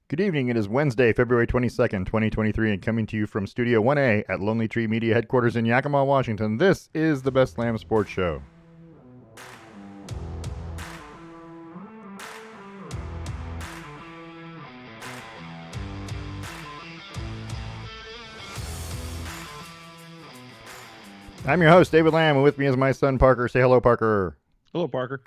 Good evening. It is Wednesday, February 22nd, 2023, and coming to you from Studio 1A at Lonely Tree Media Headquarters in Yakima, Washington. This is the Best Slam Sports Show. I'm your host, David Lamb, and with me is my son, Parker. Say hello, Parker. Hello, Parker.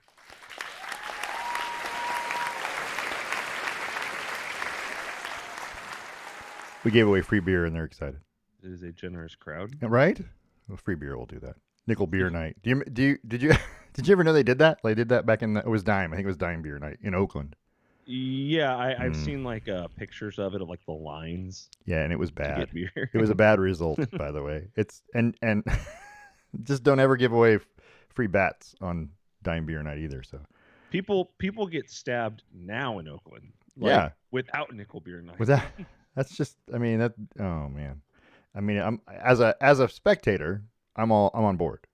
We gave away free beer, and they're excited. It is a generous crowd. Right? Well, free beer will do that. Nickel beer night. Did you did you ever know they did that? They did that back in it was Dime. I think it was Dime beer night in Oakland. Yeah, I've seen like pictures of it of like the lines. Yeah, and it was to bad. get beer. It was a bad result, by the way. It's and just don't ever give away free bats on Dime beer night either. So People get stabbed now in Oakland. Yeah. Without nickel beer night. was that? That's just. I mean that. Oh man. I mean, I'm as a spectator, I'm on board,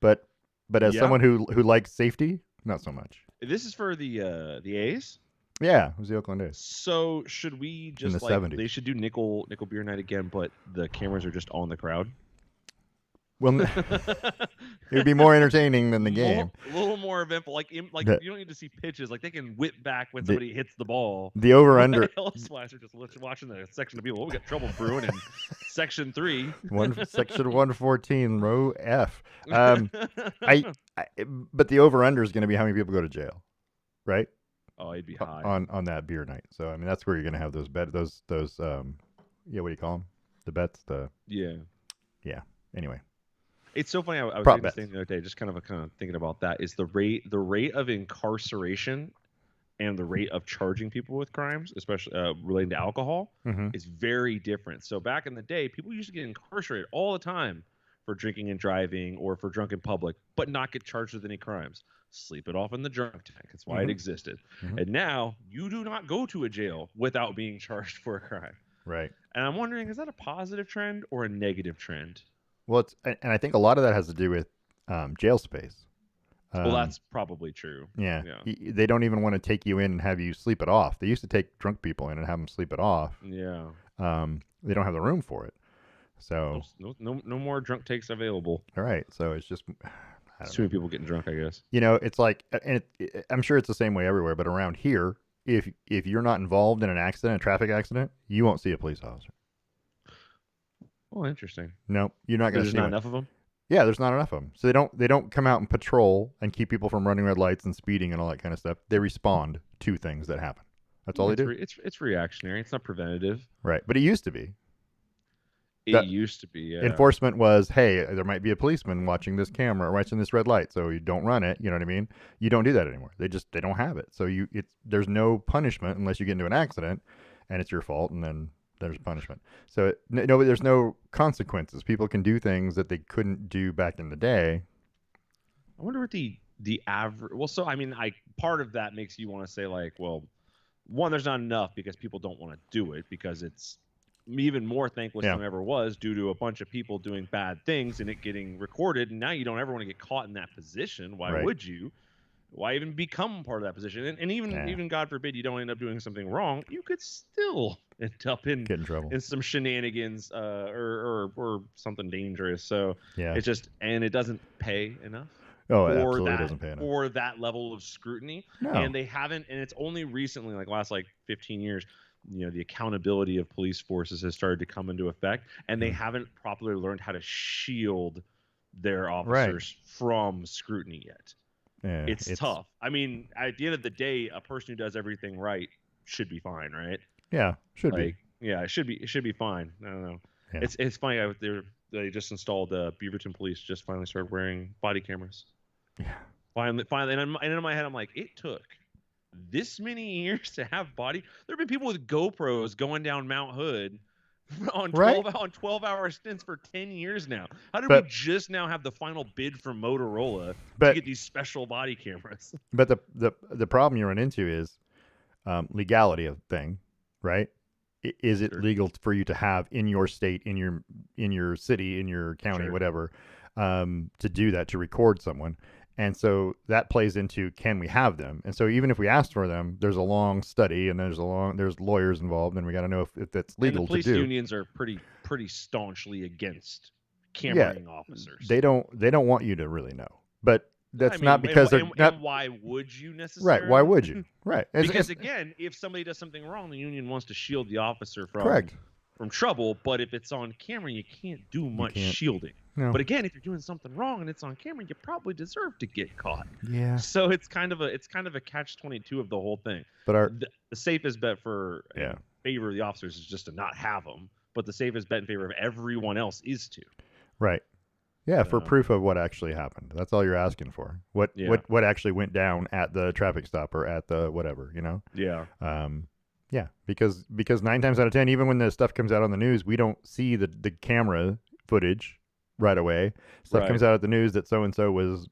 but as Yeah. someone who likes safety, not so much. This is for the A's. Yeah, it was the Oakland A's. So should we just the like 70s. they should do nickel beer night again, but the cameras are just on the crowd? Well, it would be more entertaining than the game. A little more eventful. Like you don't need to see pitches. Like they can whip back when somebody hits the ball. The over under. Elsewise, just watching the section of people. Oh, we got trouble brewing in section 3. Section 114, row F. But the over under is going to be how many people go to jail, right? Oh, it'd be high on that beer night. So I mean, that's where you're going to have those those what do you call them? The bets. Yeah. Anyway. It's so funny. I was Prop reading this thing the other day, just kind of thinking about that. Is the rate of incarceration and the rate of charging people with crimes, especially relating to alcohol, is very different. So back in the day, people used to get incarcerated all the time for drinking and driving or for drunk in public, but not get charged with any crimes. Sleep it off in the drunk tank. That's why it existed. And now you do not go to a jail without being charged for a crime. Right. And I'm wondering, is that a positive trend or a negative trend? Well, and I think a lot of that has to do with jail space. Well, that's probably true. Yeah. They don't even want to take you in and have you sleep it off. They used to take drunk people in and have them sleep it off. Yeah. They don't have the room for it. So no more drunk takes available. All right. So it's just Too many people getting drunk, I guess. It's like, and I'm sure it's the same way everywhere, but around here, if you're not involved in an accident, a traffic accident, you won't see a police officer. Oh, interesting. No, you're not going to see There's not enough of them? Yeah, there's not enough of them. So they don't come out and patrol and keep people from running red lights and speeding and all that kind of stuff. They respond to things that happen. That's all they do. It's reactionary. It's not preventative. Right. But it used to be. It used to be, yeah. Enforcement was, hey, there might be a policeman watching this camera or watching this red light, so you don't run it. You know what I mean? You don't do that anymore. They don't have it. So there's no punishment unless you get into an accident and it's your fault, and then there's punishment. So there's no consequences. People can do things that they couldn't do back in the day. I wonder what the average. Well, so I mean, part of that makes you want to say like, well, one, there's not enough because people don't want to do it because it's even more thankless than it ever was due to a bunch of people doing bad things and it getting recorded. And now you don't ever want to get caught in that position. Why would you? Why even become part of that position? And even God forbid you don't end up doing something wrong, you could still end up in trouble in some shenanigans or something dangerous. So it's just, and it doesn't pay enough. Oh, it absolutely doesn't pay enough for that level of scrutiny. No. And they haven't, and it's only recently, like last 15 years, the accountability of police forces has started to come into effect, and they haven't properly learned how to shield their officers from scrutiny yet. Yeah, it's tough. I mean, at the end of the day, a person who does everything right should be fine, right? Yeah, should be. Yeah, it should be fine. I don't know. Yeah. It's funny. They just installed Beaverton Police just finally started wearing body cameras. Yeah. Finally, and in my head, I'm like, it took this many years to have body. There have been people with GoPros going down Mount Hood on 12-hour stints for 10 years now. How did we just now have the final bid from Motorola to get these special body cameras? But the problem you run into is legality of the thing, right? Is it legal for you to have in your state, in your city, in your county, whatever, to do that, to record someone? And so that plays into, can we have them? And so even if we asked for them, there's a long study and there's lawyers involved, and we got to know if it's And the legal to police do. unions are pretty staunchly against Yeah, cameraing officers. they don't want you to really know, but that's not because they're and not why would you right. Why necessarily? would you? Right. Because again, if somebody does something wrong, the union wants to shield the officer correct. from trouble. But if it's on camera, you can't do much shielding. No. But again, if you're doing something wrong and it's on camera, you probably deserve to get caught. Yeah. So it's kind of a catch-22 of the whole thing. But the safest bet for yeah. favor of the officers is just to not have them. But the safest bet in favor of everyone else is to. Right. Yeah, for proof of what actually happened. That's all you're asking for. What actually went down at the traffic stop or at the whatever, you know? Yeah. Yeah, because 9 times out of 10, even when the stuff comes out on the news, we don't see the camera footage right away. Stuff comes out at the news that so and so was,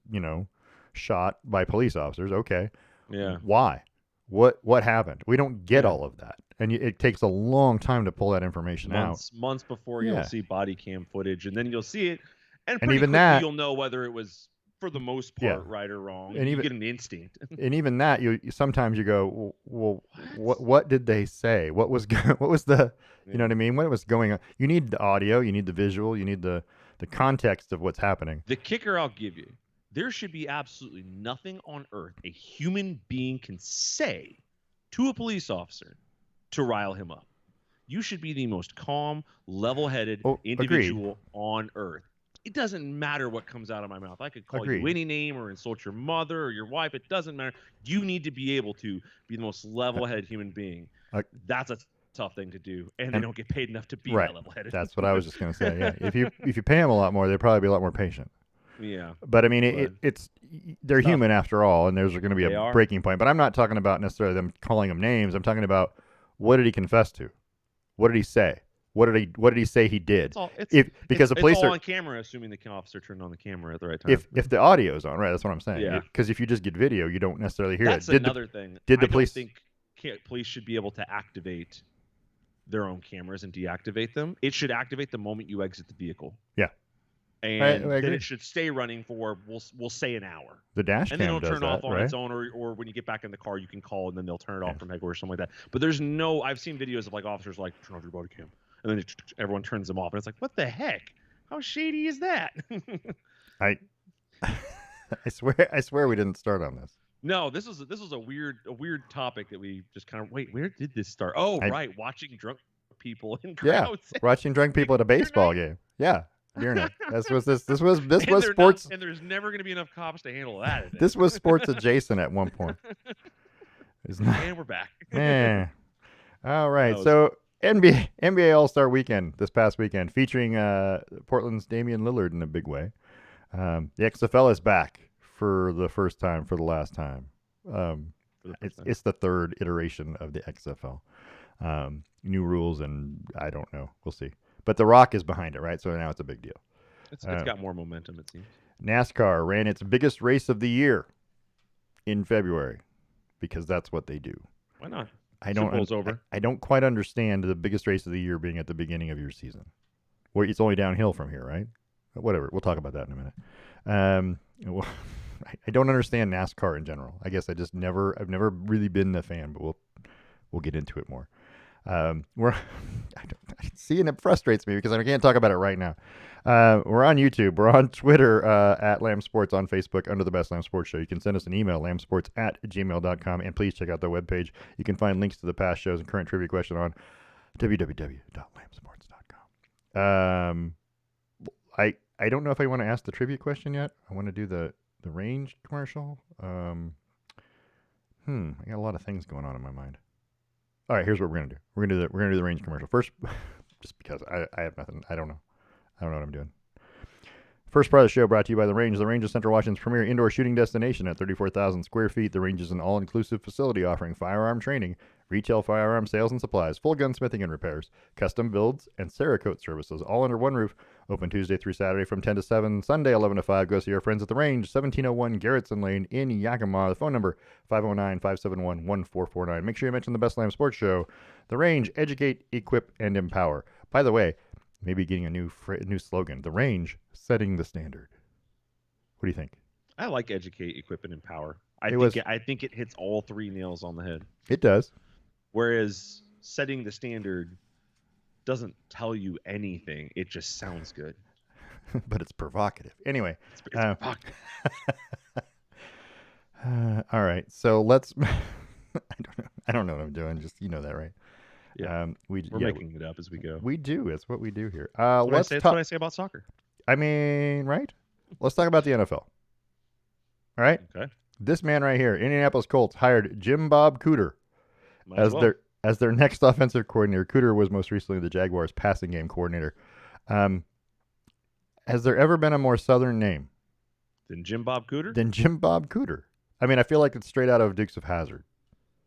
shot by police officers. Okay. Yeah. Why? What happened? We don't get all of that. And it takes a long time to pull that information out. Months before you'll see body cam footage, and then you'll see it. And even quickly that, you'll know whether it was, for the most part, right or wrong. And you get an instinct. And even that, you sometimes you go, well, what did they say? What was the, you know what I mean? What was going on? You need the audio, you need the visual, you need the context of what's happening. The kicker I'll give you, there should be absolutely nothing on earth a human being can say to a police officer to rile him up. You should be the most calm, level-headed individual on earth. It doesn't matter what comes out of my mouth. I could call you any name or insult your mother or your wife. It doesn't matter. You need to be able to be the most level-headed human being. That's a tough thing to do, and they don't get paid enough to be that level-headed. That's what I was just going to say. Yeah, if you pay them a lot more, they'd probably be a lot more patient. Yeah. But I mean, they're human after all, and there's going to be a breaking point. But I'm not talking about necessarily them calling them names. I'm talking about, what did he confess to? What did he say? What did he say he did? Because the police are on camera, assuming the officer turned on the camera at the right time. If the audio is on, right? That's what I'm saying. Yeah. Because if you just get video, you don't necessarily hear it. That's another thing. Did the police? I think police should be able to activate their own cameras and deactivate them. It should activate the moment you exit the vehicle. Yeah. And then it should stay running for we'll say an hour. The dash cam and then it'll turn off on right? its own, or when you get back in the car, you can call and then they'll turn it off from headquarters or something like that. But there's no. I've seen videos of officers turn off your body cam, and then everyone turns them off, and it's like, what the heck? How shady is that? I swear we didn't start on this. No, this was a weird topic that we just kind of wait. Where did this start? Oh, right, watching drunk people in crowds. Yeah, watching drunk people at a baseball game. Yeah. Beer night. This was sports. And there's never going to be enough cops to handle that. This was sports adjacent at one point. And we're back. All right. So NBA All-Star Weekend this past weekend, featuring Portland's Damian Lillard in a big way. The XFL is back for the first time, for the last time. It's the third iteration of the XFL. New rules, and I don't know. We'll see. But The Rock is behind it, right? So now it's a big deal. It's got more momentum, it seems. NASCAR ran its biggest race of the year in February because that's what they do. Why not? I don't quite understand the biggest race of the year being at the beginning of your season. Where it's only downhill from here, right? Whatever. We'll talk about that in a minute. I don't understand NASCAR in general. I guess I've never really been a fan, but we'll get into it more. Seeing it frustrates me because I can't talk about it right now. We're on YouTube. We're on Twitter at Lamb Sports, on Facebook under the Best Lamb Sports Show. You can send us an email, lambsports@gmail.com, and please check out the webpage. You can find links to the past shows and current trivia question on www.lambsports.com. I don't know if I want to ask the trivia question yet. I want to do the range commercial. I got a lot of things going on in my mind. All right, here's what we're gonna do. We're gonna do the range commercial first, just because I have nothing. I don't know what I'm doing. First part of the show brought to you by The Range. The Range is Central Washington's premier indoor shooting destination at 34,000 square feet. The Range is an all-inclusive facility offering firearm training, retail firearm sales and supplies, full gunsmithing and repairs, custom builds, and Cerakote services, all under one roof. Open Tuesday through Saturday from 10 to 7, Sunday 11 to 5. Go see our friends at The Range, 1701 Garrettson Lane in Yakima. The phone number, 509-571-1449. Make sure you mention the Best Lamb Sports Show. The Range, educate, equip, and empower. By the way, maybe getting a new slogan. The Range, setting the standard. What do you think? I like educate, equip, and empower. I think it hits all three nails on the head. It does. Whereas setting the standard doesn't tell you anything. It just sounds good. But it's provocative. Anyway. It's provocative. All right. So let's. I don't know what I'm doing. Just you know that, right? Yeah. We're making it up as we go. We do. It's what we do here. That's what I say about soccer. I mean, right? Let's talk about the NFL. All right. Okay. This man right here, Indianapolis Colts, hired Jim Bob Cooter as their next offensive coordinator. Cooter was most recently the Jaguars' passing game coordinator. Has there ever been a more Southern name than Jim Bob Cooter? I mean, I feel like it's straight out of Dukes of Hazzard.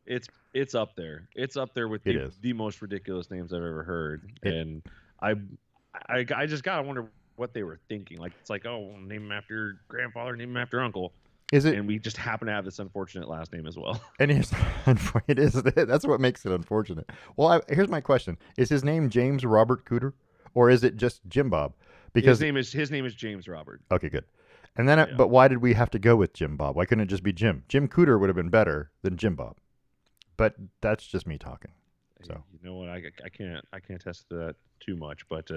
It's up there. It's up there with the most ridiculous names I've ever heard. And I just gotta wonder what they were thinking. Like, it's like, oh, name him after your grandfather, name him after uncle. Is it? And we just happen to have this unfortunate last name as well. And it is. That's what makes it unfortunate. Well, here's my question: is his name James Robert Cooter, or is it just Jim Bob? Because his name is James Robert. Okay, good. And then, but why did we have to go with Jim Bob? Why couldn't it just be Jim? Jim Cooter would have been better than Jim Bob. But that's just me talking. So you know what? I can't attest to that too much. But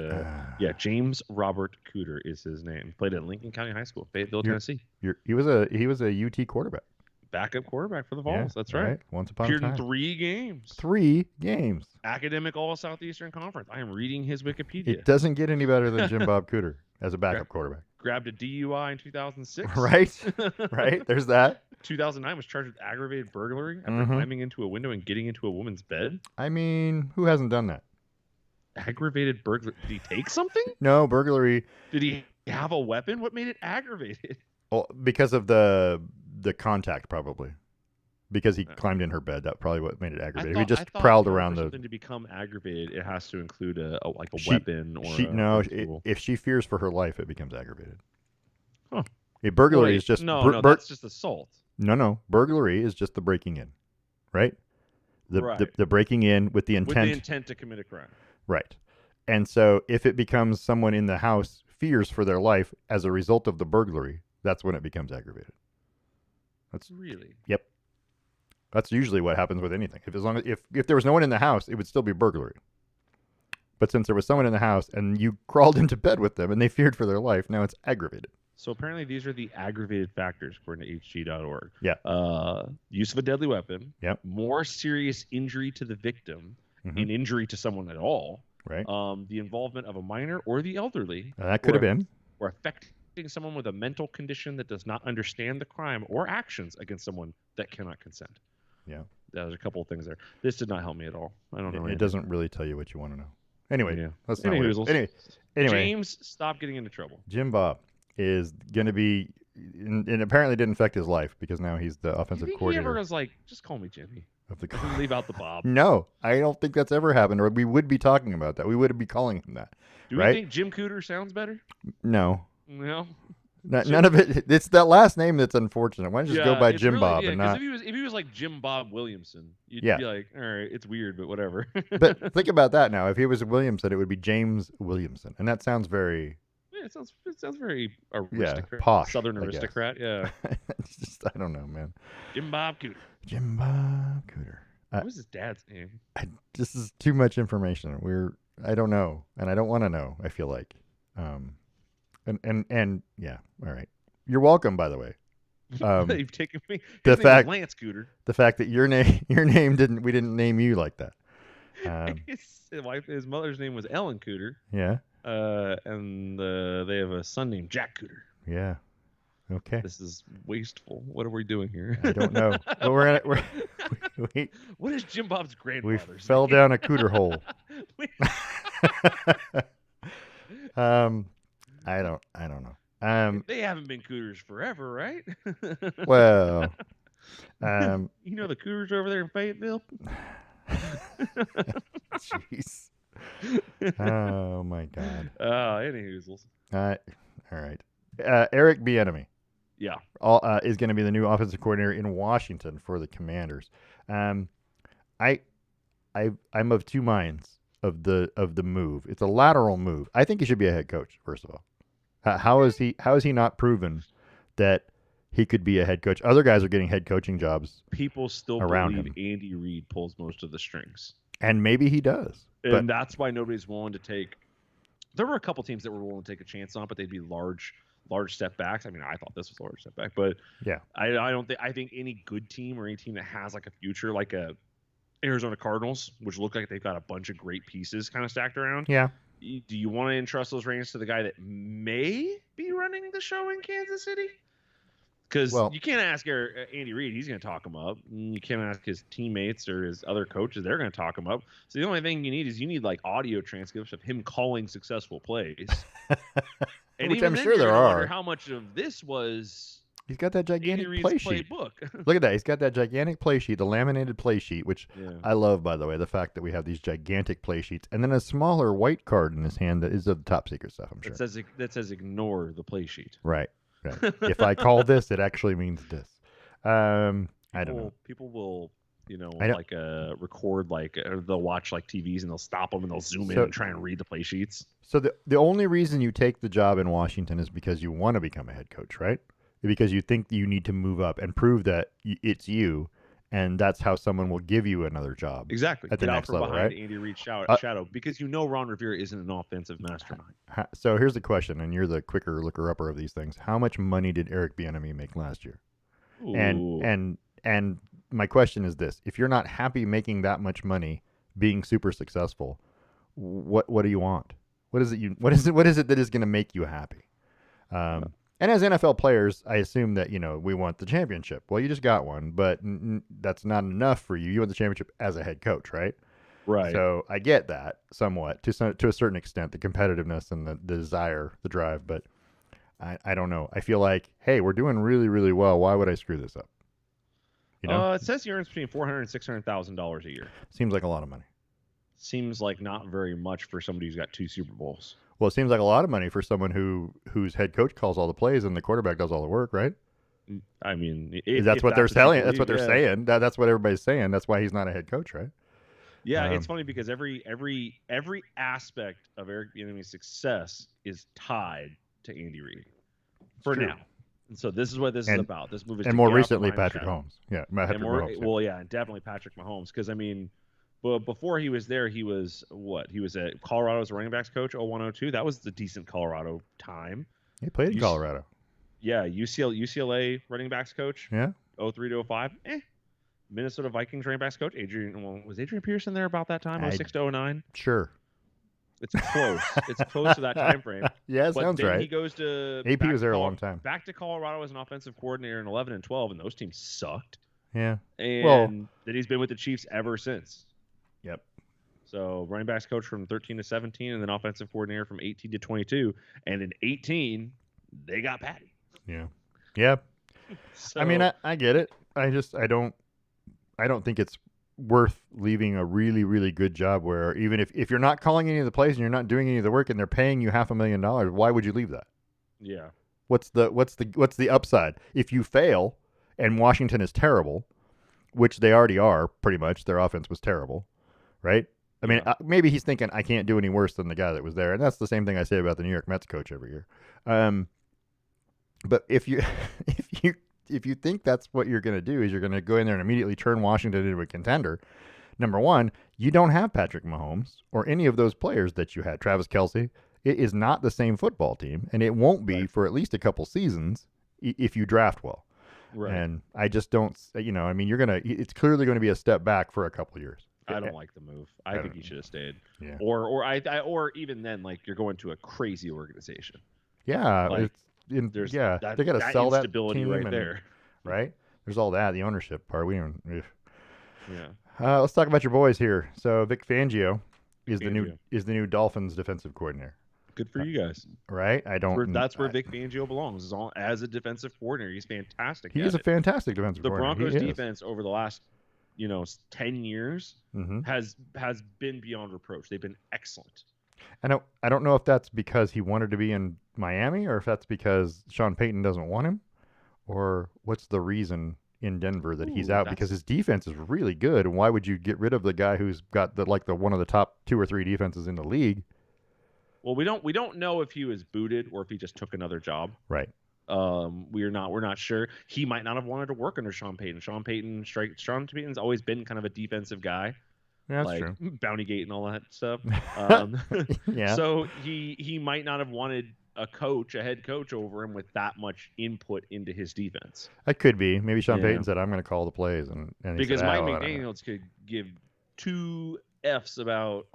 yeah, James Robert Cooter is his name. Played at Lincoln County High School, Fayetteville, Tennessee. He was a UT quarterback. Backup quarterback for the Vols. That's right. Once upon a time. Appeared in 3 games. 3 games. Academic All Southeastern Conference. I am reading his Wikipedia. It doesn't get any better than Jim Bob Cooter as a backup quarterback. Grabbed a DUI in 2006. Right. There's that. 2009 was charged with aggravated burglary after climbing into a window and getting into a woman's bed. I mean, who hasn't done that? Aggravated burglary. Did he take something? No, burglary. Did he have a weapon? What made it aggravated? Well, because of the contact, probably. Because he climbed in her bed. That's probably what made it aggravated. He just prowled around the. Something to become aggravated, it has to include a weapon or. If she fears for her life, it becomes aggravated. Huh. A burglary is just that's just assault. No. Burglary is just the breaking in, right? The breaking in with the intent to commit a crime. Right. And so if it becomes someone in the house fears for their life as a result of the burglary, that's when it becomes aggravated. That's really. Yep. That's usually what happens with anything. If there was no one in the house, it would still be burglary. But since there was someone in the house and you crawled into bed with them and they feared for their life, now it's aggravated. So apparently these are the aggravated factors according to HG.org. Yeah. Use of a deadly weapon. Yep. More serious injury to the victim, an injury to someone at all. Right. The involvement of a minor or the elderly. That could have been. Or affecting someone with a mental condition that does not understand the crime or actions against someone that cannot consent. Yeah. There's a couple of things there. This did not help me at all. I don't know. It doesn't really tell you what you want to know. Anyway, let's not anyway, James, stop getting into trouble. Jim Bob is going to be, and apparently didn't affect his life because now he's the offensive coordinator. He ever was like, just call me Jimmy. Leave out the Bob. No, I don't think that's ever happened, or we would be talking about that. We would be calling him that. Do we think Jim Cooter sounds better? No. No. None of it. It's that last name that's unfortunate. Why don't you just go by Jim Bob and not? If he was like Jim Bob Williamson, you'd be like, all right, it's weird, but whatever. But think about that now. If he was Williamson, it would be James Williamson, and that sounds very. Yeah, it sounds very aristocrat, posh, Southern aristocrat. Yeah. It's just I don't know, man. Jim Bob Cooter. Jim Bob Cooter. What was his dad's name? This is too much information. I don't know, and I don't want to know. I feel like. And yeah, all right. You're welcome, by the way. You've taken me. The fact Lance Cooter. The fact that your name we didn't name you like that. His mother's name was Ellen Cooter. Yeah. And they have a son named Jack Cooter. Yeah. Okay. This is wasteful. What are we doing here? I don't know. Well, what is Jim Bob's grandfather's We fell down a cooter hole. I don't know. They haven't been cooters forever, right? Well, you know the cooters over there in Fayetteville? Jeez. Oh my God. Any hoozles. All right. Eric Bieniemy. Yeah. Is going to be the new offensive coordinator in Washington for the Commanders. I'm of two minds of the move. It's a lateral move. I think he should be a head coach, first of all. How is he not proven that he could be a head coach. Other guys are getting head coaching jobs People still around believe him, Andy Reid pulls most of the strings, and maybe he does. But and that's why nobody's willing to take. There were a couple teams that were willing to take a chance on, but they'd be large step backs. I mean, I thought this was a large step back, but yeah, I don't think. I think any good team or any team that has like a future, like a Arizona Cardinals, which look like they've got a bunch of great pieces kind of stacked around. yeah. Do you want to entrust those reins to the guy that may be running the show in Kansas City? Because Well, you can't ask Andy Reid; he's going to talk him up. You can't ask his teammates or his other coaches; they're going to talk him up. So the only thing you need is like audio transcripts of him calling successful plays. And which even I'm then, sure you're there gonna wonder are. how much of this was He's got that Andy gigantic Reid's play sheet. playbook. Look at that. He's got that gigantic play sheet, the laminated play sheet, which Yeah. I love, by the way, the fact that we have these gigantic play sheets, and then a smaller white card in his hand that is of the top secret stuff, I'm sure. That says ignore the play sheet. Right. Right. If I call this, it actually means this. I don't know. People will, I don't- like record they'll watch like TVs and they'll stop them and they'll zoom in So- and try and read the play sheets. So the only reason you take the job in Washington is because you want to become a head coach, right? Because you think that you need to move up and prove that it's you, and that's how someone will give you another job. Exactly. At the Get out next from level, behind right? Andy Reid's Uh, shadow because Ron Rivera isn't an offensive mastermind. So here's the question, and you're the quicker looker-upper of these things. How much money did Eric Bieniemy make last year? Ooh. And my question is this: if you're not happy making that much money, being super successful, what do you want? What is it that is going to make you happy? And as NFL players, I assume that we want the championship. Well, you just got one, but that's not enough for you. You want the championship as a head coach, right? Right. So I get that somewhat to a certain extent, the competitiveness and the desire, the drive. But I don't know. I feel like, hey, we're doing really, really well. Why would I screw this up? It says he earns between $400,000 and $600,000 a year. Seems like a lot of money. Seems like not very much for somebody who's got 2 Super Bowls. Well, it seems like a lot of money for someone whose head coach calls all the plays and the quarterback does all the work, right? I mean, That's what they're selling. That's what they're yeah. saying. That's what everybody's saying. That's why he's not a head coach, right? Yeah, it's funny because every aspect of Eric Bieniemy's success is tied to Andy Reid for true. now. And so this is what this is about. This move is And to more get out recently, behind the Patrick shadow. Mahomes. Yeah, And well, yeah, and definitely Patrick Mahomes. Because I mean, but before he was there, he was what? He was at Colorado's running backs coach 0102. That was the decent Colorado time. He played in Colorado. Yeah, UCLA running backs coach. Yeah. 03 to 05. Minnesota Vikings running backs coach was Adrian Pearson there about that time? 06 to 09. Sure. It's close. It's close to that time frame. Yeah, But sounds then right. he goes to AP back was to there a long time. Back to Colorado as an offensive coordinator in 11 and 12, and those teams sucked. Yeah. And then he's been with the Chiefs ever since. Yep. So running backs coach from 13 to 17, and then offensive coordinator from 18 to 22. And in 18, they got Patty. Yeah. Yeah. So, I mean, I get it. I don't think it's worth leaving a really, really good job where even if you're not calling any of the plays and you're not doing any of the work and they're paying you $500,000, why would you leave that? yeah. What's the upside? If you fail and Washington is terrible, which they already are pretty much, their offense was terrible, right? I mean, maybe he's thinking I can't do any worse than the guy that was there, and that's the same thing I say about the New York Mets coach every year. But if you if you think that's what you're going to do is you're going to go in there and immediately turn Washington into a contender, number one, you don't have Patrick Mahomes or any of those players that you had. Travis Kelce, it is not the same football team, and it won't be for at least a couple seasons if you draft well. Right. And I just don't, I mean, it's clearly going to be a step back for a couple years. I don't like the move. I think he should have stayed. Yeah. Or even then, like you're going to a crazy organization. Yeah. Like, they got to sell that instability team right there. Right? There's all that, the ownership part. Yeah. Let's talk about your boys here. So Vic Fangio is the new Dolphins defensive coordinator. Good for you guys. Right? That's where Vic Fangio belongs. As a defensive coordinator, he's fantastic. He is a fantastic defensive coordinator. The Broncos defense over the last 10 years has been beyond reproach. They've been excellent. I don't know if that's because he wanted to be in Miami or if that's because Sean Payton doesn't want him, or what's the reason in Denver that he's out, because his defense is really good. And why would you get rid of the guy who's got the one of the top 2 or 3 defenses in the league? Well, we don't know if he was booted or if he just took another job. Right. We're not sure. He might not have wanted to work under Sean Payton. Sean Payton's always been kind of a defensive guy, Yeah, that's like true. Bountygate and all that stuff. Yeah, So he might not have wanted a head coach over him with that much input into his defense. that could be. Maybe Sean Yeah, Payton said, "I'm going to call the plays," and he said, because "Ah, Mike well, I don't know." McDaniels could give two F's about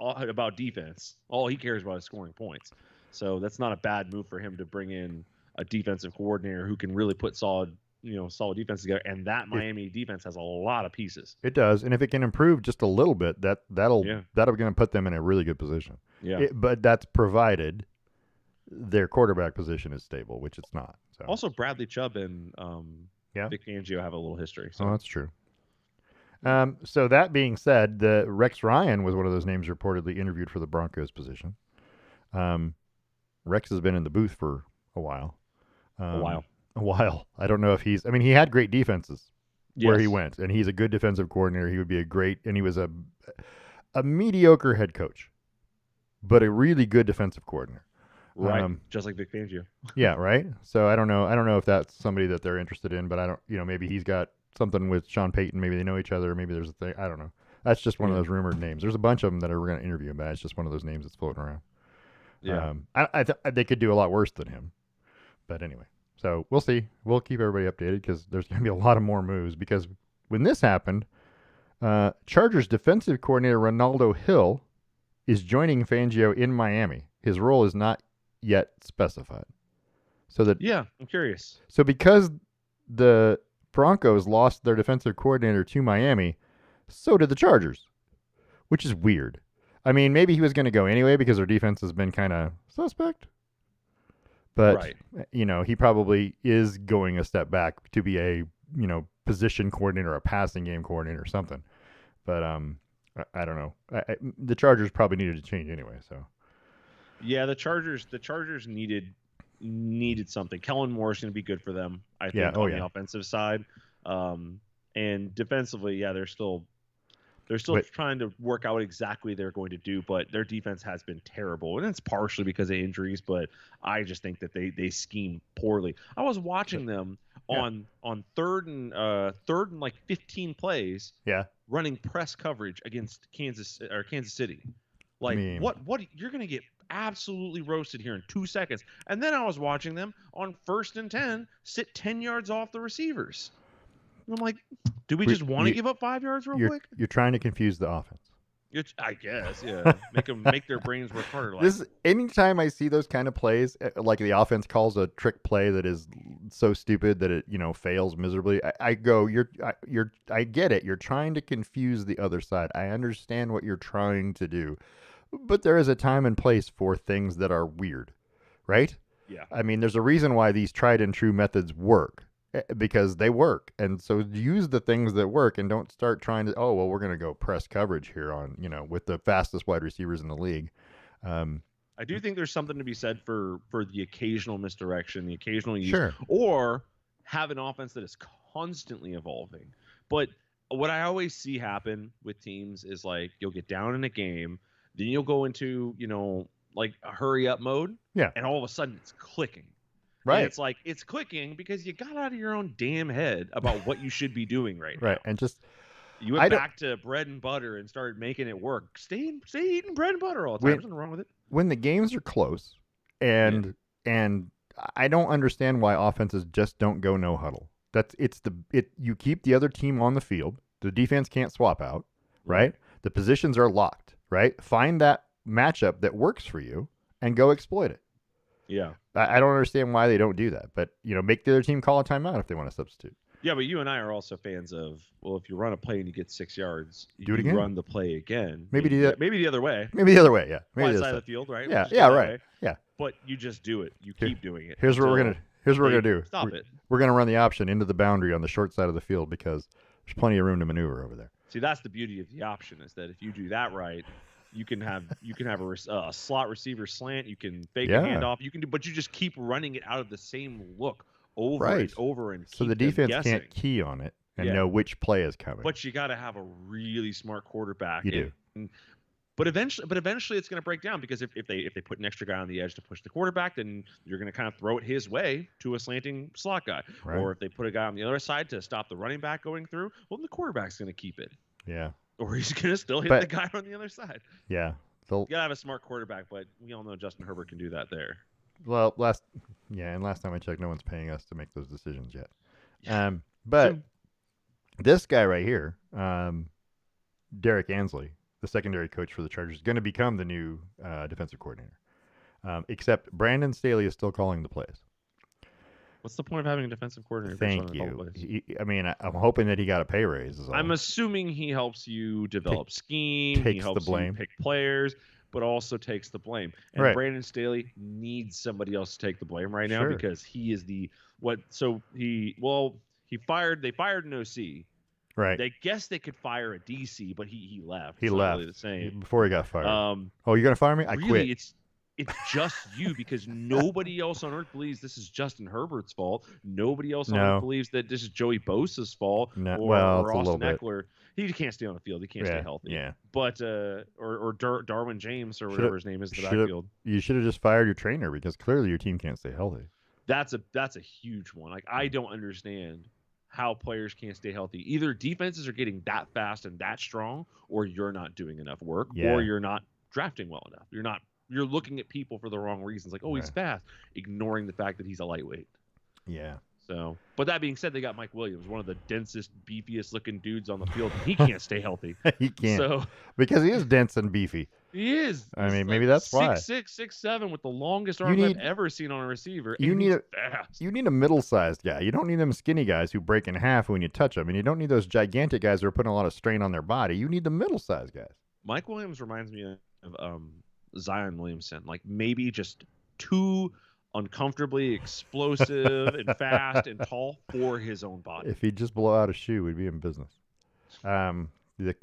defense. All he cares about is scoring points. So that's not a bad move for him to bring in a defensive coordinator who can really put solid defense together. And that If Miami defense has a lot of pieces. it does, and if it can improve just a little bit, that'll Yeah, going to put them in a really good position. yeah. But that's provided their quarterback position is stable, which it's not. So Also, Bradley Chubb and yeah, Vic Fangio have a little history. oh, So that's true. So that being said, the Rex Ryan was one of those names reportedly interviewed for the Broncos position. Rex has been in the booth for a while. a while. A while. I don't know if he's. I mean, he had great defenses where he Yes. went, and he's a good defensive coordinator. He would be a great, and he was a mediocre head coach, but a really good defensive coordinator. Right. Just like Vic Fangio. Yeah, right. So I don't know. I don't know if that's somebody that they're interested in, but I don't. Maybe he's got something with Sean Payton. Maybe they know each other. Maybe there's a thing. I don't know. That's just one of those rumored names. There's a bunch of them that are going to interview him, but it's just one of those names that's floating around. Yeah. They could do a lot worse than him, but anyway. So we'll see. We'll keep everybody updated because there's going to be a lot of more moves. Because when this happened, Chargers defensive coordinator Ronaldo Hill is joining Fangio in Miami. His role is not yet specified. Yeah, I'm curious. So because the Broncos lost their defensive coordinator to Miami, so did the Chargers, which is weird. I mean, maybe he was going to go anyway because their defense has been kind of suspect. But, Right. He probably is going a step back to be a, position coordinator, a passing game coordinator or something. But I don't know. The Chargers probably needed to change anyway, so. Yeah, the Chargers needed something. Kellen Moore's going to be good for them, I think, on the offensive side. And defensively, yeah, they're still trying to work out exactly they're going to do, but their defense has been terrible, and it's partially because of injuries. But I just think that they scheme poorly. I was watching them on third and like 15 plays, running press coverage against Kansas City. Like, what you're going to get absolutely roasted here in 2 seconds. And then I was watching them on 1st and 10 sit 10 yards off the receivers. And I'm like, do we just want to give up 5 yards real quick? You're trying to confuse the offense. I guess, yeah. Make their brains work harder. Like. Anytime I see those kind of plays, like the offense calls a trick play that is so stupid that it fails miserably. I go, I get it. You're trying to confuse the other side. I understand what you're trying to do, but there is a time and place for things that are weird, right? Yeah. I mean, there's a reason why these tried and true methods work. Because they work, and so use the things that work, and don't start trying to. Oh well, we're going to go press coverage here on with the fastest wide receivers in the league. I do think there's something to be said for the occasional misdirection, the occasional use, or have an offense that is constantly evolving. But what I always see happen with teams is like you'll get down in a game, then you'll go into like a hurry up mode, and all of a sudden it's clicking. Right. And it's like it's clicking because you got out of your own damn head about what you should be doing right now. Right. And you went back to bread and butter and started making it work. Stay eating bread and butter all the time. There's nothing wrong with it. When the games are close, and I don't understand why offenses just don't go no huddle. You keep the other team on the field. The defense can't swap out, right? The positions are locked, right? Find that matchup that works for you and go exploit it. Yeah. I don't understand why they don't do that, but make the other team call a timeout if they want to substitute. Yeah, but you and I are also fans of, well, if you run a play and you get 6 yards, do it again. Run the play again. Maybe the other way. Maybe the other way, yeah. Maybe side of the field, right? Yeah, right. Yeah. But you just do it. You keep doing it. Here's what we're gonna do. Stop it. We're gonna run the option into the boundary on the short side of the field because there's plenty of room to maneuver over there. See, that's the beauty of the option is that if you do that right, you can have a slot receiver slant. You can fake a handoff. But you just keep running it out of the same look over and over and keep so the defense guessing. Can't key on it and know which play is coming. But you got to have a really smart quarterback. You do. And But eventually it's going to break down because if they put an extra guy on the edge to push the quarterback, then you're going to kind of throw it his way to a slanting slot guy. Right. Or if they put a guy on the other side to stop the running back going through, well, then the quarterback's going to keep it. Yeah. Or he's going to still hit the But guy on the other side. yeah. You got to have a smart quarterback, but we all know Justin Herbert can do that there. Well, last time I checked, no one's paying us to make those decisions yet. Yeah. But Soon. this guy right here, Derek Ansley, the secondary coach for the Chargers, is going to become the new defensive coordinator. Except Brandon Staley is still calling the plays. What's the point of having a defensive coordinator? Thank you. I'm hoping that he got a pay raise. I'm assuming he helps you develop scheme. Takes he helps the blame. you pick players, but also takes the blame. And right. Brandon Staley needs somebody else to take the blame right now because he is the what. So he fired. They fired an OC. Right. They guess they could fire a DC, but he left. He left really the same before he got fired. Oh, you're gonna fire me? I quit. It's just you because nobody else on earth believes this is Justin Herbert's fault. Nobody else on earth believes that this is Joey Bosa's fault or Austin Eckler. He can't stay on the field. He can't stay healthy. Yeah. But or Darwin James or whatever his name is in the backfield. You should have just fired your trainer because clearly your team can't stay healthy. That's a huge one. Like I don't understand how players can't stay healthy. Either defenses are getting that fast and that strong, or you're not doing enough work, or you're not drafting well enough. You're looking at people for the wrong reasons. Like, oh, he's fast, ignoring the fact that he's a lightweight. Yeah. So, but that being said, they got Mike Williams, one of the densest, beefiest looking dudes on the field. He can't stay healthy. He can't. So, because he is dense and beefy. He is. I mean, maybe that's why. 6'6", 6'7", with the longest arm I've ever seen on a receiver. You need fast. You need a middle-sized guy. You don't need them skinny guys who break in half when you touch them, and you don't need those gigantic guys who are putting a lot of strain on their body. You need the middle-sized guys. Mike Williams reminds me of Zion Williamson, like maybe just too uncomfortably explosive and fast and tall for his own body. If he'd just blow out a shoe, we'd be in business. The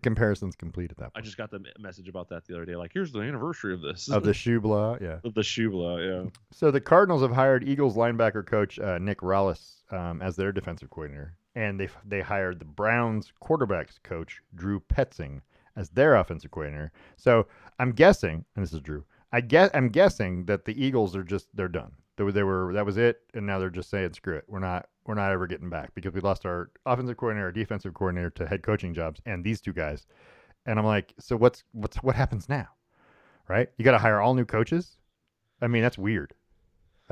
comparison's complete at that point. I just got the message about that the other day. Like, here's the anniversary of this. Of the shoe blowout, yeah. Of the shoe blowout, yeah. So the Cardinals have hired Eagles linebacker coach Nick Rallis as their defensive coordinator, and they hired the Browns quarterbacks coach Drew Petzing as their offensive coordinator. So I'm guessing, and this is Drew, I'm guessing that the Eagles they're done. That was it, and now they're just saying screw it. We're not ever getting back because we lost our offensive coordinator, our defensive coordinator to head coaching jobs, and these two guys. And I'm like, so what happens now, right? You got to hire all new coaches. I mean, that's weird.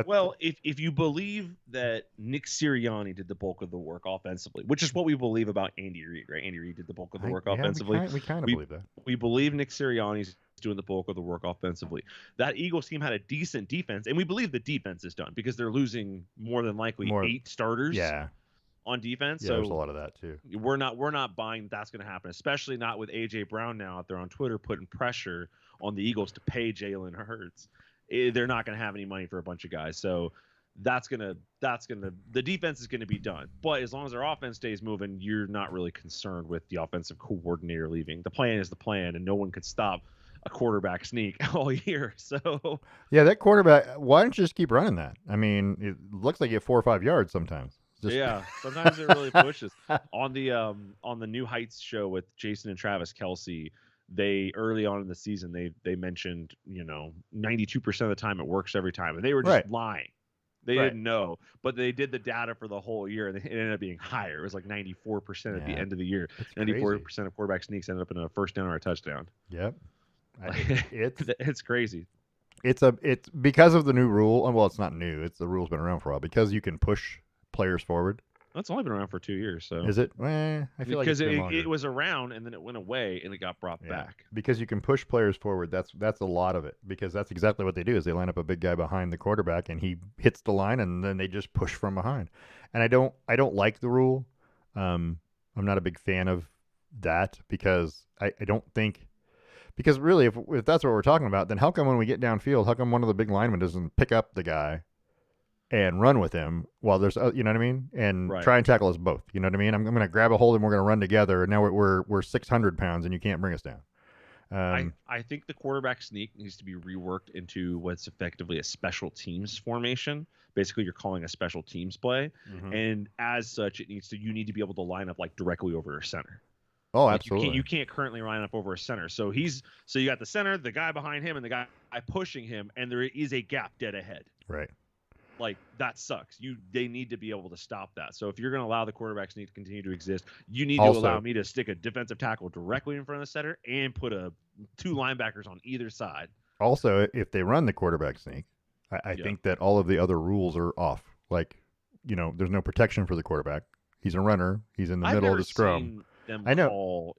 Well, if you believe that Nick Sirianni did the bulk of the work offensively, which is what we believe about Andy Reid, right? Andy Reid did the bulk of the work offensively. We kind of believe that. We believe Nick Sirianni's doing the bulk of the work offensively. That Eagles team had a decent defense, and we believe the defense is done because they're losing more than likely 8 starters on defense. Yeah, so there's a lot of that too. We're not buying that's going to happen, especially not with A.J. Brown now out there on Twitter putting pressure on the Eagles to pay Jalen Hurts. They're not going to have any money for a bunch of guys. So the defense is going to be done. But as long as their offense stays moving, you're not really concerned with the offensive coordinator leaving. The plan is the plan, and no one could stop a quarterback sneak all year. So yeah, that quarterback, why don't you just keep running that? I mean, it looks like you have 4 or 5 yards sometimes. Yeah, sometimes it really pushes. On the New Heights show with Jason and Travis Kelce, they early on in the season they mentioned 92% of the time it works every time, and they were just lying. They didn't know, but they did the data for the whole year, and it ended up being higher. It was like 94% at the end of the year. 94% of quarterback sneaks ended up in a first down or a touchdown. Yep, it's crazy. It's because of the new rule. Well, it's not new. The rule's been around for a while because you can push players forward. That's only been around for 2 years. So is it? I feel because like it was around and then it went away and it got brought back. Because you can push players forward. That's a lot of it. Because that's exactly what they do. Is they line up a big guy behind the quarterback and he hits the line and then they just push from behind. And I don't like the rule. I'm not a big fan of that because I don't think. Because really, if that's what we're talking about, then how come when we get downfield, how come one of the big linemen doesn't pick up the guy and run with him while there's, you know what I mean? And try and tackle us both. You know what I mean? I'm going to grab a hold and we're going to run together. And now we're 600 pounds and you can't bring us down. I think the quarterback sneak needs to be reworked into what's effectively a special teams formation. Basically, you're calling a special teams play. Mm-hmm. And as such, you need to be able to line up like directly over your center. Oh, Like absolutely. you can't currently line up over a center. So you got the center, the guy behind him, and the guy pushing him, and there is a gap dead ahead. Right. Like that sucks. They need to be able to stop that. So if you're going to allow the quarterback sneak to continue to exist, you need to allow me to stick a defensive tackle directly in front of the center and put two linebackers on either side. Also, if they run the quarterback sneak, I think that all of the other rules are off. Like, there's no protection for the quarterback. He's a runner. He's in the middle of the scrum. I know,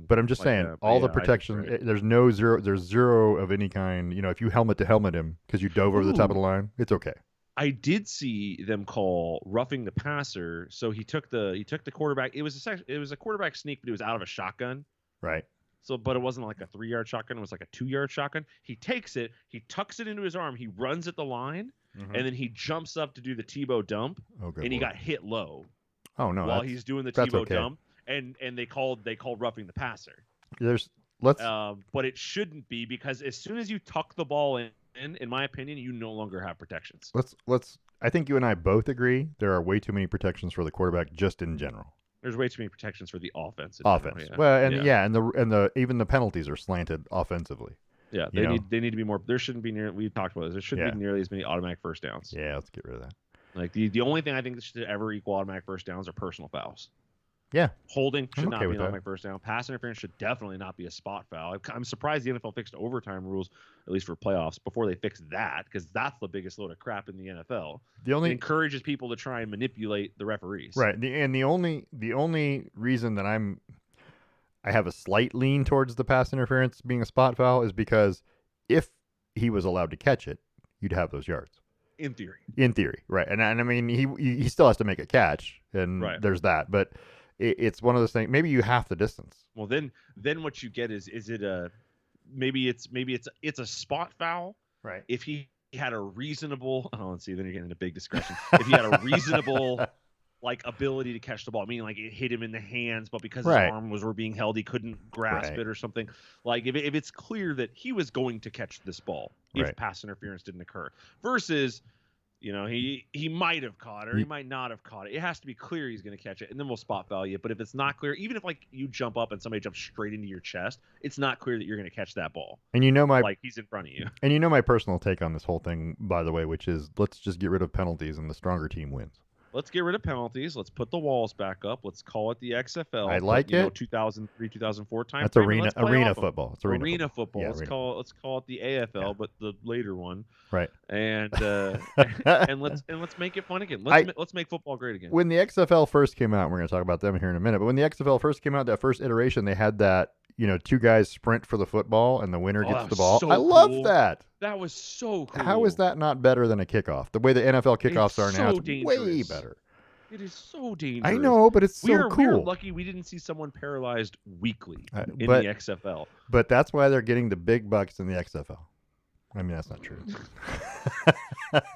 but I'm just saying all the protection. Right. There's zero of any kind. If you helmet to helmet him because you dove over the top of the line, it's okay. I did see them call roughing the passer. So he took the quarterback. It was a quarterback sneak, but it was out of a shotgun. Right. So, but it wasn't like a 3-yard shotgun. It was like a 2-yard shotgun. He takes it, he tucks it into his arm, he runs at the line, and then he jumps up to do the Tebow dump, and he got hit low. Oh no! While he's doing the Tebow dump, and they called roughing the passer. But it shouldn't be, because as soon as you tuck the ball in my opinion, you no longer have protections. I think you and I both agree there are way too many protections for the quarterback just in general. There's way too many protections for the offense. Offense. Well, and even the penalties are slanted offensively. Yeah, they need to be more. There shouldn't be we've talked about this. There shouldn't be nearly as many automatic first downs. Yeah, let's get rid of that. Like the only thing I think that should ever equal automatic first downs are personal fouls. Yeah. Holding should not be an automatic first down. Pass interference should definitely not be a spot foul. I'm surprised the NFL fixed overtime rules, at least for playoffs, before they fixed that, because that's the biggest load of crap in the NFL. It encourages people to try and manipulate the referees. Right. The only reason that I have a slight lean towards the pass interference being a spot foul is because if he was allowed to catch it, you'd have those yards. In theory. In theory, right. And I mean, he still has to make a catch, and there's that. But it's one of those things. Maybe you half the distance. Well, then what you get is it maybe it's a spot foul, right? If he had a reasonable, let's see, then you're getting into big discretion. If he had a reasonable ability to catch the ball, meaning like it hit him in the hands, but because his arms were being held, he couldn't grasp it or something. Like if it's clear that he was going to catch this ball if pass interference didn't occur, versus he might have caught it or he might not have caught it. It has to be clear he's going to catch it, and then we'll spot value it. But if it's not clear, even if you jump up and somebody jumps straight into your chest, it's not clear that you're going to catch that ball. And he's in front of you. And my personal take on this whole thing, by the way, which is let's just get rid of penalties and the stronger team wins. Let's get rid of penalties. Let's put the walls back up. Let's call it the XFL. I like it. 2003, 2004 time. That's arena football. It's arena football. Yeah, let's call it the AFL, but the later one. Right. And and let's make it fun again. Let's make football great again. When the XFL first came out, we're going to talk about them here in a minute. But when the XFL first came out, that first iteration, they had that two guys sprint for the football and the winner gets the ball. I love that. That was so cool. How is that not better than a kickoff? The way the NFL kickoffs are now, it's way better. It is so dangerous. I know, but it's so cool. We're lucky we didn't see someone paralyzed weekly in the XFL. But that's why they're getting the big bucks in the XFL. I mean, that's not true.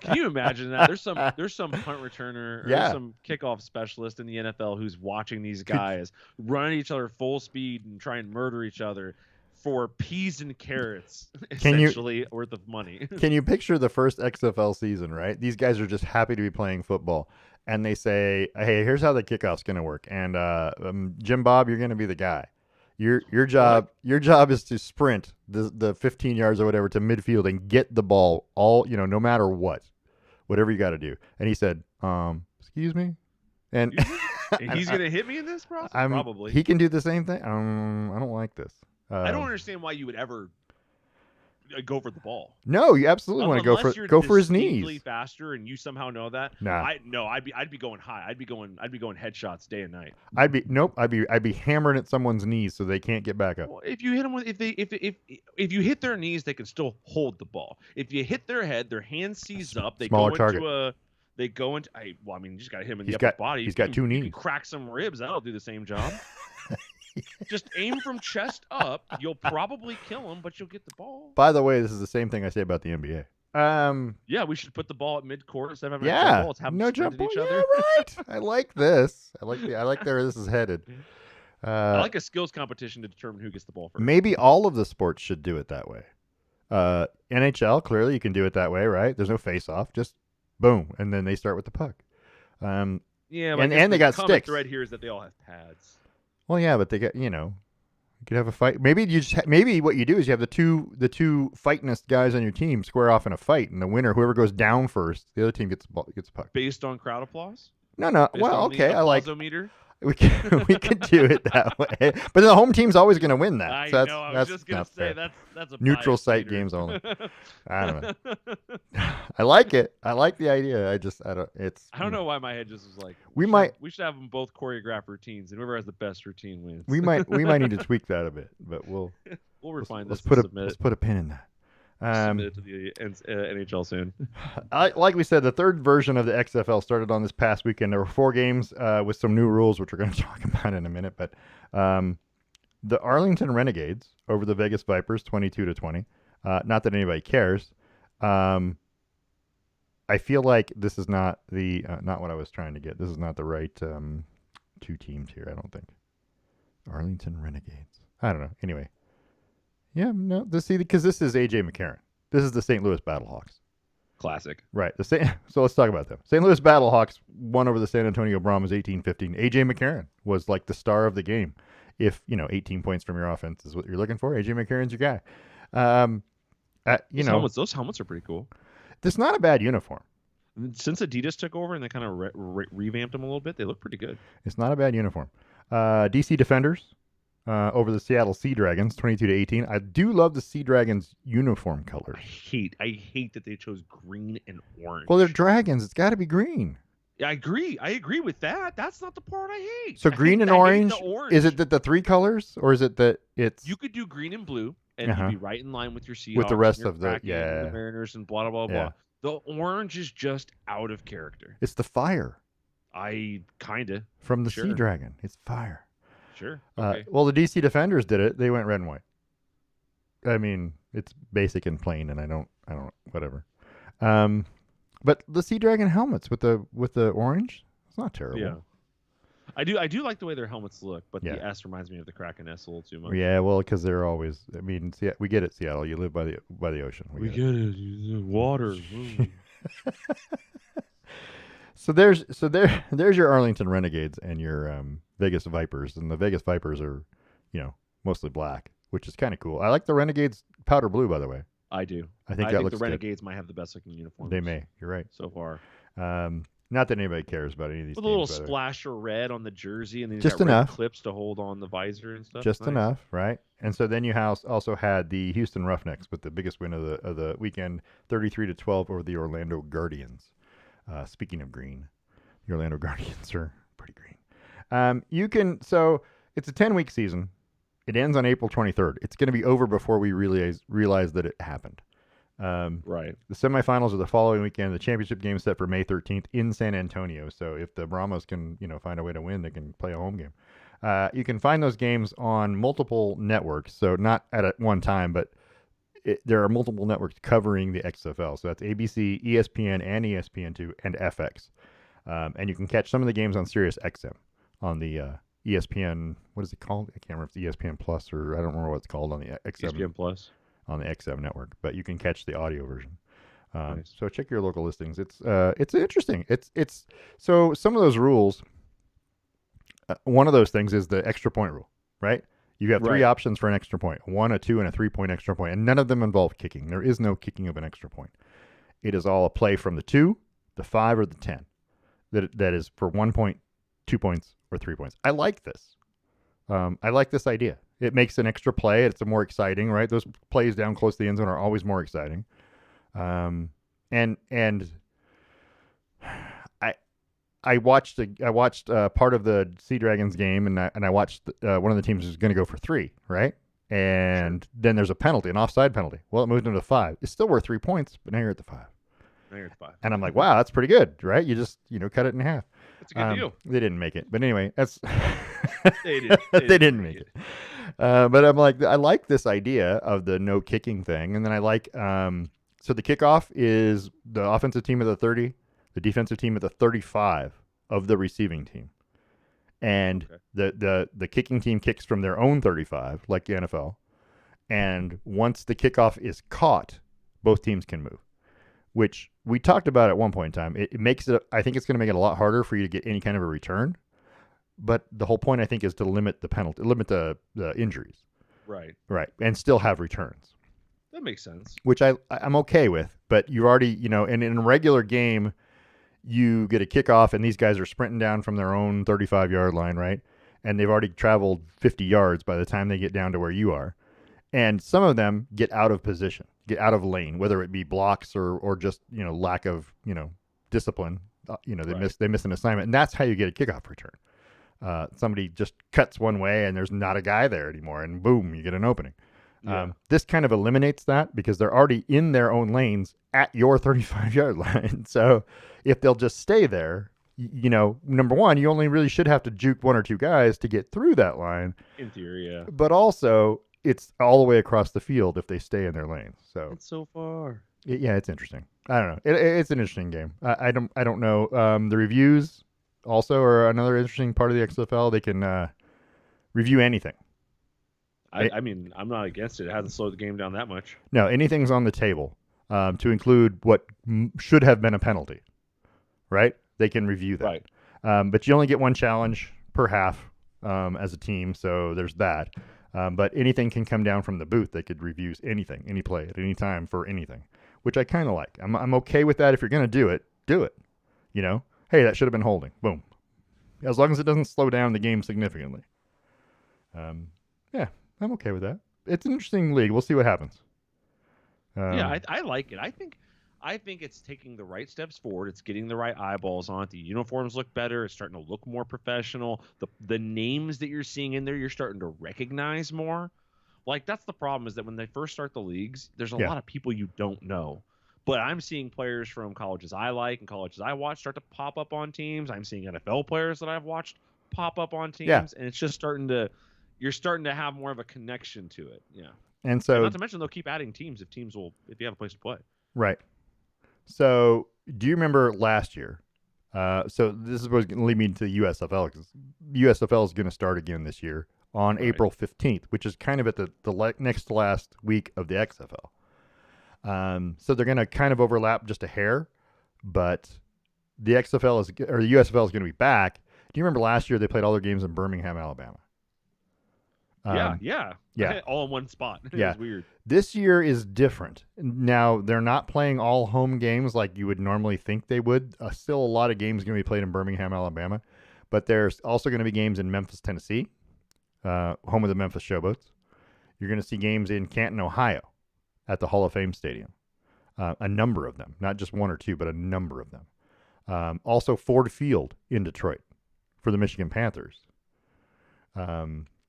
Can you imagine that? There's some punt returner or some kickoff specialist in the NFL who's watching these guys run at each other full speed and try and murder each other for peas and carrots, essentially worth of money. Can you picture the first XFL season, right? These guys are just happy to be playing football. And they say, hey, here's how the kickoff's going to work. And Jim Bob, you're going to be the guy. Your job is to sprint the 15 yards or whatever to midfield and get the ball no matter whatever you got to do. And he said, excuse me? And he's going to hit me in this process? Probably. He can do the same thing? I don't like this. I don't understand why you would ever go for the ball. No, you absolutely want to go for his knees. Faster, and you somehow know that. Nah. I'd be going high. I'd be going headshots day and night. I'd be hammering at someone's knees so they can't get back up. Well, if you hit them if you hit their knees, they can still hold the ball. If you hit their head, their hand seize up. They Smaller go target. They go into. You just got to hit him in the upper body. He's got two knees. You can crack some ribs. That'll do the same job. Just aim from chest up. You'll probably kill him, but you'll get the ball. By the way, this is the same thing I say about the NBA. Yeah, we should put the ball at midcourt instead of having a jump ball. Let's have them sprint at each other. Yeah, right. I like this. I like where this is headed. I like a skills competition to determine who gets the ball first. Maybe all of the sports should do it that way. NHL, clearly you can do it that way, right? There's no face-off, just boom, and then they start with the puck. Yeah, and they got the sticks. thread here is that they all have pads. Well, yeah, but they get you could have a fight. Maybe maybe what you do is you have the two fightingest guys on your team square off in a fight, and the winner, whoever goes down first, the other team gets a puck. Based on crowd applause? No, no. Based Well, on the okay, I like applausometer? we could do it that way, but the home team's always going to win that. I So know. I was that's just gonna not say fair. that's a Neutral biased site hater. games only. I don't know. I like it. I like the idea. I don't. It's. I don't know why my head just was like we should have them both choreograph routines, and whoever has the best routine wins. We might need to tweak that a bit, but we'll refine let's this. put And a submit let's put a pin in that. submit it to the NHL soon. Like we said, the third version of the XFL started on this past weekend. There were 4 games with some new rules, which we're going to talk about in a minute. But the Arlington Renegades over the Vegas Vipers, 22-20. Not that anybody cares. I feel like this is not the not what I was trying to get. This is not the right 2 teams here. I don't think. Arlington Renegades. I don't know. Anyway, yeah, no. Because this is AJ McCarron. This is the St. Louis Battlehawks. Classic. Right. So let's talk about them. St. Louis Battlehawks won over the San Antonio Brahmas 18-15. AJ McCarron was like the star of the game. If 18 points from your offense is what you're looking for, AJ McCarron's your guy. Those helmets are pretty cool. This is not a bad uniform. Since Adidas took over and they kind of revamped them a little bit, they look pretty good. It's not a bad uniform. DC Defenders over the Seattle Sea Dragons, 22-18. I do love the Sea Dragons uniform colors. I hate that they chose green and orange. Well, they're dragons. It's got to be green. I agree with that. That's not the part I hate. So green and orange. Is it that the 3 colors, or is it that it's? You could do green and blue, and you'd be right in line with your Seahawks, with the rest and of the and the Mariners, and blah blah blah. Yeah. The orange is just out of character. It's the fire. I kinda from the Sea Dragon. It's fire. Sure. Okay. Well, the DC Defenders did it. They went red and white. I mean, it's basic and plain, and I don't whatever. But the Sea Dragon helmets with the orange, it's not terrible. Yeah. I do like the way their helmets look, but the S reminds me of the Kraken S a little too much. Yeah, well, because they're always. I mean, we get it, Seattle. You live by the ocean. We get it. Water. So there's your Arlington Renegades and your Vegas Vipers, and the Vegas Vipers are, mostly black, which is kind of cool. I like the Renegades powder blue, by the way. I do. I think that looks the Renegades might have the best looking uniforms. They may. You're right. So far. Not that anybody cares about any of these. With a little splash of red on the jersey, and then just got enough red clips to hold on the visor and stuff. Just enough, right? And so then you also had the Houston Roughnecks with the biggest win of the weekend, 33-12 over the Orlando Guardians. Speaking of green, the Orlando Guardians are pretty green. So it's a 10-week season. It ends on April 23rd. It's going to be over before we realize that it happened. Right. The semifinals are the following weekend. The championship game is set for May 13th in San Antonio. So if the Brahmas can, find a way to win, they can play a home game. You can find those games on multiple networks. So not at one time, but there are multiple networks covering the XFL. So that's ABC, ESPN, and ESPN2, and FX. And you can catch some of the games on Sirius XM on the ESPN. What is it called? I can't remember if it's ESPN Plus or I don't remember what it's called on the XM. ESPN Plus. On the XM network, but you can catch the audio version. Nice. So check your local listings. It's interesting. It's so some of those rules. One of those things is the extra point rule, right? You have 3 options for an extra point: 1, a 2, and a 3-point extra point, and none of them involve kicking. There is no kicking of an extra point. It is all a play from the 2, the 5, or the 10. That is for 1 point, 2 points, or 3 points. I like this. I like this idea. It makes an extra play. It's more exciting, right? Those plays down close to the end zone are always more exciting. And I watched part of the Sea Dragons game, and I watched one of the teams is going to go for 3, right? And then there's a penalty, an offside penalty. Well, it moved into 5. It's still worth 3 points, but now you're at the 5. And I'm like, wow, that's pretty good, right? You just cut it in half. It's a good deal. They didn't make it, but anyway, that's they didn't make it. But I'm like, I like this idea of the no kicking thing, and then I like so the kickoff is the offensive team at the 30, the defensive team at the 35 of the receiving team, and the kicking team kicks from their own 35, like the NFL, and once the kickoff is caught, both teams can move. Which we talked about at one point in time. It makes it. I think it's going to make it a lot harder for you to get any kind of a return. But the whole point, I think, is to limit the injuries, Right. right, and still have returns, That makes sense. which I'm okay with. But you already, and in a regular game, you get a kickoff, and these guys are sprinting down from their own 35-yard line, right, and they've already traveled 50 yards by the time they get down to where you are, and some of them get out of position, get out of lane, whether it be blocks or just lack of discipline. Right. They miss an assignment, and that's how you get a kickoff return. Somebody just cuts one way and there's not a guy there anymore, and boom, you get an opening. Yeah. This kind of eliminates that because they're already in their own lanes at your 35-yard line. So if they'll just stay there, number one, you only really should have to juke one or two guys to get through that line. In theory, yeah. But also, it's all the way across the field if they stay in their lanes. So It's so far. yeah, it's interesting. I don't know. It's an interesting game. I don't know. The reviews also are another interesting part of the XFL. They can review anything. I mean, I'm not against it. It hasn't slowed the game down that much. No, anything's on the table, to include what should have been a penalty, right? They can review that. Right. But you only get one challenge per half as a team, so there's that. But anything can come down from the booth. They could review anything, any play at any time for anything, which I kind of like. I'm okay with that. If you're going to do it, do it. Hey, that should have been holding. Boom. As long as it doesn't slow down the game significantly. Yeah, I'm okay with that. It's an interesting league. We'll see what happens. Yeah, I like it. I think it's taking the right steps forward. It's getting the right eyeballs on it. The uniforms look better. It's starting to look more professional. The names that you're seeing in there, you're starting to recognize more. Like, that's the problem, is that when they first start the leagues, there's a lot of people you don't know. But I'm seeing players from colleges I like and colleges I watch start to pop up on teams. I'm seeing NFL players that I've watched pop up on teams, and it's just you're starting to have more of a connection to it. Yeah. And so, not to mention, they'll keep adding teams if you have a place to play. Right. So, do you remember last year? So this is what's going to lead me to the USFL, because USFL is going to start again this year on April 15th, which is kind of at the next to last week of the XFL. So they're going to kind of overlap just a hair, but the USFL is going to be back. Do you remember last year they played all their games in Birmingham, Alabama? Yeah. All in one spot. It was weird. This year is different. Now, they're not playing all home games like you would normally think they would. Still a lot of games going to be played in Birmingham, Alabama. But there's also going to be games in Memphis, Tennessee, home of the Memphis Showboats. You're going to see games in Canton, Ohio, at the Hall of Fame Stadium. A number of them. Not just one or two, but a number of them. Also Ford Field in Detroit for the Michigan Panthers.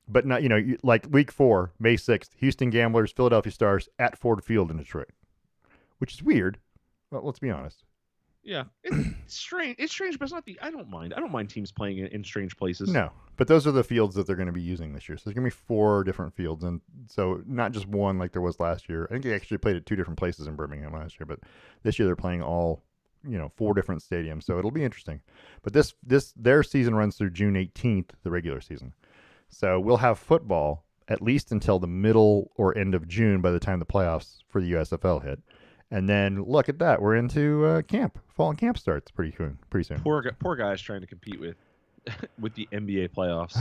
But not, like week 4, May 6th, Houston Gamblers, Philadelphia Stars at Ford Field in Detroit, which is weird. Well, let's be honest. Yeah, it's strange. It's strange, but it's not I don't mind. I don't mind teams playing in strange places. No, but those are the fields that they're going to be using this year. So there's going to be 4 different fields, and so not just one like there was last year. I think they actually played at 2 different places in Birmingham last year, but this year they're playing all 4 different stadiums. So it'll be interesting. But their season runs through June 18th, the regular season. So we'll have football at least until the middle or end of June by the time the playoffs for the USFL hit. And then look at that. We're into camp. Fall and camp starts pretty soon. Poor guys trying to compete with the NBA playoffs.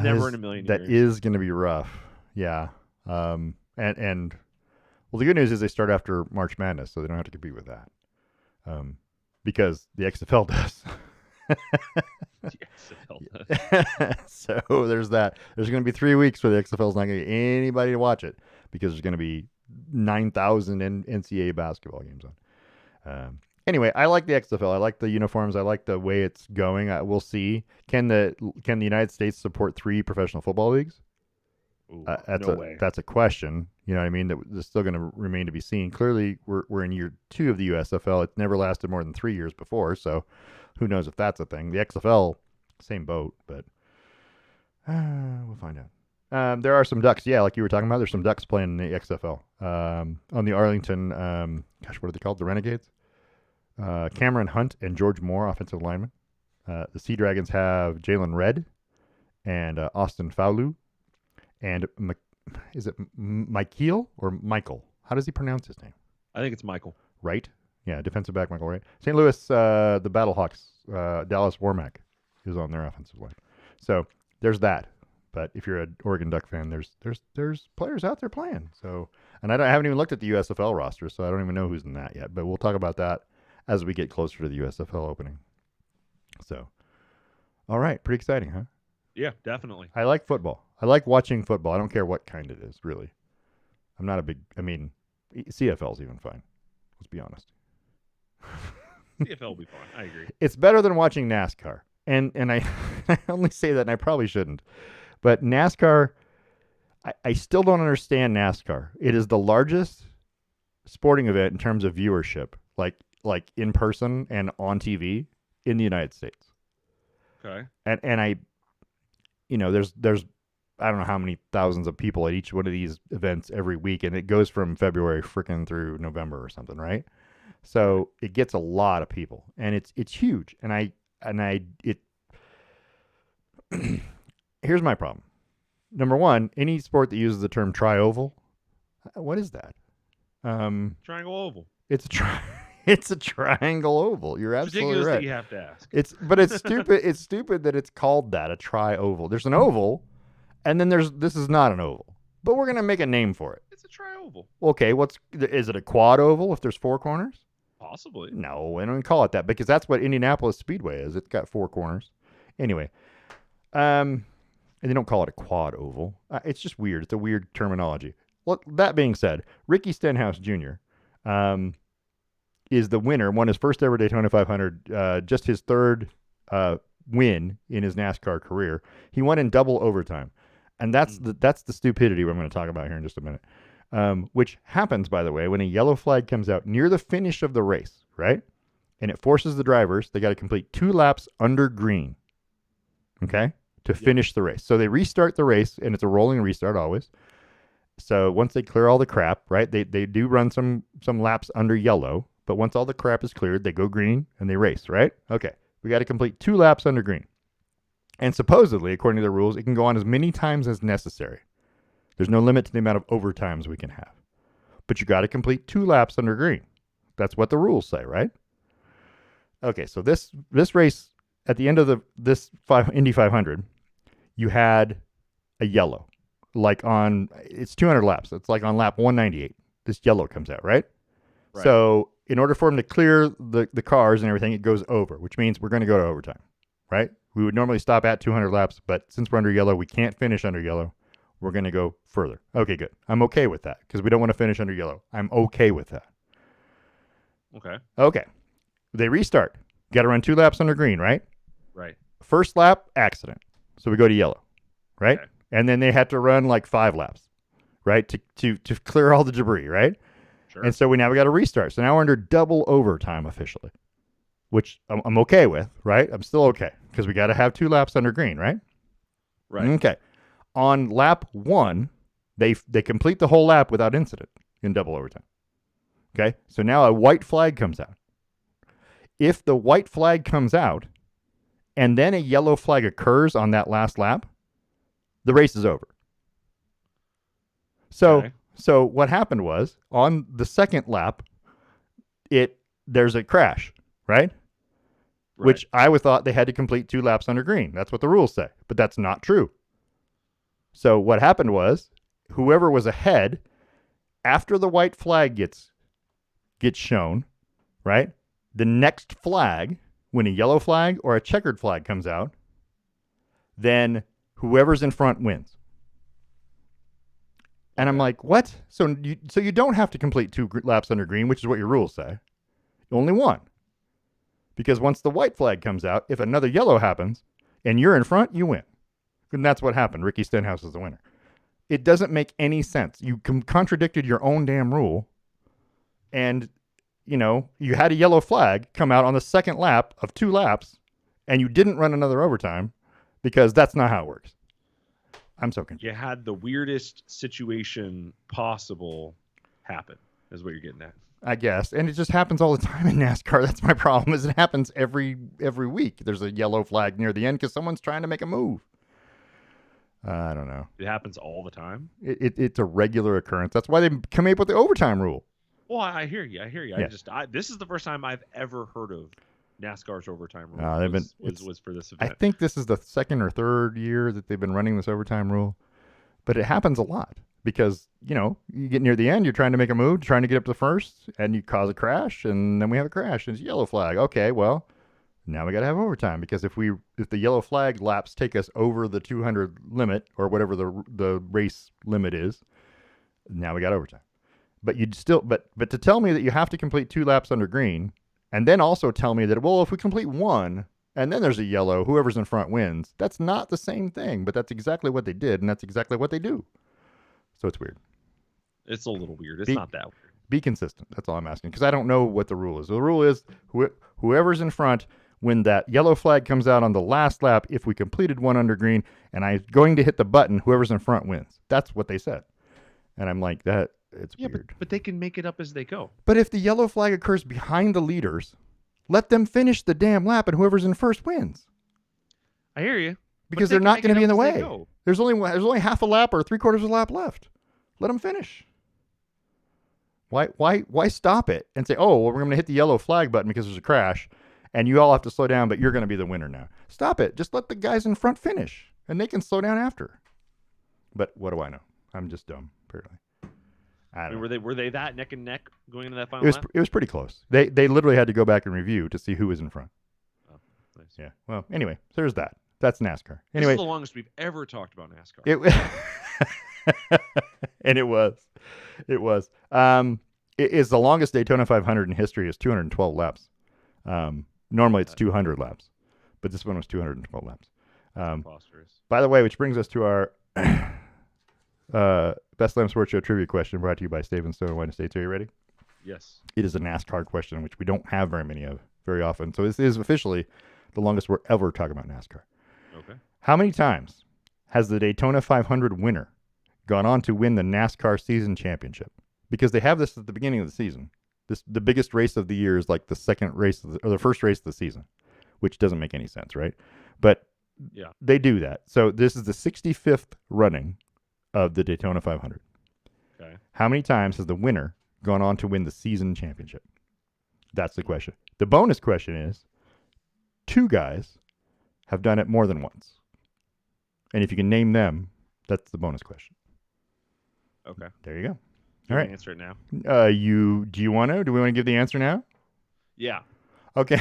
Never in a million years. That is going to be rough. Yeah. And well, the good news is they start after March Madness, so they don't have to compete with that. Because the XFL does. So there's that. There's going to be 3 weeks where the XFL is not going to get anybody to watch it because there's going to be 9,000 NCAA basketball games on. Anyway, I like the XFL. I like the uniforms. I like the way it's going. We'll see. Can the United States support 3 professional football leagues? Ooh, no way. That's a question. You know what I mean? That's still going to remain to be seen. Clearly, we're in year 2 of the USFL. It's never lasted more than 3 years before, so who knows if that's a thing. The XFL, same boat, but we'll find out. There are some Ducks, like you were talking about. There's some Ducks playing in the XFL. On the Arlington, what are they called? The Renegades? Cameron Hunt and George Moore, offensive linemen. The Sea Dragons have Jalen Redd and Austin Faulu. And is it Michael or Michael? How does he pronounce his name? I think it's Michael. Right? Yeah, defensive back Michael Wright. St. Louis, the Battlehawks, Dallas Warmack is on their offensive line. So there's that. But if you're an Oregon Duck fan, there's players out there playing. So, and I haven't even looked at the USFL roster, so I don't even know who's in that yet. But we'll talk about that as we get closer to the USFL opening. So, all right, pretty exciting, huh? Yeah, definitely. I like football. I like watching football. I don't care what kind it is, really. I'm not a big. I mean, CFL's even fine. Let's be honest. CFL will be fun. I agree. It's better than watching NASCAR, and I I only say that, and I probably shouldn't. But NASCAR, I still don't understand NASCAR. It is the largest sporting event in terms of viewership, like in person and on TV in the United States. Okay. And I, there's I don't know how many thousands of people at each one of these events every week, and it goes from February freaking through November or something, right? So it gets a lot of people, and it's huge. Here's my problem. Number one, any sport that uses the term tri-oval, what is that? Triangle oval. It's it's a triangle oval. You're It's absolutely ridiculous right. that you have to ask. It's stupid. It's stupid that it's called that, a tri-oval. There's an oval, and then this is not an oval. But we're gonna make a name for it. It's a tri-oval. Okay, is it a quad oval if there's 4 corners? Possibly. No, I don't call it that because that's what Indianapolis Speedway is. It's got 4 corners. Anyway, and they don't call it a quad oval. It's just weird. It's a weird terminology. Well, that being said, Ricky Stenhouse Jr. Is the winner. Won his first ever Daytona 500. Just his third win in his NASCAR career. He won in double overtime, and that's the stupidity I'm going to talk about here in just a minute. Which happens, by the way, when a yellow flag comes out near the finish of the race, right? And it forces the drivers, they got to complete 2 laps under green, okay, to finish the race. So they restart the race, and it's a rolling restart always. So once they clear all the crap, right, they do run some laps under yellow, but once all the crap is cleared, they go green, and they race, right? Okay, we got to complete 2 laps under green. And supposedly, according to the rules, it can go on as many times as necessary. There's no limit to the amount of overtimes we can have. But you got to complete 2 laps under green. That's what the rules say, right? Okay, so this race, at the end of this Indy 500, you had a yellow. It's 200 laps. It's like on lap 198. This yellow comes out, right? So in order for them to clear the cars and everything, it goes over, which means we're going to go to overtime, right? We would normally stop at 200 laps, but since we're under yellow, we can't finish under yellow. We're going to go further. Okay, good. I'm okay with that because we don't want to finish under yellow. I'm okay with that. Okay. They restart. Got to run 2 laps under green, right? Right. First lap, accident. So we go to yellow, right? Okay. And then they had to run like 5 laps, right? To clear all the debris, right? Sure. And so we got to restart. So now we're under double overtime officially, which I'm okay with, right? I'm still okay because we got to have 2 laps under green, right? Right. Okay. On lap 1, they complete the whole lap without incident in double overtime. Okay? So now a white flag comes out. If the white flag comes out and then a yellow flag occurs on that last lap, the race is over. So what happened was on the second lap, there's a crash, right? Which I would thought they had to complete 2 laps under green. That's what the rules say, but that's not true. So what happened was whoever was ahead after the white flag gets shown, right? The next flag, when a yellow flag or a checkered flag comes out, then whoever's in front wins. And I'm like, what? So you don't have to complete 2 laps under green, which is what your rules say. Only 1. Because once the white flag comes out, if another yellow happens and you're in front, you win. And that's what happened. Ricky Stenhouse is the winner. It doesn't make any sense. You contradicted your own damn rule. And, you had a yellow flag come out on the second lap of 2 laps, and you didn't run another overtime because that's not how it works. I'm so confused. You had the weirdest situation possible happen, is what you're getting at. I guess. And it just happens all the time in NASCAR. That's my problem, is it happens every week. There's a yellow flag near the end because someone's trying to make a move. I don't know. It happens all the time. It's a regular occurrence. That's why they come up with the overtime rule. Well, I hear you. Yeah. This is the first time I've ever heard of NASCAR's overtime rule They've been. was for this I event. think this is the second or third year that they've been running this overtime rule, but it happens a lot because you get near the end, you're trying to make a move, trying to get up to first, and you cause a crash, and then we have a crash, and it's yellow flag. Okay, well, now we got to have overtime because if the yellow flag laps take us over the 200 limit or whatever the race limit is, now we got overtime. But you'd still but to tell me that you have to complete 2 laps under green, and then also tell me that, well, if we complete 1 and then there's a yellow, whoever's in front wins. That's not the same thing, but that's exactly what they did, and that's exactly what they do. So it's weird. It's a little weird. It's not that weird. Be consistent. That's all I'm asking, because I don't know what the rule is. The rule is whoever's in front, when that yellow flag comes out on the last lap, if we completed 1 under green and I'm going to hit the button, whoever's in front wins. That's what they said. And I'm like, it's weird. But they can make it up as they go. But if the yellow flag occurs behind the leaders, let them finish the damn lap, and whoever's in first wins. I hear you. Because they're not going to be in the way. There's only half a lap or 3/4 of a lap left. Let them finish. Why stop it and say, oh, well, we're going to hit the yellow flag button because there's a crash, and you all have to slow down, but you're going to be the winner now. Stop it. Just let the guys in front finish, and they can slow down after. But what do I know? I'm just dumb, apparently. I don't know. Were they that neck and neck going into that final lap? It was pretty close. They literally had to go back and review to see who was in front. Oh, nice. Yeah. Well, anyway, there's that. That's NASCAR. This Anyway, is the longest we've ever talked about NASCAR. And it was. It is the longest Daytona 500 in history. Is 212 laps. Normally it's 200 laps, but this one was 212 laps. By the way, which brings us to our Best Slam Sports Show trivia question, brought to you by Stave & Stone, Wine Estates. Are you ready? Yes. It is a NASCAR question, which we don't have very often. So this is officially the longest we're ever talking about NASCAR. Okay. How many times has the Daytona 500 winner gone on to win the NASCAR season championship? Because they have this at the beginning of the season. The biggest race of the year is like the second race or the first race of the season, which doesn't make any sense, right? But yeah, they do that. So this is the 65th running of the Daytona 500. Okay. How many times has the winner gone on to win the season championship? That's the question. The bonus question is, 2 guys have done it more than once. And if you can name them, that's the bonus question. Okay. There you go. All right. Answer it now. Do we want to give the answer now? Yeah. Okay.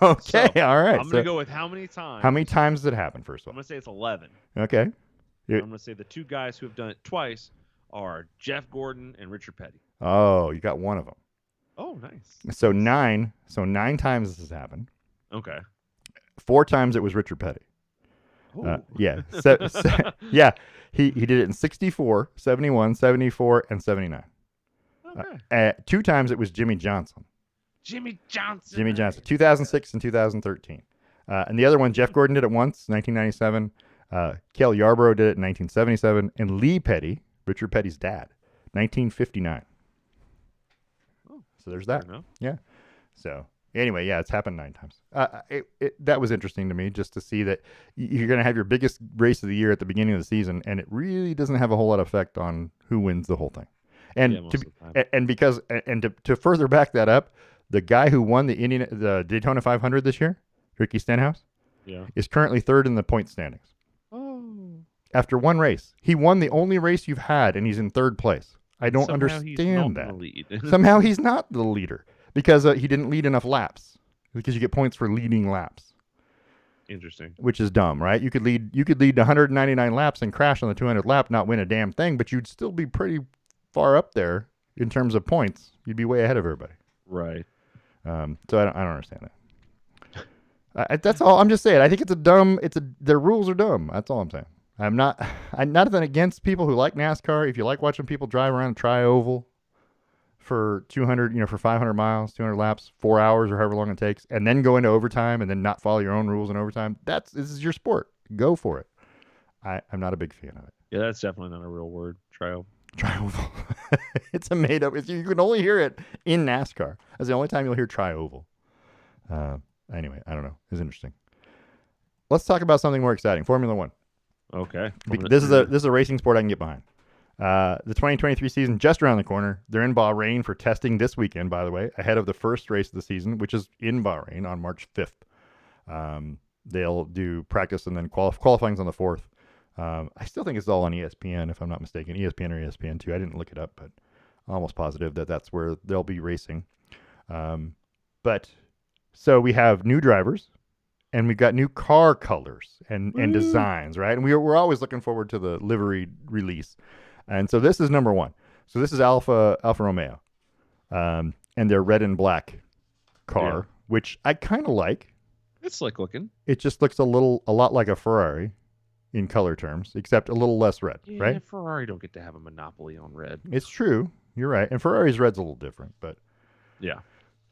Okay. So, all right. I'm going to go with how many times. How many times did it happen, first of all? I'm going to say it's 11. Okay. I'm going to say the 2 guys who have done it twice are Jeff Gordon and Richard Petty. Oh, you got one of them. Oh, nice. So 9 times this has happened. Okay. 4 times it was Richard Petty. Yeah. Yeah. He did it in 64, 71, 74, and 79. Okay. 2 times it was Jimmy Johnson. Jimmy Johnson. 2006 and 2013. And the other one, Jeff Gordon did it once, 1997. Cale Yarborough did it in 1977. And Lee Petty, Richard Petty's dad, 1959. Oh, so there's that. Yeah. So anyway, yeah, it's happened 9 times. That was interesting to me, just to see that you're going to have your biggest race of the year at the beginning of the season, and it really doesn't have a whole lot of effect on who wins the whole thing. And to further back that up, the guy who won the Daytona 500 this year, Ricky Stenhouse, is currently 3rd in the point standings. Oh. After 1 race. He won the only race you've had, and he's in 3rd place. I don't understand that. Somehow he's not the leader because he didn't lead enough laps. Because you get points for leading laps. Interesting. Which is dumb, right? You could lead 199 laps and crash on the 200th lap, not win a damn thing, but you'd still be pretty far up there in terms of points. You'd be way ahead of everybody. Right. So I don't understand that. That's all. I'm just saying. I think their rules are dumb. That's all I'm saying. I'm nothing against people who like NASCAR. If you like watching people drive around a tri-oval for 200, for 500 miles, 200 laps, 4 hours or however long it takes, and then go into overtime and then not follow your own rules in overtime, this is your sport. Go for it. I'm not a big fan of it. Yeah, that's definitely not a real word. Tri-oval. It's a made up. You can only hear it in NASCAR. That's the only time you'll hear tri-oval. Anyway, I don't know. It's interesting. Let's talk about something more exciting. Formula One. Okay. This is a racing sport I can get behind. The 2023 season just around the corner. They're in Bahrain for testing this weekend, by the way, ahead of the first race of the season, which is in Bahrain on March 5th. They'll do practice and then qualifying's on the 4th. I still think it's all on ESPN, if I'm not mistaken. ESPN or ESPN2. I didn't look it up, but I'm almost positive that that's where they'll be racing. But so we have new drivers and we've got new car colors and designs, right? And we're always looking forward to the livery release. And so this is number one. So this is Alfa Romeo, and their red and black car, which I kind of like. It's slick looking. It just looks a lot like a Ferrari in color terms, except a little less red, right? Ferrari don't get to have a monopoly on red. It's true. You're right. And Ferrari's red's a little different, but yeah,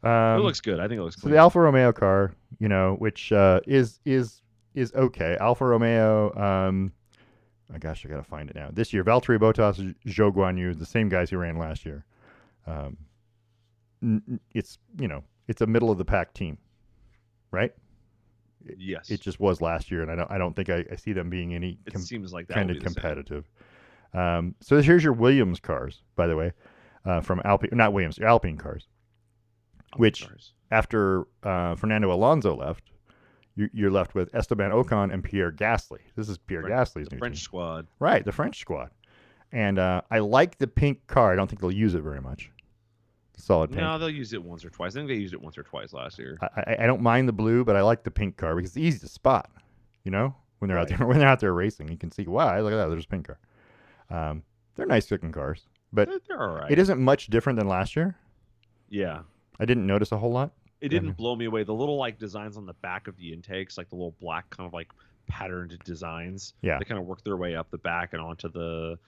it looks good. I think it looks. So the Alfa Romeo car, which is okay. Alfa Romeo. Oh gosh, I gotta find it now. This year, Valtteri Bottas, Zhou Guanyu, the same guys who ran last year. It's it's a middle of the pack team, right? Yes, it just was last year, and I don't think I see them being any. It seems like that kind of competitive. So here's your Williams cars, by the way, from Alpine, not Williams, Alpine cars. Which after Fernando Alonso left, you're left with Esteban Ocon and Pierre Gasly. This is Pierre Gasly's new French team. squad. Right, the French squad. And I like the pink car. I don't think they'll use it very much. Solid pink. No, they'll use it once or twice. I think they used it once or twice last year. I don't mind the blue, but I like the pink car because it's easy to spot. When they're out there racing, you can see, wow, look at that, there's a pink car. They're nice looking cars, but they're all right. It isn't much different than last year. Yeah. I didn't notice a whole lot. It didn't blow me away. The little designs on the back of the intakes, like the little black kind of patterned designs. Yeah. They kind of work their way up the back and onto the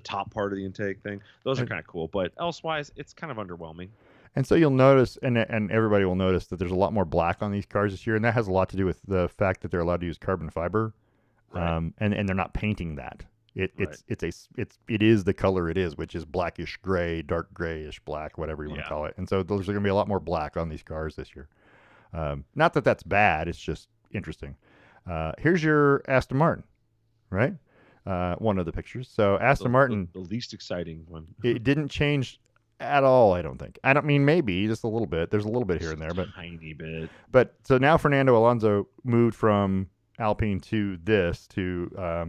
top part of the intake thing. Those are kind of cool, but elsewise, it's kind of underwhelming. And so you'll notice, and everybody will notice that there's a lot more black on these cars this year, and that has a lot to do with the fact that they're allowed to use carbon fiber, and they're not painting that. It is the color it is, which is blackish gray, dark grayish black, whatever you want to call it. And so there's going to be a lot more black on these cars this year. Not that that's bad; it's just interesting. Here's your Aston Martin, right? One of the pictures. So Aston Martin, the least exciting one. It didn't change at all. I don't think. I don't mean maybe just a little bit. There's a little bit here and there, but tiny bit. But so now Fernando Alonso moved from Alpine to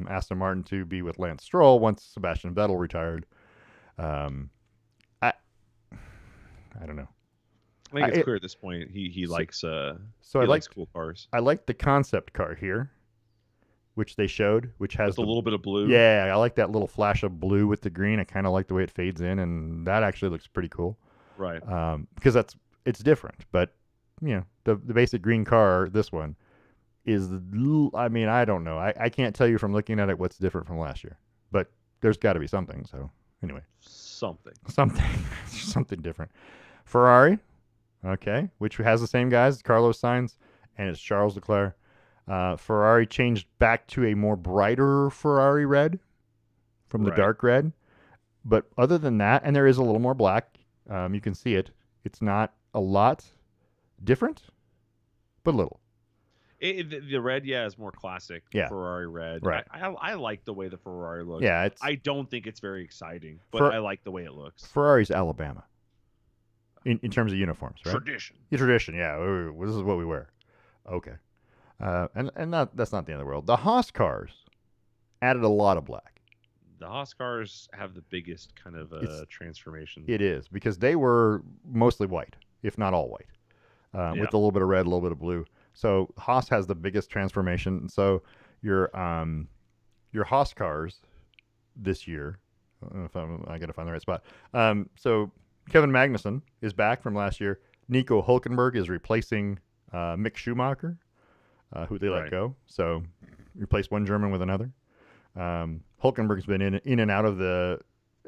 Aston Martin to be with Lance Stroll once Sebastian Vettel retired. I don't know. I think it's clear at this point he likes likes cool cars. I like the concept car here, which they showed, which has a little bit of blue. Yeah, I like that little flash of blue with the green. I kind of like the way it fades in, and that actually looks pretty cool. Right. Because it's different, but the basic green car, this one, is I don't know. I can't tell you from looking at it what's different from last year, but there's got to be something. So anyway, something different. Ferrari, okay, which has the same guys, Carlos Sainz, and it's Charles Leclerc. Ferrari changed back to a more brighter Ferrari red from the dark red, but other than that, and there is a little more black. You can see it. It's not a lot different, but a little. The red, is more classic. Yeah. Ferrari red. Right. I like the way the Ferrari looks. Yeah, I don't think it's very exciting, but I like the way it looks. Ferrari's Alabama. In terms of uniforms, right? Tradition. Tradition, yeah. This is what we wear. Okay. And that's not the end of the world. The Haas cars added a lot of black. The Haas cars have the biggest kind of transformation. It is, because they were mostly white, if not all white, with a little bit of red, a little bit of blue. So Haas has the biggest transformation. So your Haas cars this year, I don't know if I got to find the right spot. So Kevin Magnussen is back from last year. Nico Hülkenberg is replacing Mick Schumacher, who they let go. So replace one German with another. Hülkenberg's been in and out of the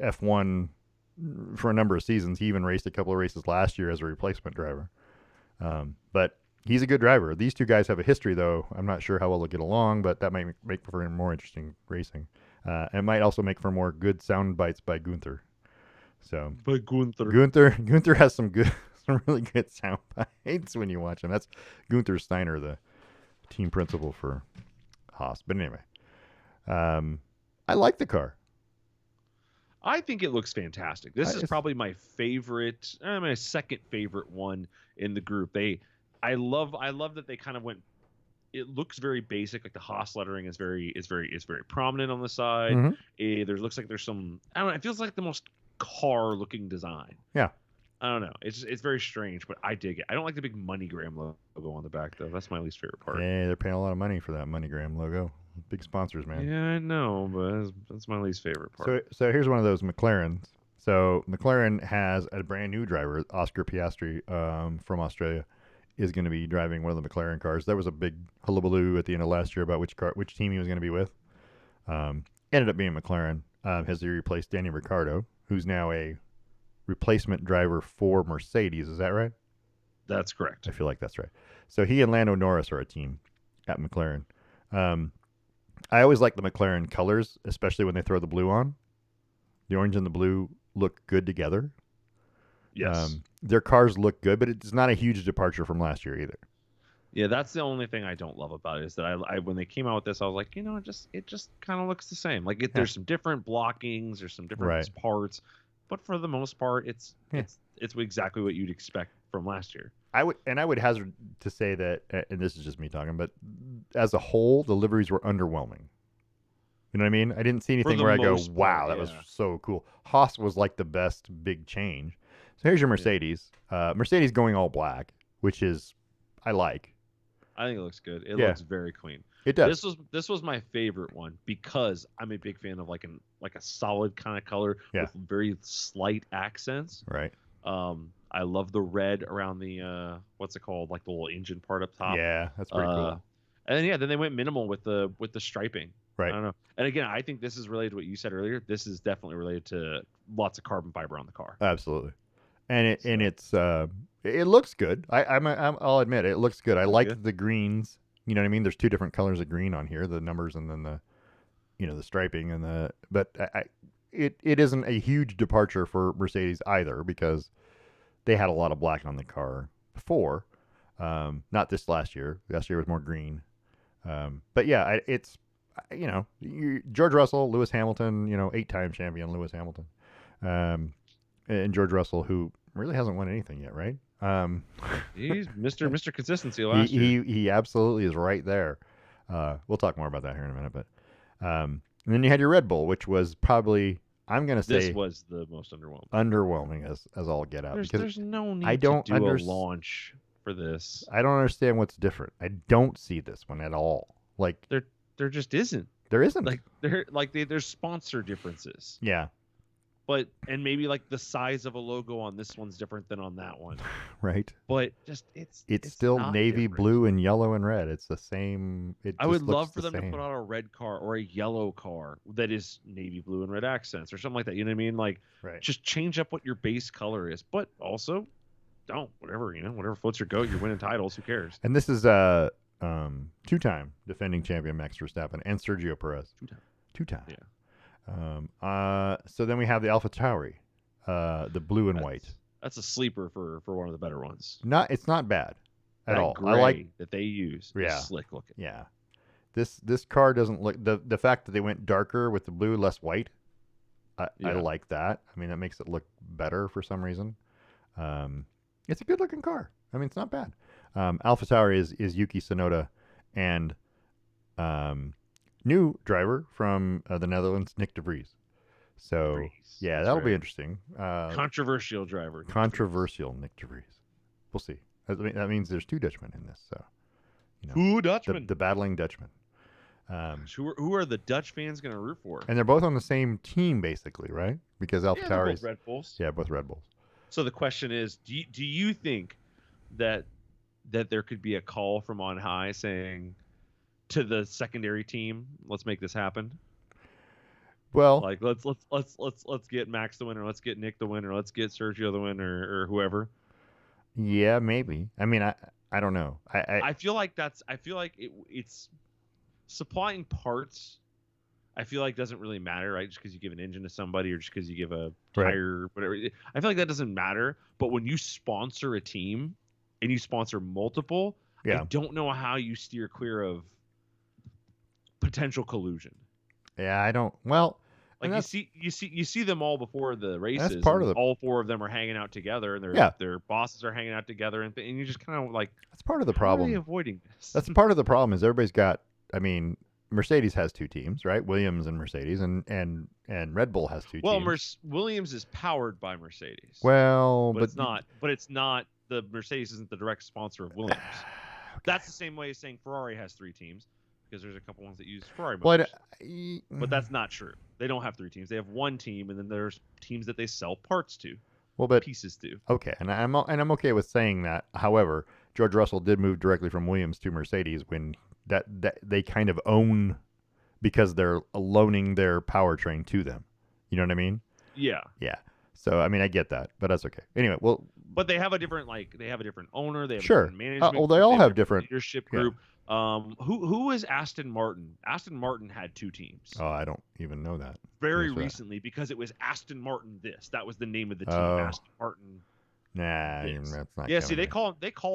F1 for a number of seasons. He even raced a couple of races last year as a replacement driver. But he's a good driver. These two guys have a history, though. I'm not sure how well they'll get along, but that might make for more interesting racing. And it might also make for more good sound bites by Gunther. So, but Gunther has some really good sound bites when you watch him. That's Gunther Steiner, the team principal for Haas. But anyway, I like the car. I think it looks fantastic. This is It's, probably my favorite, my second favorite one in the group. I love that they kind of went. It looks very basic. Like the Haas lettering is very prominent on the side. mhm. There looks like there's some. I don't know. It feels like the most car looking design. Yeah. I don't know. It's very strange, but I dig it. I don't like the big MoneyGram logo on the back though. That's my least favorite part. Yeah, they're paying a lot of money for that MoneyGram logo. Big sponsors, man. Yeah, I know, but that's my least favorite part. So here's one of those McLarens. So McLaren has a brand new driver, Oscar Piastri, from Australia, is going to be driving one of the McLaren cars. There was a big hullabaloo at the end of last year about which team he was going to be with. Ended up being McLaren. Has he replaced Danny Ricciardo, who's now a replacement driver for Mercedes. Is that right? That's correct. I feel like that's right. So he and Lando Norris are a team at McLaren. I always like the McLaren colors, especially when they throw the blue on. The orange and the blue look good together. Yes. Their cars look good, but it's not a huge departure from last year either. Yeah, that's the only thing I don't love about it is that I when they came out with this, I was like, it just kind of looks the same. Like there's some different blockings, there's some different parts, but for the most part, it's exactly what you'd expect from last year. I would hazard to say that, and this is just me talking, but as a whole, the liveries were underwhelming. You know what I mean? I didn't see anything where I go, wow, that was so cool. Haas was like the best big change. So here's your Mercedes. Mercedes going all black, which is I like. I think it looks good. It looks very clean. It does. This was my favorite one because I'm a big fan of like a solid kind of color with very slight accents. Right. I love the red around the what's it called, like the little engine part up top. Yeah, that's pretty cool. And then they went minimal with the striping. Right. I don't know. And again, I think this is related to what you said earlier. This is definitely related to lots of carbon fiber on the car. Absolutely. And it looks good. I'll admit it looks good. I like the greens. You know what I mean? There's two different colors of green on here, the numbers and then the striping and but it isn't a huge departure for Mercedes either because they had a lot of black on the car before. Not this last year. Last year was more green. But yeah, it's George Russell, Lewis Hamilton, 8-time champion Lewis Hamilton. And George Russell, who really hasn't won anything yet, right? He's Mr. Consistency last year. He absolutely is right there. We'll talk more about that here in a minute, but and then you had your Red Bull, which was probably this was the most underwhelming. Underwhelming as all get out. There's no need to do a launch for this. I don't understand what's different. I don't see this one at all. Like there just isn't. There isn't. There's sponsor differences. Yeah. But and maybe like the size of a logo on this one's different than on that one. Right. But just it's still navy blue and yellow and red. It's the same. I would love for them to put out a red car or a yellow car that is navy blue and red accents or something like that. You know what I mean? Like just change up what your base color is, but also don't whatever floats your goat. You're winning titles. Who cares? And this is two-time defending champion Max Verstappen and Sergio Perez. Two-time. Yeah. So then we have the AlphaTauri, the blue and white. That's a sleeper for one of the better ones. It's not bad at all. I like that they use. Yeah. Is slick looking. Yeah. This car doesn't look the fact that they went darker with the blue, less white. I like that. I mean, that makes it look better for some reason. It's a good looking car. I mean, it's not bad. AlphaTauri is Yuki Tsunoda and new driver from the Netherlands, Nick de Vries. So, that'll be interesting. Controversial driver. Controversial Nick de Vries. We'll see. That means there's two Dutchmen in this. So, two Dutchmen. The battling Dutchmen. Who are the Dutch fans going to root for? And they're both on the same team, basically, right? Because AlphaTauri both Red Bulls. Yeah, both Red Bulls. So the question is, do you think that there could be a call from on high saying to the secondary team, let's make this happen? Well, like let's get Max the winner, let's get Nick the winner, let's get Sergio the winner, or whoever. Yeah, maybe. I mean, I don't know. I feel like it's supplying parts. I feel like doesn't really matter, right? Just because you give an engine to somebody or just because you give a tire, whatever. I feel like that doesn't matter. But when you sponsor a team and you sponsor multiple, I don't know how you steer clear of potential collusion. Yeah, I don't. Well, And Like you see them all before the that's races, part of and the all four of them are hanging out together, and yeah. their bosses are hanging out together, and you just kind of like, That's part of the how are they problem. avoiding this? That's part of the problem is everybody's got. I mean, Mercedes has two teams, right? Williams and Mercedes, and Red Bull has two Well, teams. Williams is powered by Mercedes, Well, but but it's not. But it's not. The Mercedes isn't the direct sponsor of Williams. okay. That's the same way as saying Ferrari has three teams, because there's a couple ones that use Ferrari Well, motors. But that's not true. They don't have three teams. They have one team, and then there's teams that they sell parts to, well, but pieces to. okay, and I'm okay with saying that. However, George Russell did move directly from Williams to Mercedes when that they kind of own because they're loaning their powertrain to them. You know what I mean? Yeah. Yeah. So I mean, I get that, but that's okay. Anyway, well, But they have a different owner. They have a sure. different management. Well, they Group, all have have different leadership yeah. group. Who is Aston Martin? Aston Martin had two teams. Oh, I don't even know that. Very recently, because it was Aston Martin this. That was the name of the team. Oh. Aston Martin. Nah, This. that's not. Yeah, see, they call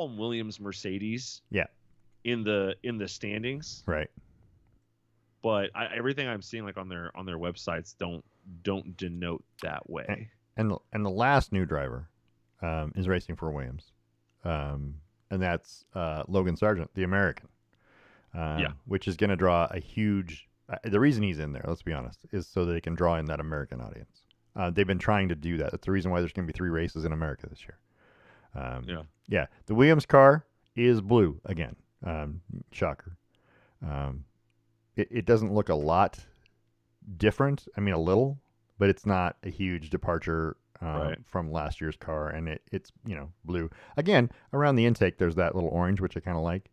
them Williams Mercedes. Yeah. In the standings. Right. But everything I'm seeing like on their websites don't denote that way. And the last new driver is racing for Williams, and that's Logan Sargent, the American. Which is going to draw a huge. The reason he's in there, let's be honest, is so that they can draw in that American audience. They've been trying to do that. That's the reason why there's going to be 3 races in America this year. Yeah. The Williams car is blue again. Shocker. It doesn't look a lot different. I mean, a little, but it's not a huge departure from last year's car, and it's blue again. Around the intake, there's that little orange, which I kind of like.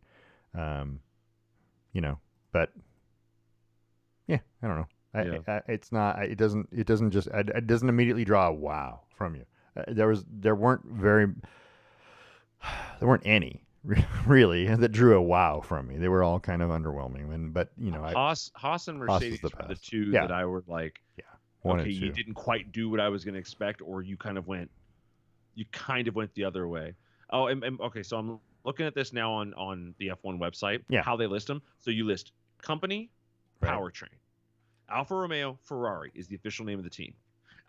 But yeah, I don't know. It's not. It doesn't immediately draw a wow from you. There weren't any really that drew a wow from me. They were all kind of underwhelming. But Haas and Mercedes were the two that I were like, okay, you didn't quite do what I was going to expect, or you kind of went the other way. Oh, and okay, so I'm looking at this now on the F1 website. Yeah. How they list them. So you list company, powertrain. Alfa Romeo, Ferrari is the official name of the team.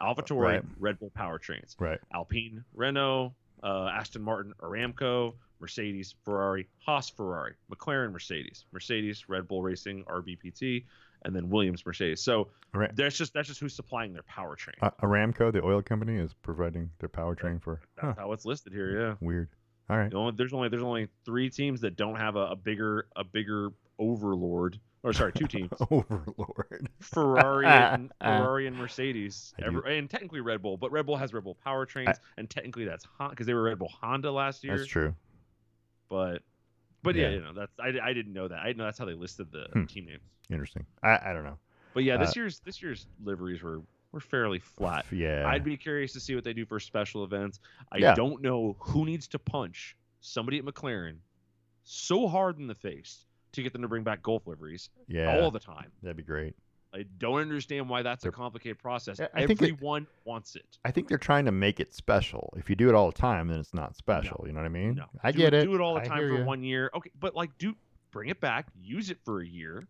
AlphaTauri, Red Bull powertrains. Right. Alpine, Renault, Aston Martin, Aramco, Mercedes, Ferrari, Haas, Ferrari, McLaren, Mercedes, Red Bull Racing, RBPT, and then Williams, Mercedes. So that's just who's supplying their powertrain. Aramco, the oil company, is providing their powertrain for. That's how it's listed here. Yeah. Weird. All right. There's only 3 teams that don't have a bigger overlord. Or sorry, 2 teams. Overlord. Ferrari and Mercedes, and technically Red Bull, but Red Bull has Red Bull powertrains, and technically that's because they were Red Bull Honda last year. That's true. But yeah, that's I didn't know that. I didn't know that's how they listed the team names. Interesting. I don't know. But yeah, this year's liveries were fairly flat. Yeah. I'd be curious to see what they do for special events. I don't know who needs to punch somebody at McLaren so hard in the face to get them to bring back Gulf liveries all the time. That'd be great. I don't understand why that's a complicated process. Yeah, Everyone wants it. I think they're trying to make it special. If you do it all the time, then it's not special. No. You know what I mean? No. I get it. Do it all the I time hear for you. 1 year. Okay, but bring it back, use it for a year,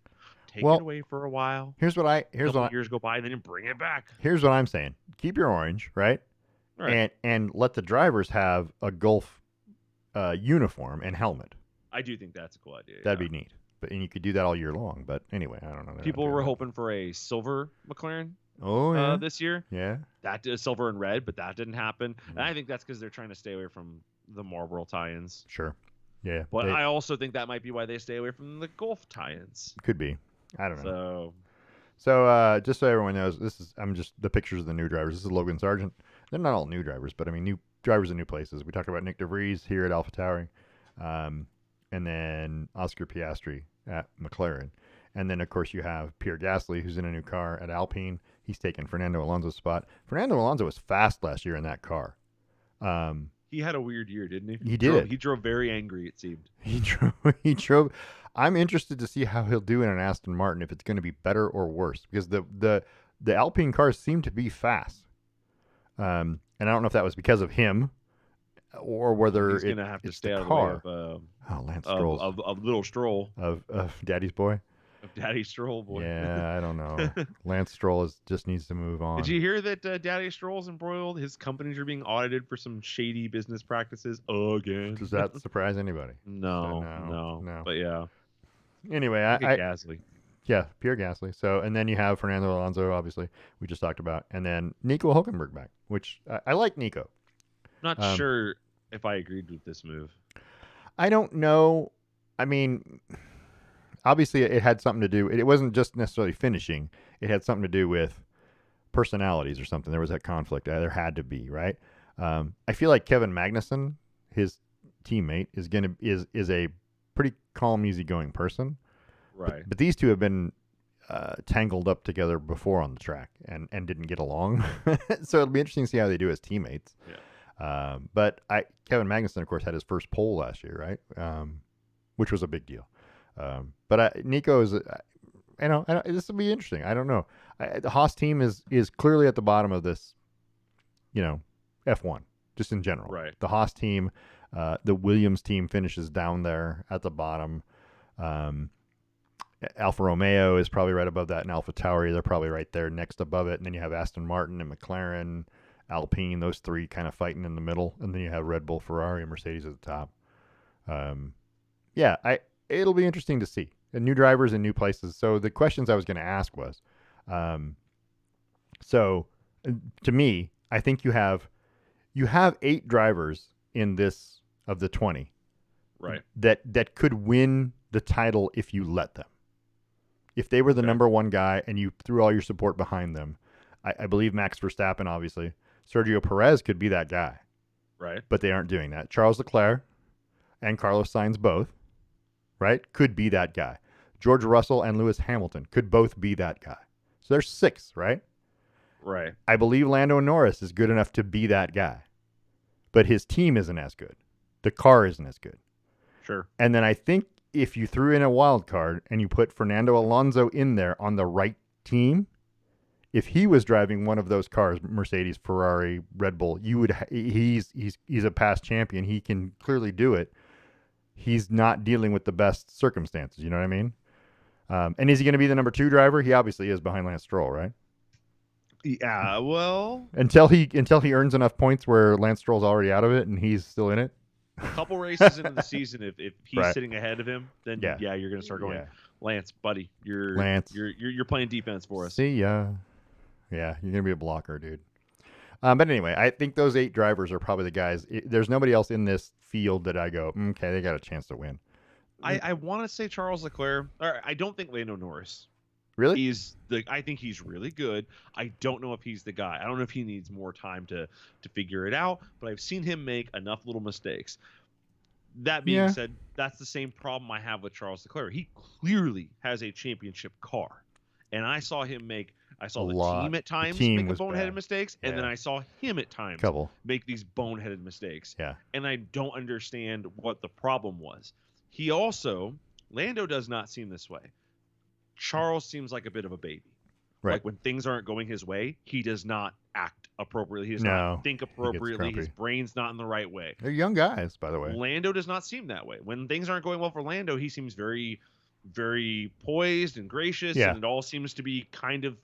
take it away for a while. Here's what years go by, and then bring it back. Here's what I'm saying. Keep your orange, right? And let the drivers have a Gulf uniform and helmet. I do think that's a cool idea. That'd be neat. And you could do that all year long. But anyway, I don't know. People were hoping for a silver McLaren. This year. Yeah. That did silver and red, but that didn't happen. And I think that's because they're trying to stay away from the Marlboro tie-ins. Sure. Yeah. But I also think that might be why they stay away from the Gulf tie-ins. Could be. I don't know. So just so everyone knows, I'm just the pictures of the new drivers. This is Logan Sargent. They're not all new drivers, but I mean new drivers in new places. We talked about Nick DeVries here at AlphaTauri, and then Oscar Piastri at McLaren. And then, of course, you have Pierre Gasly, who's in a new car at Alpine. He's taken Fernando Alonso's spot. Fernando Alonso was fast last year in that car. He had a weird year, didn't he? He did. He drove very angry, it seemed. He drove. I'm interested to see how he'll do in an Aston Martin, if it's going to be better or worse, because the Alpine cars seem to be fast. And I don't know if that was because of him or whether he's going to have to stay out car. of the way Lance Stroll. Of little Stroll. Of Daddy's boy. of Daddy Stroll, boy. Yeah, I don't know. Lance Stroll just needs to move Did on. you hear that Daddy Stroll's embroiled? His companies are being audited for some shady business practices again. Does that surprise anybody? So, No, no, no. no. But yeah, Anyway, look at Gasly. yeah, Pierre Gasly. So, and then you have Fernando Alonso, obviously, we just talked about, and then Nico Hulkenberg back, which I like Nico. Not Um, sure if I agreed with this move. I don't know. I mean, obviously, it had something to do. It wasn't just necessarily finishing. It had something to do with personalities or something. There was that conflict. There had to be, right? I feel like Kevin Magnussen, his teammate, is a pretty calm, easygoing person. Right. But these two have been tangled up together before on the track and didn't get along. So it'll be interesting to see how they do as teammates. Yeah. But Kevin Magnussen, of course, had his first pole last year, right? Which was a big deal. But Nico is, this will be interesting. I don't know. The Haas team is clearly at the bottom of this, F1, just in general. Right. The Haas team, the Williams team finishes down there at the bottom. Alfa Romeo is probably right above that, and Alfa Tauri, they're probably right there next above it. And then you have Aston Martin and McLaren, Alpine, those three kind of fighting in the middle. And then you have Red Bull, Ferrari, and Mercedes at the top. It'll be interesting to see. And new drivers in new places. So the questions I was going to ask was, to me, I think you have 8 drivers in this of the 20, right, that could win the title if you let them. If they were the number one guy and you threw all your support behind them, I believe Max Verstappen, obviously. Sergio Perez could be that guy. Right. But they aren't doing that. Charles Leclerc and Carlos Sainz both, right, could be that guy. George Russell and Lewis Hamilton could both be that guy. So there's 6, right? Right. I believe Lando Norris is good enough to be that guy. But his team isn't as good. The car isn't as good. Sure. And then I think if you threw in a wild card and you put Fernando Alonso in there on the right team, if he was driving one of those cars, Mercedes, Ferrari, Red Bull, he's a past champion. He can clearly do it. He's not dealing with the best circumstances. You know what I mean? And is he going to be the number 2 driver? He obviously is behind Lance Stroll, right? Yeah. Well, until he earns enough points where Lance Stroll's already out of it and he's still in it. A couple races into the season, if he's right. sitting ahead of him, then you're going to start going, Lance, buddy, you're playing defense for us. See ya. Yeah, you're gonna be a blocker, dude. But anyway, I think those 8 drivers are probably the guys. There's nobody else in this field that I go, okay, they got a chance to win. I want to say Charles Leclerc. Or I don't think Lando Norris. Really? I think he's really good. I don't know if he's the guy. I don't know if he needs more time to figure it out, but I've seen him make enough little mistakes. That being said, that's the same problem I have with Charles Leclerc. He clearly has a championship car. And I saw the team at times make boneheaded mistakes, and then I saw him at times make these boneheaded mistakes. Yeah. And I don't understand what the problem was. Lando does not seem this way. Charles seems like a bit of a baby. Right. Like when things aren't going his way, he does not act appropriately. He does not think appropriately. His brain's not in the right way. They're young guys, by the way. Lando does not seem that way. When things aren't going well for Lando, he seems very, very poised and gracious, and it all seems to be kind of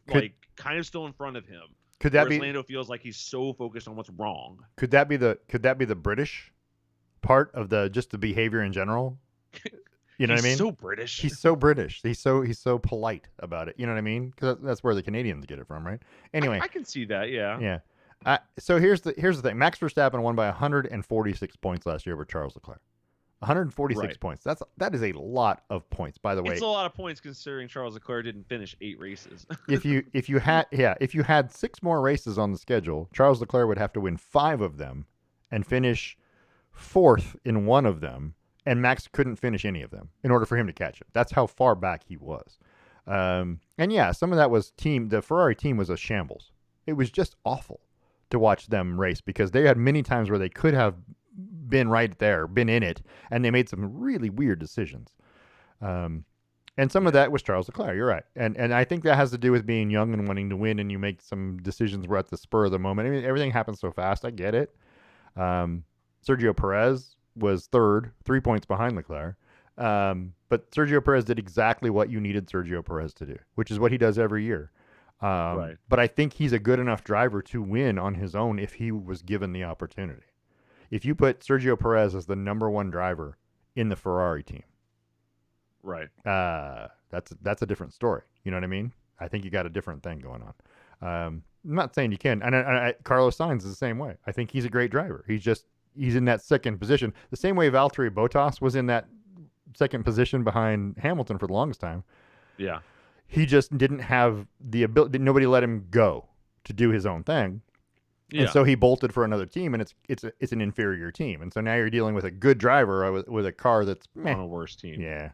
still in front of him. Whereas Lando feels like he's so focused on what's wrong. Could that be the British part of the behavior in general? You know what I mean? He's so British. He's so British. He's so polite about it. You know what I mean? Because that's where the Canadians get it from, right? Anyway, I can see that. Yeah. Yeah. So here's the thing. Max Verstappen won by 146 points last year over Charles Leclerc. 146 points. That is a lot of points, by the way. It's a lot of points considering Charles Leclerc didn't finish 8 races. if you had 6 more races on the schedule, Charles Leclerc would have to win 5 of them and finish 4th in one of them. And Max couldn't finish any of them in order for him to catch him. That's how far back he was. And some of that was the Ferrari team was a shambles. It was just awful to watch them race because they had many times where they could have been right there, been in it, and they made some really weird decisions. And some of that was Charles Leclerc. You're right. And I think that has to do with being young and wanting to win, and you make some decisions where at the spur of the moment. I mean, everything happens so fast. I get it. Sergio Perez was 3rd, 3 points behind Leclerc. But Sergio Perez did exactly what you needed Sergio Perez to do, which is what he does every year. Right. But I think he's a good enough driver to win on his own if he was given the opportunity. If you put Sergio Perez as the number one driver in the Ferrari team, Right. That's a different story. You know what I mean? I think you got a different thing going on. I'm not saying you can. And Carlos Sainz is the same way. I think he's a great driver. He's in that second position, the same way Valtteri Bottas was in that second position behind Hamilton for the longest time. Yeah. He just didn't have the ability. Nobody let him go to do his own thing. Yeah. And so he bolted for another team, and it's an inferior team. And so now you're dealing with a good driver with a car that's meh. On a worse team. Yeah.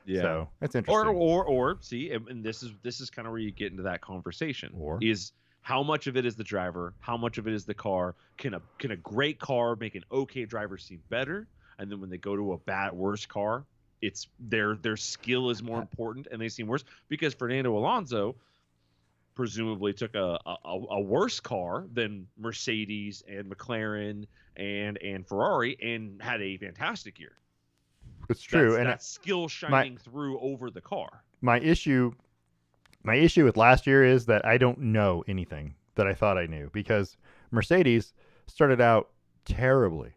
Yeah. So that's interesting. Or see, and this is kind of where you get into that conversation. Is how much of it is the driver? How much of it is the car? Can a great car make an okay driver seem better? And then when they go to a worse car, it's their skill is more important and they seem worse, because Fernando Alonso presumably took a worse car than Mercedes and McLaren and Ferrari and had a fantastic year. It's true, and that's skill shining through over the car. My issue with last year is that I don't know anything that I thought I knew, because Mercedes started out terribly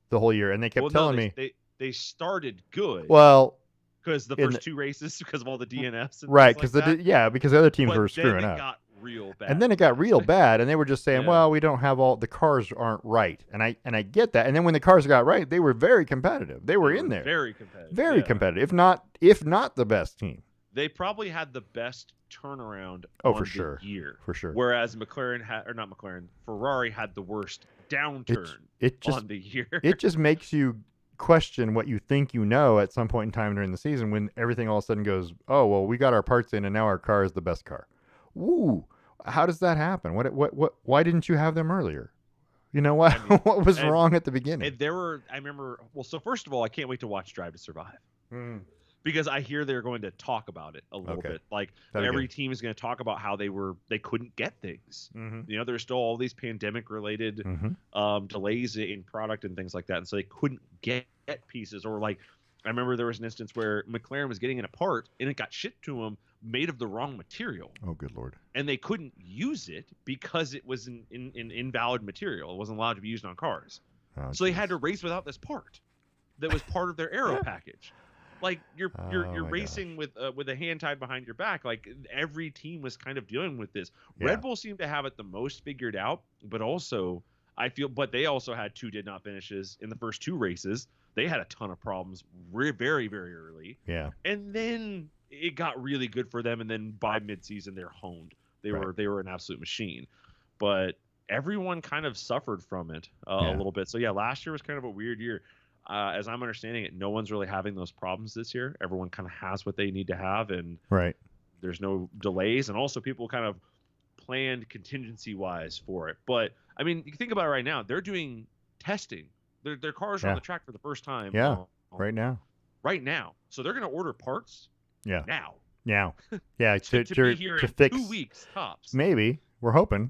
the whole year, and they kept telling me they started good. Well, because the first two races, because of all the DNFs, and right? Because because the other teams were screwing up. Got real bad. And then it got real bad, and they were just saying, "Well, we don't have all the cars aren't right," and I get that. And then when the cars got right, they were very competitive. They were in there, very competitive, very competitive. If not the best team, they probably had the best turnaround. For sure, year for sure. Whereas Ferrari had the worst downturn on the year. It just makes you question what you think you know at some point in time during the season, when everything all of a sudden goes, "Oh, well, we got our parts in, and now our car is the best car." Ooh, how does that happen? What? Why didn't you have them earlier? You know what? I mean, what was wrong at the beginning? I remember. Well, so first of all, I can't wait to watch Drive to Survive. Because I hear they're going to talk about it a little bit. Like every team is going to talk about how they couldn't get things. You know, there's still all these pandemic related delays in product and things like that, and so they couldn't get pieces. Or like, I remember there was an instance where McLaren was getting in a part and it got shipped to them made of the wrong material. Oh, good Lord! And they couldn't use it because it was an invalid material. It wasn't allowed to be used on cars. So they had to race without this part that was part of their aero package. Like you're racing with a hand tied behind your back. Like every team was kind of dealing with this. Red Bull seemed to have it the most figured out, but they also had 2 did not finishes in the first 2 races. They had a ton of problems very, very early. Yeah. And then it got really good for them, and then by midseason they're honed. They were an absolute machine. But everyone kind of suffered from it a little bit. So last year was kind of a weird year. As I'm understanding it, no one's really having those problems this year. Everyone kind of has what they need to have, and there's no delays. And also, people kind of planned contingency-wise for it. But I mean, you can think about it right now. They're doing testing. Their cars are on the track for the first time. Right now. So they're going to order parts. Now. to fix 2 weeks tops. Maybe we're hoping.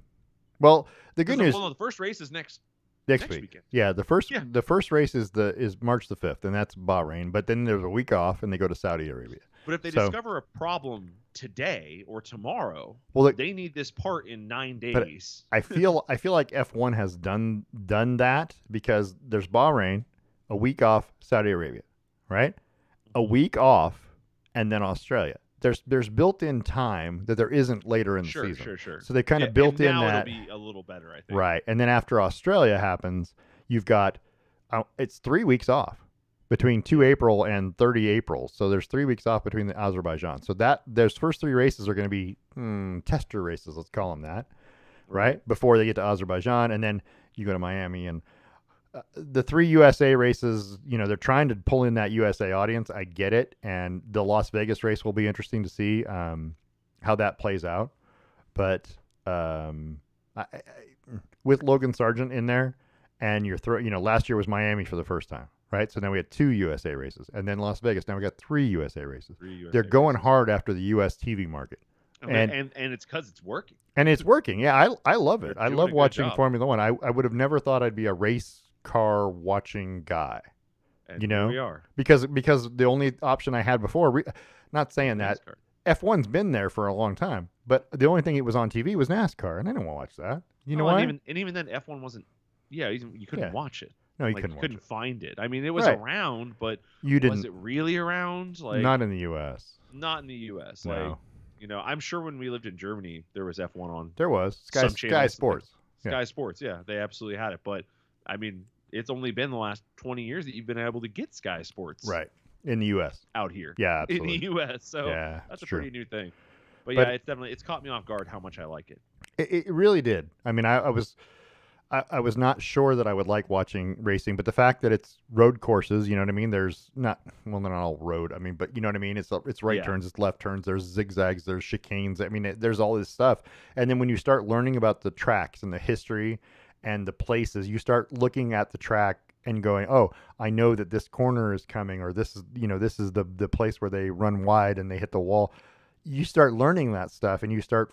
Well, the good news. The first race is next weekend. Yeah, the first race is March the 5th, and that's Bahrain. But then there's a week off, and they go to Saudi Arabia. But if they discover a problem today or tomorrow, they need this part in 9 days. I feel like F1 has done that, because there's Bahrain, a week off, Saudi Arabia, right? A week off, and then Australia. There's built-in time that there isn't later in the season. Sure. So they kind of built in that. It'll be a little better, I think. Right, and then after Australia happens, you've got it's 3 weeks off between 2 April and 30 April. So there's 3 weeks off between the Azerbaijan. So those first 3 races are going to be tester races, let's call them that, right? Before they get to Azerbaijan, and then you go to Miami, and the 3 USA races, they're trying to pull in that USA audience. I get it. And the Las Vegas race will be interesting to see how that plays out. But with Logan Sargent in there, and last year was Miami for the first time, right? So now we had 2 USA races, and then Las Vegas. Now we got 3 USA races. They're going hard after the US TV market. And it's because it's working. And it's working. Yeah, I love it. I love watching Formula One. I would have never thought I'd be a race car watching guy, And here we are. because the only option I had before, not saying that NASCAR. F1's been there for a long time, but the only thing it was on TV was NASCAR, and I didn't want to watch that. You know why? And even then, F1 wasn't. Yeah, you couldn't watch it. No, you like couldn't. You watch couldn't it. find it. I mean, it was Right. around, but You didn't. Was it really around? Like not in the U.S. Not in the U.S. No. Like I'm sure when we lived in Germany, there was F1 on. There was Sky Sports. Sky Sports, yeah, they absolutely had it. But I mean, it's only been the last 20 years that you've been able to get Sky Sports. Right. In the U.S. Out here. Yeah, absolutely. In the U.S. So yeah, that's a true. pretty new thing. But yeah, it's caught me off guard how much I like it. It really did. I mean, I was not sure that I would like watching racing, but the fact that it's road courses, you know what I mean? There's not all road. I mean, but you know what I mean? It's right turns, it's left turns, there's zigzags, there's chicanes. I mean, there's all this stuff. And then when you start learning about the tracks and the history and the places, you start looking at the track and going, oh, I know that this corner is coming, or this is the place where they run wide and they hit the wall. You start learning that stuff and you start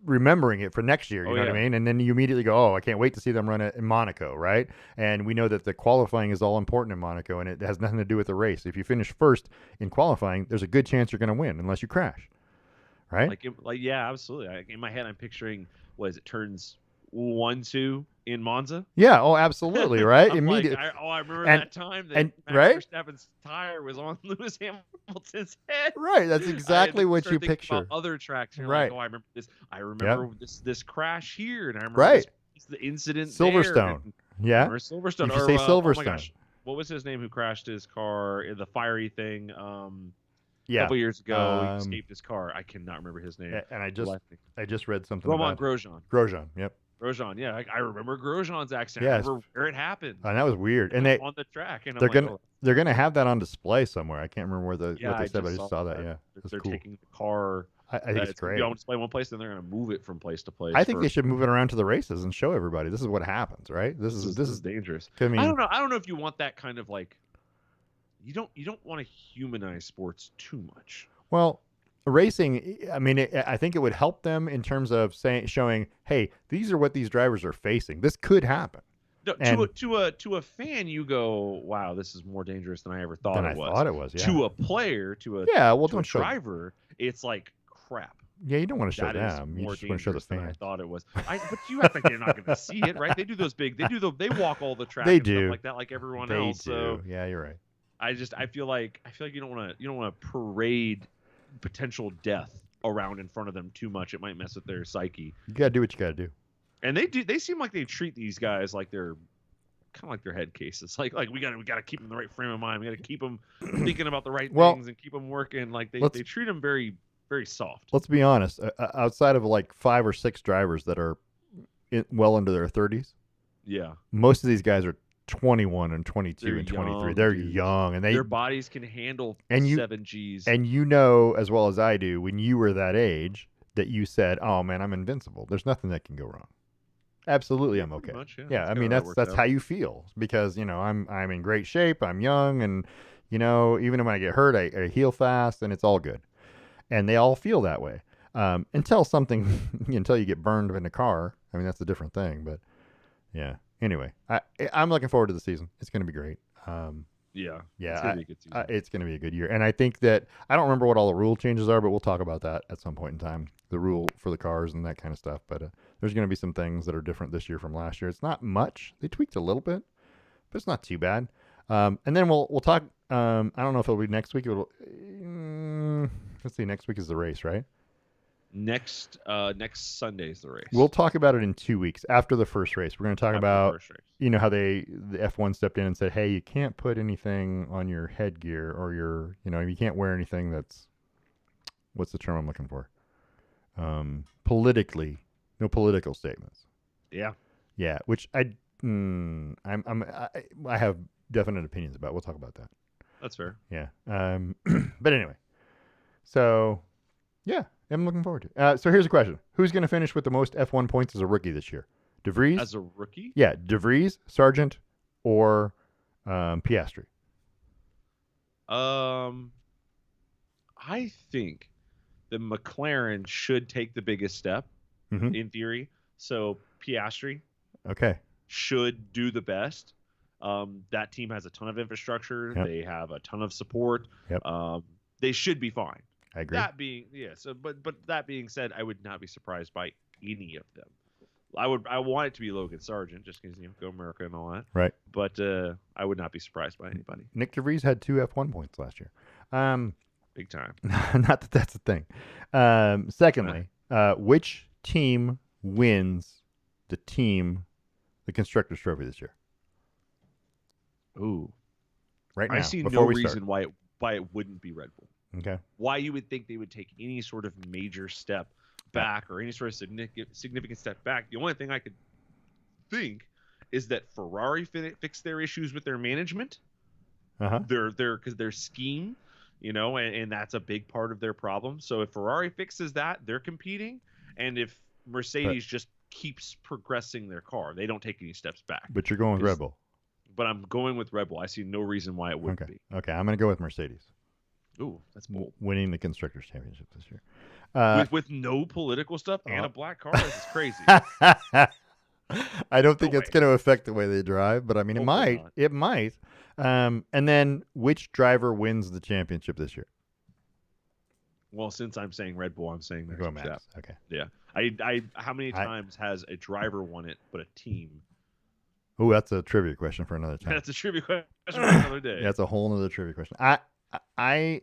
remembering it for next year, you know what I mean? And then you immediately go, oh, I can't wait to see them run it in Monaco, right? And we know that the qualifying is all important in Monaco, and it has nothing to do with the race. If you finish first in qualifying, there's a good chance you're going to win unless you crash, right? Yeah, absolutely. In my head, I'm picturing, turns 1-2 in Monza? Yeah, oh, absolutely, right? Immediately. I remember that time that Max Verstappen's tire was on Lewis Hamilton's head. Right, that's exactly what you picture. About other tracks, and right? Like, I remember this. I remember this crash here, and I remember the incident. Silverstone. Yeah, Silverstone. You should say Silverstone. Oh my gosh, what was his name? Who crashed his car in the fiery thing? A couple years ago, he escaped his car. I cannot remember his name. And I just read something. Romain Grosjean. Grosjean. Yep. Grosjean, yeah, I remember Grosjean's accident. I remember where it happened. And that was weird. And on the track, and they're gonna have that on display somewhere. I can't remember what they said, but I just saw that. Yeah, they're taking the car. I think it's great. On display one place, and they're gonna move it from place to place. I think they should move it around to the races and show everybody this is what happens, right? This is dangerous. I mean, I don't know if you want that kind of like. You don't want to humanize sports too much. Well, racing, I mean, I think it would help them in terms of showing, hey, these are what these drivers are facing. This could happen. No, to a fan, you go, wow, this is more dangerous than I ever thought it was. Yeah. To a player, to a driver, it's like crap. Yeah, you don't want to show them. You just want to show the fans. I thought it was. But you act like you're not going to see it, right? They do those big. They walk all the track. They and do stuff like that, like everyone else. They do. So yeah, you're right. I feel like you don't want to parade potential death around in front of them too much. It might mess with their psyche. You gotta do what you gotta do. And they seem like they treat these guys like they're kind of like their head cases. Like we gotta keep them in the right frame of mind. We gotta keep them thinking about the right things and keep them working. Like they treat them very, very soft. Let's be honest. Outside of like 5 or 6 drivers that are well into their 30s, yeah, most of these guys are 21 and 22 they're and 23. Young, they're dude. young, and their bodies can handle 7 Gs. And you know as well as I do, when you were that age, that you said, "Oh man, I'm invincible. There's nothing that can go wrong." Absolutely, I'm okay. Much, yeah, I mean that's how you feel, because I'm in great shape. I'm young, and even when I get hurt, I heal fast, and it's all good. And they all feel that way until you get burned in a car. I mean, that's a different thing, but yeah. Anyway, I'm looking forward to the season. It's going to be great. Yeah. It's going to be a good season. It's going to be a good year. And I think that, I don't remember what all the rule changes are, but we'll talk about that at some point in time. The rule for the cars and that kind of stuff. But there's going to be some things that are different this year from last year. It's not much. They tweaked a little bit, but it's not too bad. And then we'll talk. I don't know if it'll be next week. Let's see. Next week is the race, right? Next Sunday's the race. We'll talk about it in 2 weeks after the first race. We're going to talk about how the F1 stepped in and said, hey, you can't put anything on your headgear, or you can't wear anything that's, what's the term I'm looking for? Politically, no political statements. Yeah, which I have definite opinions about. We'll talk about that. That's fair. Yeah. But anyway, so yeah. I'm looking forward to it. So here's a question. Who's going to finish with the most F1 points as a rookie this year? De Vries? As a rookie? Yeah, De Vries, Sargent, or Piastri? I think the McLaren should take the biggest step, in theory. So Piastri should do the best. That team has a ton of infrastructure. Yep. They have a ton of support. Yep. They should be fine. I agree. That being but that being said, I would not be surprised by any of them. I want it to be Logan Sargent just because Go America and all that. Right. But I would not be surprised by anybody. Nick DeVries had 2 F1 points last year. Big time. Not that that's a thing. Secondly, which team wins the Constructors Trophy this year? Ooh. Right now. I see no reason why it wouldn't be Red Bull. Okay. Why you would think they would take any sort of major step back or any sort of significant step back. The only thing I could think is that Ferrari fixed their issues with their management. Their scheme, and that's a big part of their problem. So if Ferrari fixes that, they're competing, and if Mercedes just keeps progressing their car, they don't take any steps back. But you're going with Red Bull. But I'm going with Red Bull. I see no reason why it wouldn't be. Okay, I'm going to go with Mercedes. Ooh, that's bold. Winning the Constructors Championship this year. With no political stuff and a black car? This is crazy. I don't think it's going to affect the way they drive, but I mean, it might. And then which driver wins the championship this year? Well, since I'm saying Red Bull, I'm saying Max Verstappen. Okay. Yeah. How many times has a driver won it, but a team? Oh, that's a trivia question for another time. That's a trivia question for another day. That's a whole other trivia question. I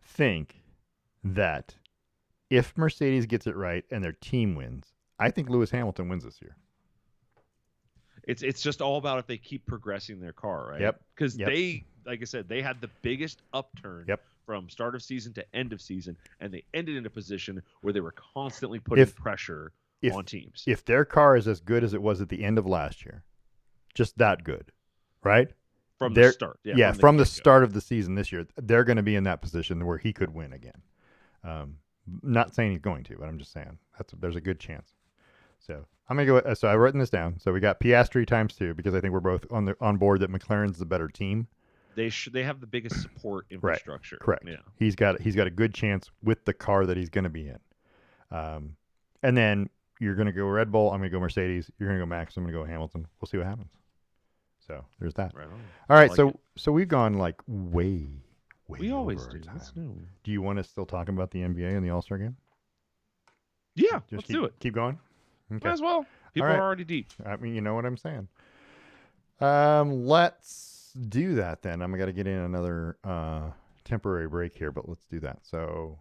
think that if Mercedes gets it right and their team wins, I think Lewis Hamilton wins this year. It's just all about if they keep progressing their car, right? Yep. Because they, like I said, they had the biggest upturn from start of season to end of season, and they ended in a position where they were constantly putting pressure on teams. If their car is as good as it was at the end of last year, just that good, right? From the start. Yeah, from the start of the season this year, they're going to be in that position where he could win again. Not saying he's going to, but I'm just saying there's a good chance. So I'm going to go. So I've written this down. So we got Piastri ×2 because I think we're both on board that McLaren's the better team. They have the biggest support infrastructure. Right. Correct. Yeah. He's got a good chance with the car that he's going to be in. And then you're going to go Red Bull. I'm going to go Mercedes. You're going to go Max. I'm going to go Hamilton. We'll see what happens. So there's that. Right on. All right. So we've gone like way we always over do. time. Let's do. Do you want to still talk about the NBA and the All-Star game? Yeah, let's do it. Keep going. Okay. Might as well. People are already deep. I mean, you know what I'm saying. Let's do that then. I'm going to get in another temporary break here, but let's do that. So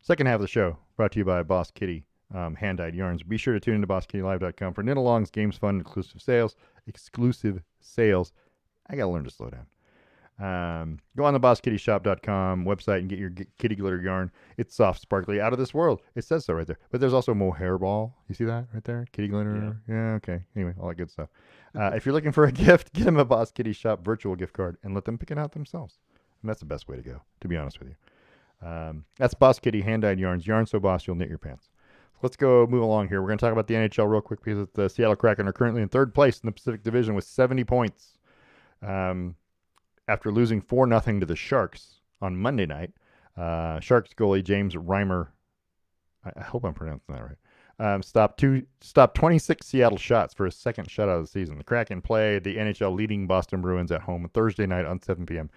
second half of the show brought to you by Boss Kitty Hand-Dyed Yarns. Be sure to tune into BossKittyLive.com for knit-alongs, games, fun, exclusive sales. I got to learn to slow down. Go on the BossKittyShop.com website and get your kitty glitter yarn. It's soft, sparkly, out of this world. It says so right there. But there's also mohair ball. You see that right there? Kitty glitter. Yeah, okay. Anyway, all that good stuff. If you're looking for a gift, get them a Boss Kitty Shop virtual gift card and let them pick it out themselves. And that's the best way to go, to be honest with you. That's Boss Kitty Hand-Dyed Yarns. Yarn so boss, you'll knit your pants. Let's go move along here. We're going to talk about the NHL real quick because the Seattle Kraken are currently in third place in the Pacific Division with 70 points. After losing 4-0 to the Sharks on Monday night. Sharks goalie James Reimer, I hope I'm pronouncing that right, stopped 26 Seattle shots for his second shutout of the season. The Kraken play the NHL leading Boston Bruins at home Thursday night on 7 p.m.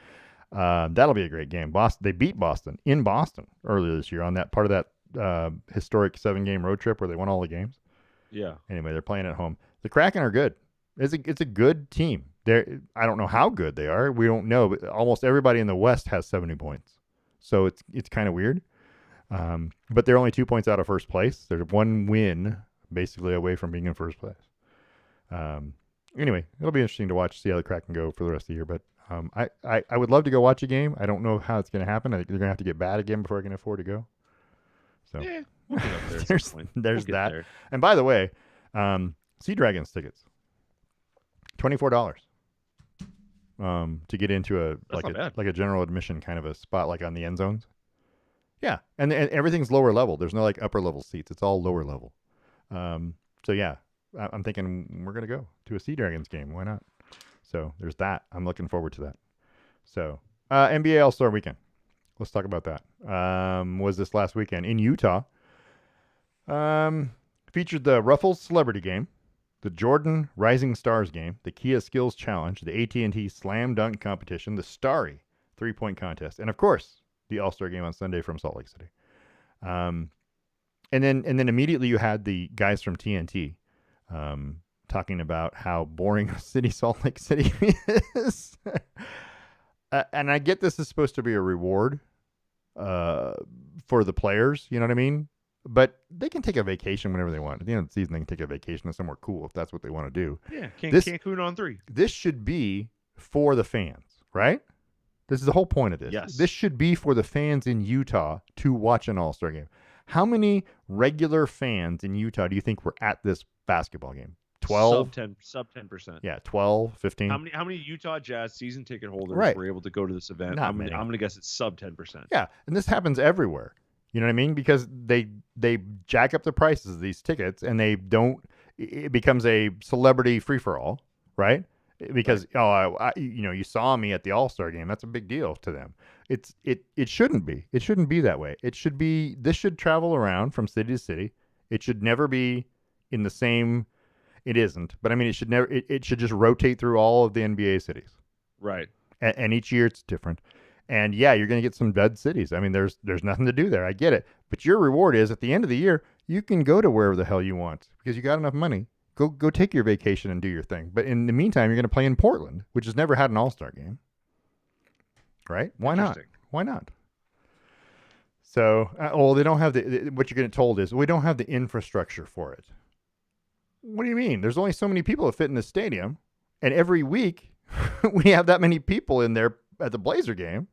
That'll be a great game. They beat Boston in Boston earlier this year on that part of that historic 7-game road trip where they won all the games. Yeah. Anyway, they're playing at home. The Kraken are good. It's a good team. I don't know how good they are. We don't know, but almost everybody in the West has 70 points. So it's kind of weird. But they're only 2 points out of first place. There's one win basically away from being in first place. Anyway, it'll be interesting to see how the Kraken go for the rest of the year. But I would love to go watch a game. I don't know how it's going to happen. I think they're going to have to get bad again before I can afford to go. So we'll get up there at some point. There's that. There. And by the way, Sea Dragons tickets, $24. To get into a general admission kind of a spot like on the end zones. Yeah, and everything's lower level. There's no like upper level seats. It's all lower level. So yeah, I'm thinking we're gonna go to a Sea Dragons game. Why not? So there's that. I'm looking forward to that. So NBA All-Star Weekend. Let's talk about that. Was this last weekend in Utah? Featured the Ruffles Celebrity Game. the Jordan Rising Stars game, the Kia Skills Challenge, the AT&T Slam Dunk Competition, the Starry 3-point contest, and of course the All-Star game on Sunday from Salt Lake City. And then immediately you had the guys from TNT talking about how boring Salt Lake City is. And I get this is supposed to be a reward for the players, you know what I mean? But they can take a vacation whenever they want. At the end of the season, they can take a vacation to somewhere cool if that's what they want to do. Yeah, Cancun on 3. This should be for the fans, right? This is the whole point of this. Yes. This should be for the fans in Utah to watch an All-Star game. How many regular fans in Utah do you think were at this basketball game? 12? Sub 10%. Yeah, 12, 15. How many Utah Jazz season ticket holders were able to go to this event? Not I'm many. going to guess it's sub 10%. Yeah, and this happens everywhere. You know what I mean? Because they jack up the prices of these tickets, and it becomes a celebrity free-for-all, right? Because you saw me at the All-Star game. That's a big deal to them. It shouldn't be. It shouldn't be that way. This should travel around from city to city. It should never be in the same. It isn't, but I mean, it should never. It should just rotate through all of the NBA cities. Right. And each year it's different. And yeah, you're going to get some dud cities. I mean, there's nothing to do there. I get it. But your reward is at the end of the year, you can go to wherever the hell you want because you got enough money. Go take your vacation and do your thing. But in the meantime, you're going to play in Portland, which has never had an All-Star game. Right? Why not? Why not? So, they don't have what you're getting told is, we don't have the infrastructure for it. What do you mean? There's only so many people that fit in the stadium, and every week we have that many people in there at the Blazer game.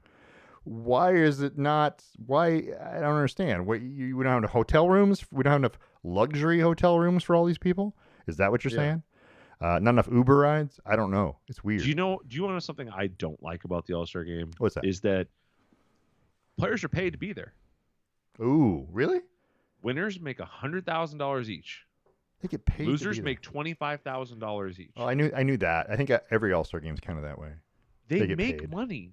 Why is it not? Why? I don't understand. We don't have enough hotel rooms. We don't have enough luxury hotel rooms for all these people. Is that what you're saying? Not enough Uber rides? I don't know. It's weird. Do you want to know something I don't like about the All-Star game? What's that? Is that players are paid to be there. Ooh, really? Winners make $100,000 each. They get paid. Losers make $25,000 each. Oh, I knew that. I think every All-Star game is kind of that way. They make paid. Money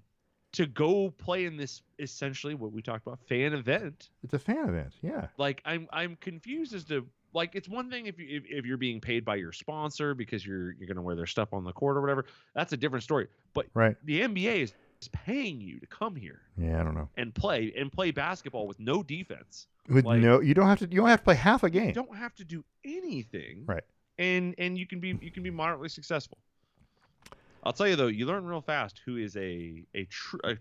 to go play in this essentially what we talked about fan event. It's a fan event, yeah. Like I'm confused as to like it's one thing if you're being paid by your sponsor because you're going to wear their stuff on the court or whatever. That's a different story. But the NBA is paying you to come here. Yeah, I don't know. And play basketball with no defense. You don't have to play half a game. You don't have to do anything. Right. And you can be moderately successful. I'll tell you though, you learn real fast who is a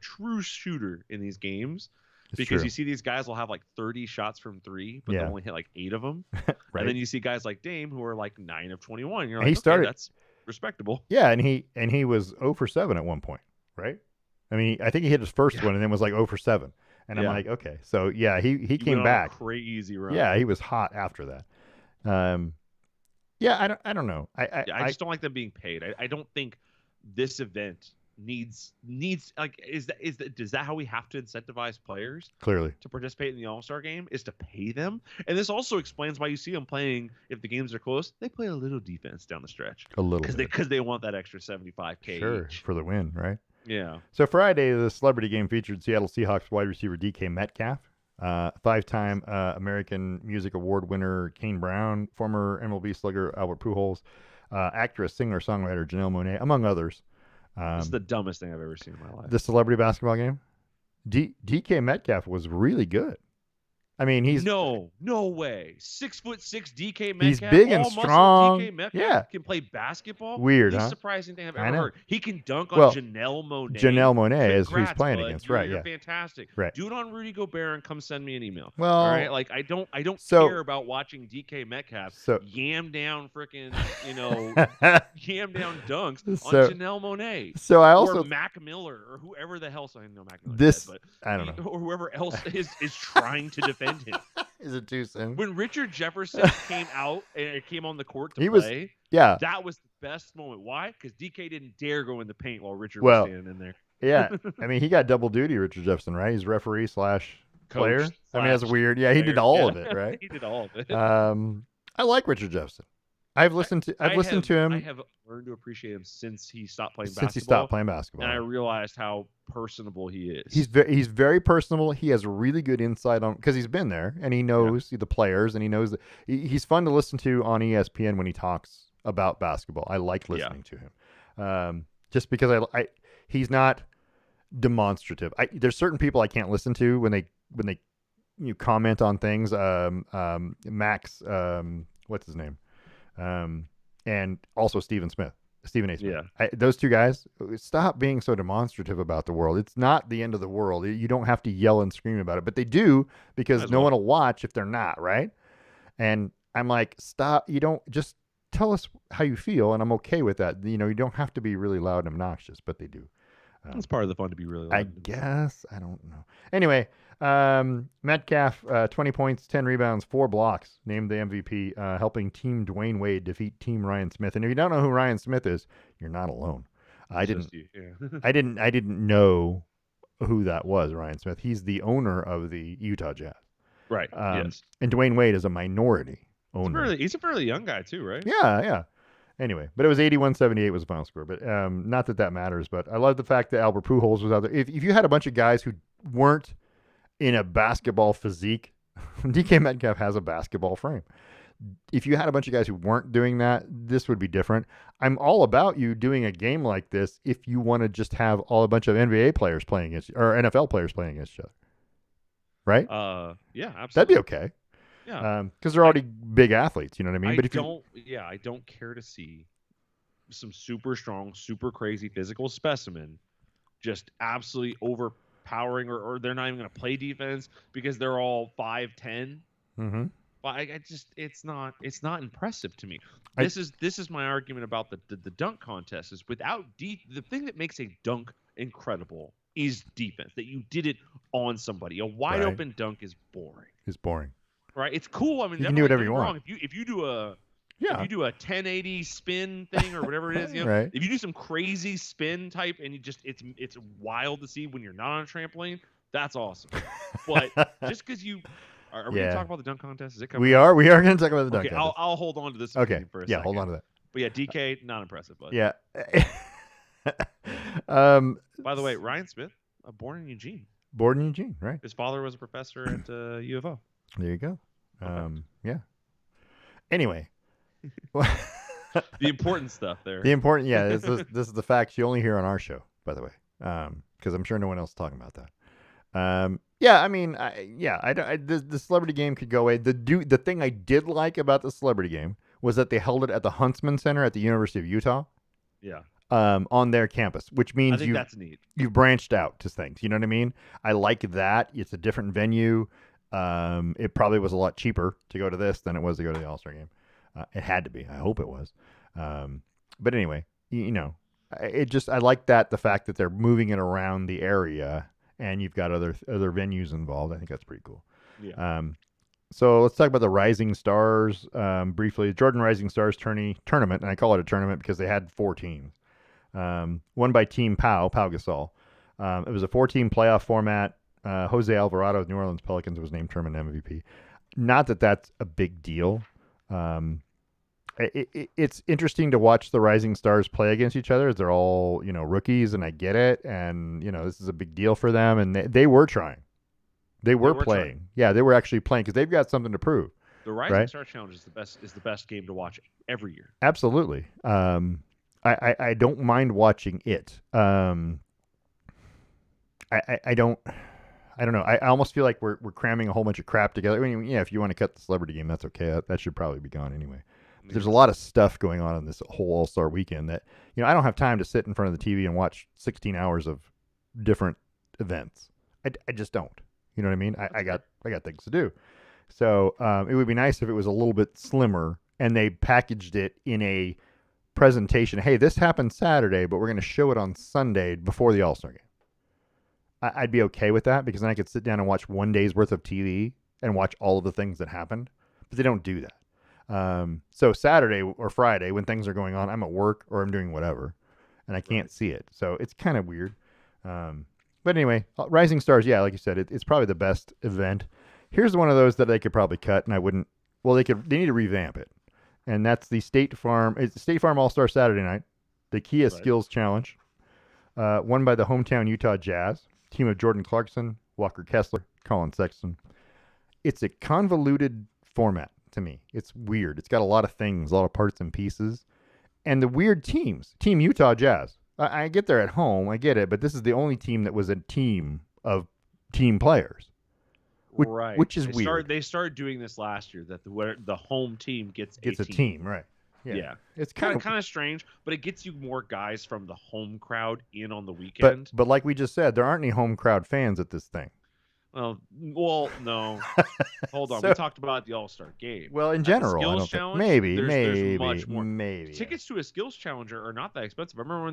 true shooter in these games. Because you see these guys will have like 30 shots from 3, but they'll only hit like 8 of them. Right. And then you see guys like Dame who are like 9 of 21. You're like, okay, that's respectable. Yeah, and he was 0 for 7 at one point, right? I mean, I think he hit his first one and then was like 0 for 7. And I'm like, okay, so yeah, he came back. Crazy run. Yeah, he was hot after that. Yeah, I don't know. I just don't like them being paid. I don't think this event needs like is that how we have to incentivize players clearly to participate in the All-Star game is to pay them? And this also explains why you see them playing, if the games are close, they play a little defense down the stretch, a little because they want that extra $75K each for the win, right? Yeah. So Friday, the celebrity game featured Seattle Seahawks wide receiver DK Metcalf, 5-time American Music Award winner Kane Brown, former MLB slugger Albert Pujols, actress, singer, songwriter Janelle Monáe, among others. This is the dumbest thing I've ever seen in my life. The celebrity basketball game. DK Metcalf was really good. I mean, he's no way. 6'6" DK Metcalf. He's big and strong. DK Metcalf can play basketball. Weird, Least huh? surprising thing I've ever heard. He can dunk on Janelle Monáe. Janelle Monáe is who he's playing bud. against, You're fantastic. Right. Do it on Rudy Gobert and come send me an email. Well, all right. Like I don't care about watching DK Metcalf yam down freaking yam down dunks on Janelle Monáe. So I also or Mac Miller or whoever the hell. So I know Mac Miller. But I don't know. Or whoever else is trying to defend him. Is it too soon? When Richard Jefferson came out and came on the court to play, that was the best moment. Why? Because DK didn't dare go in the paint while Richard was standing in there. Yeah, I mean, he got double duty, Richard Jefferson, right? He's referee / player. I mean, that's weird. Yeah, he did all of it, right? He did all of it. I like Richard Jefferson. I've listened to him. I have learned to appreciate him since he stopped playing basketball. And I realized how personable he is. He's very personable. He has really good insight on because he's been there and he knows the players and he knows that he's fun to listen to on ESPN when he talks about basketball. I like Yeah. listening to him, just because he's not demonstrative. There's certain people I can't listen to when they comment on things. Max, what's his name, and also Stephen A. Smith. Yeah. Those two guys, stop being so demonstrative about the world. It's not the end of the world. You don't have to yell and scream about it, but they do because no one will watch if they're not, right? And I'm like, stop. You don't just tell us how you feel, and I'm okay with that. You don't have to be really loud and obnoxious, but they do. It's part of the fun to be really I loud. guess. I don't know. Anyway, Metcalf, 20 points, 10 rebounds, 4 blocks, named the MVP, helping Team Dwayne Wade defeat Team Ryan Smith. And if you don't know who Ryan Smith is, you're not alone. I didn't know who that was, Ryan Smith. He's the owner of the Utah Jazz. Right. Yes. And Dwayne Wade is a minority owner. He's a fairly young guy too, right? Yeah. Anyway, but it was 81-78 was the final score. But not that matters. But I love the fact that Albert Pujols was out there. If you had a bunch of guys who weren't in a basketball physique, DK Metcalf has a basketball frame. If you had a bunch of guys who weren't doing that, this would be different. I'm all about you doing a game like this if you want to just have a bunch of NBA players playing against or NFL players playing against each other. Right? Yeah, absolutely. That'd be okay. Yeah. Because they're already big athletes, you know what I mean? I don't care to see some super strong, super crazy physical specimen just absolutely overpowering, or they're not even going to play defense because they're all 5'10". Mm-hmm. But it's not impressive to me. This is my argument about the dunk contest is the thing that makes a dunk incredible is defense, that you did it on somebody. A wide open dunk is boring. It's boring. Right? It's cool. I mean, you can do whatever you want. If you do a 1080 spin thing or whatever it is, right. If you do some crazy spin type and it's wild to see when you're not on a trampoline, that's awesome. But just because are we going to talk about the dunk contest? Is it coming? We are going to talk about the dunk contest. I'll hold on to this. Okay. For a yeah, second. hold on to that. But yeah, DK, not impressive. But yeah. By the way, Ryan Smith, born in Eugene. Born in Eugene, right? His father was a professor at U of O. There you go. Yeah. Anyway. The important stuff there. The important, yeah. This is the facts you only hear on our show, by the way, because I'm sure no one else is talking about that. Yeah, I mean, the celebrity game could go away. The thing I did like about the celebrity game was that they held it at the Huntsman Center at the University of Utah. Yeah. On their campus, which means that's neat. You've branched out to things. You know what I mean? I like that. It's a different venue. It probably was a lot cheaper to go to this than it was to go to the All-Star game. It had to be. I hope it was. But anyway, I like the fact that they're moving it around the area and you've got other venues involved. I think that's pretty cool. Yeah. So let's talk about the Rising Stars briefly. Jordan Rising Stars tournament, and I call it a tournament because they had 4 teams. Won by Team Pau Gasol. It was a 4-team playoff format. Jose Alvarado of New Orleans Pelicans was named tournament MVP. Not that that's a big deal. It's interesting to watch the Rising Stars play against each other. They're all, rookies, and I get it. And, this is a big deal for them. And they were trying. They were playing. Trying. Yeah, they were actually playing because they've got something to prove. The Rising Star Challenge is the best game to watch every year. Absolutely. I don't mind watching it. I don't know. I almost feel like we're cramming a whole bunch of crap together. I mean, yeah, if you want to cut the celebrity game, that's okay. That should probably be gone anyway. But there's a lot of stuff going on in this whole All-Star weekend that, I don't have time to sit in front of the TV and watch 16 hours of different events. I just don't. You know what I mean? I got things to do. So it would be nice if it was a little bit slimmer and they packaged it in a presentation. Hey, this happened Saturday, but we're going to show it on Sunday before the All-Star game. I'd be okay with that because then I could sit down and watch one day's worth of TV and watch all of the things that happened. But they don't do that. So Saturday or Friday when things are going on, I'm at work or I'm doing whatever, and I can't see it. So it's kind of weird. But anyway, Rising Stars, yeah, like you said, it's probably the best event. Here's one of those that they could probably cut, and I wouldn't. Well, they need to revamp it, and that's the State Farm. It's the State Farm All-Star Saturday Night, the Kia Skills Challenge, won by the hometown Utah Jazz, team of Jordan Clarkson, Walker Kessler, Colin Sexton. It's a convoluted format to me. It's weird. It's got a lot of things, a lot of parts and pieces. and the weird teams. Team Utah Jazz. I get they're at home. I get it, but this is the only team that was a team of team players, Right. which is weird. They started doing this last year that the home team gets a team, right? Yeah. It's kind of strange, but it gets you more guys from the home crowd in on the But weekend. like we just said, there aren't any home crowd fans at this thing. Well, no. Hold on. So- We talked about the All-Star game. Well, in At the general, I skills don't think challenge, maybe, there's much more. maybe. Tickets to a skills challenger are not that expensive. I remember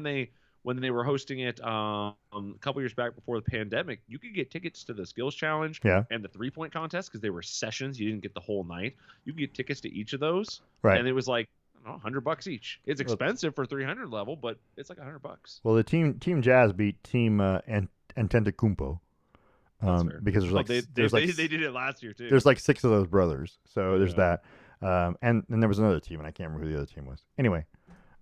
when they were hosting it a couple years back before the pandemic, you could get tickets to the skills challenge and the 3-point contest because they were sessions. You didn't get the whole night. You could get tickets to each of those, Right. and it was like, I don't know, $100 each. It's expensive for 300 level, but it's like $100. Well, the team Jazz beat Team Antetokounmpo. Because there's they did it last year too. There's like 6 of those brothers, so there's that, and then there was another team, and I can't remember who the other team was. Anyway,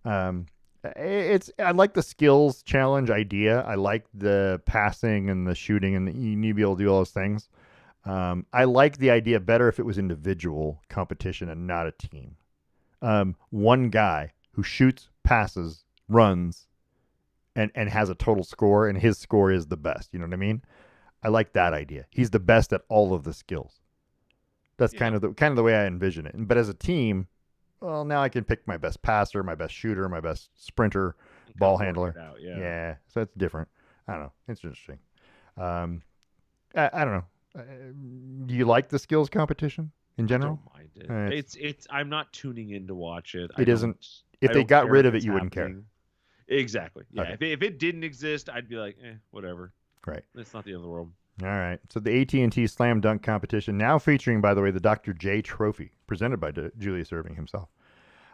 I like the skills challenge idea. I like the passing and the shooting, and you need to be able to do all those things. I like the idea better if it was individual competition and not a team. One guy who shoots, passes, runs, and has a total score, and his score is the best. You know what I mean? I like that idea. He's the best at all of the skills. That's kind of the way I envision it. But as a team, well, now I can pick my best passer, my best shooter, my best sprinter, ball handler. Yeah, so it's different. I don't know. It's interesting. I don't know. Do you like the skills competition in general? I don't mind it. It's. I'm not tuning in to watch it. It isn't. If they got rid of it, you wouldn't care. Exactly. Yeah. Okay. If it didn't exist, I'd be like, whatever. Right. It's not the end of the world. All right. So the AT&T Slam Dunk Competition, now featuring, by the way, the Dr. J Trophy, presented by Julius Erving himself.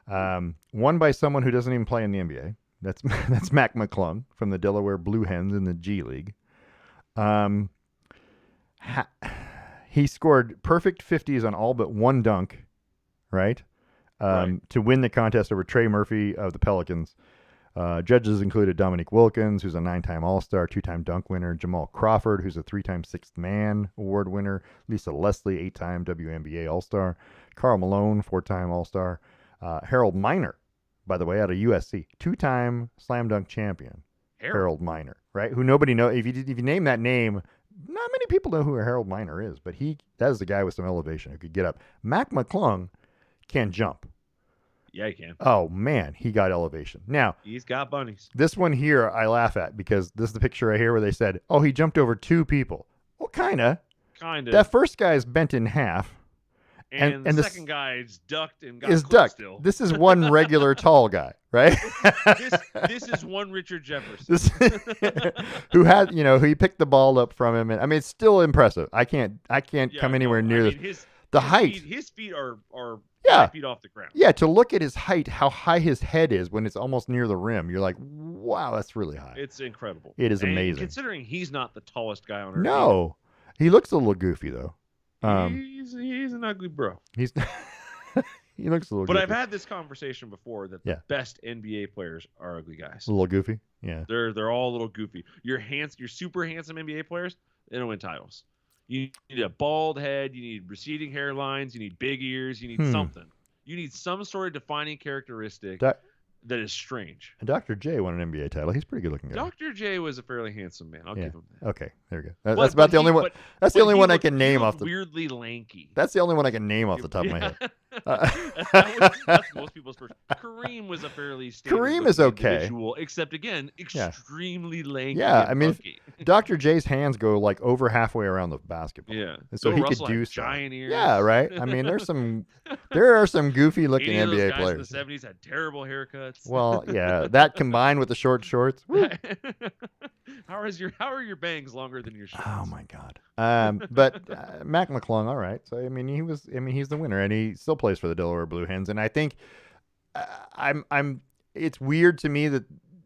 Won by someone who doesn't even play in the NBA. That's Mac McClung from the Delaware Blue Hens in the G League. He scored perfect 50s on all but one dunk, right? To win the contest over Trey Murphy of the Pelicans. Judges included Dominique Wilkins, who's a 9-time All-Star, 2-time dunk winner, Jamal Crawford, who's a 3-time Sixth Man Award winner, Lisa Leslie, 8-time WNBA All-Star, Karl Malone, 4-time All-Star, Harold Miner, by the way, out of USC, 2-time slam dunk champion, Harold Miner, right? Who nobody knows. If you name that name, not many people know who Harold Miner is, but that is the guy with some elevation who could get up. Mac McClung can jump. Yeah, he can. Oh, man, he got elevation. Now, he's got bunnies. This one here I laugh at because this is the picture right here where they said, oh, he jumped over 2 people. Well, kind of. That first guy is bent in half. And the second guy is ducked and got ducked. Still. This is one regular tall guy, right? this is one Richard Jefferson. Who he picked the ball up from him. And I mean, it's still impressive. I can't come anywhere near this. His feet are 5 feet off the ground. Yeah, to look at his height, how high his head is when it's almost near the rim, you're like, wow, that's really high. It's incredible. It is amazing. Considering he's not the tallest guy on earth. No. He looks a little goofy, though. He's an ugly bro. He looks a little But goofy. I've had this conversation before that the best NBA players are ugly guys. A little goofy? Yeah. They're all a little goofy. Your super handsome NBA players, they don't win titles. You need a bald head. You need receding hairlines. You need big ears. You need something. You need some sort of defining characteristic that is strange. And Dr. J won an NBA title. He's a pretty good looking guy. Dr. J was a fairly handsome man. I'll give him that. Okay, there we go. That's about the only one. That's the only one I can name off the. Weirdly lanky. That's the only one I can name off the top of my head. That's most people's first. Kareem was a fairly Kareem is okay, individual, except again extremely lanky. Yeah, I mean, Dr. J's hands go like over halfway around the basketball. Yeah, so he could do giant ears. Yeah, right. I mean, there are some goofy looking NBA players. In the '70s had terrible haircuts. Well, yeah, that combined with the short shorts. How are your bangs longer than your shorts? Oh my God. But Mac McClung, all right. So he's the winner, and he still plays for the Delaware Blue Hens. And I think it's weird to me that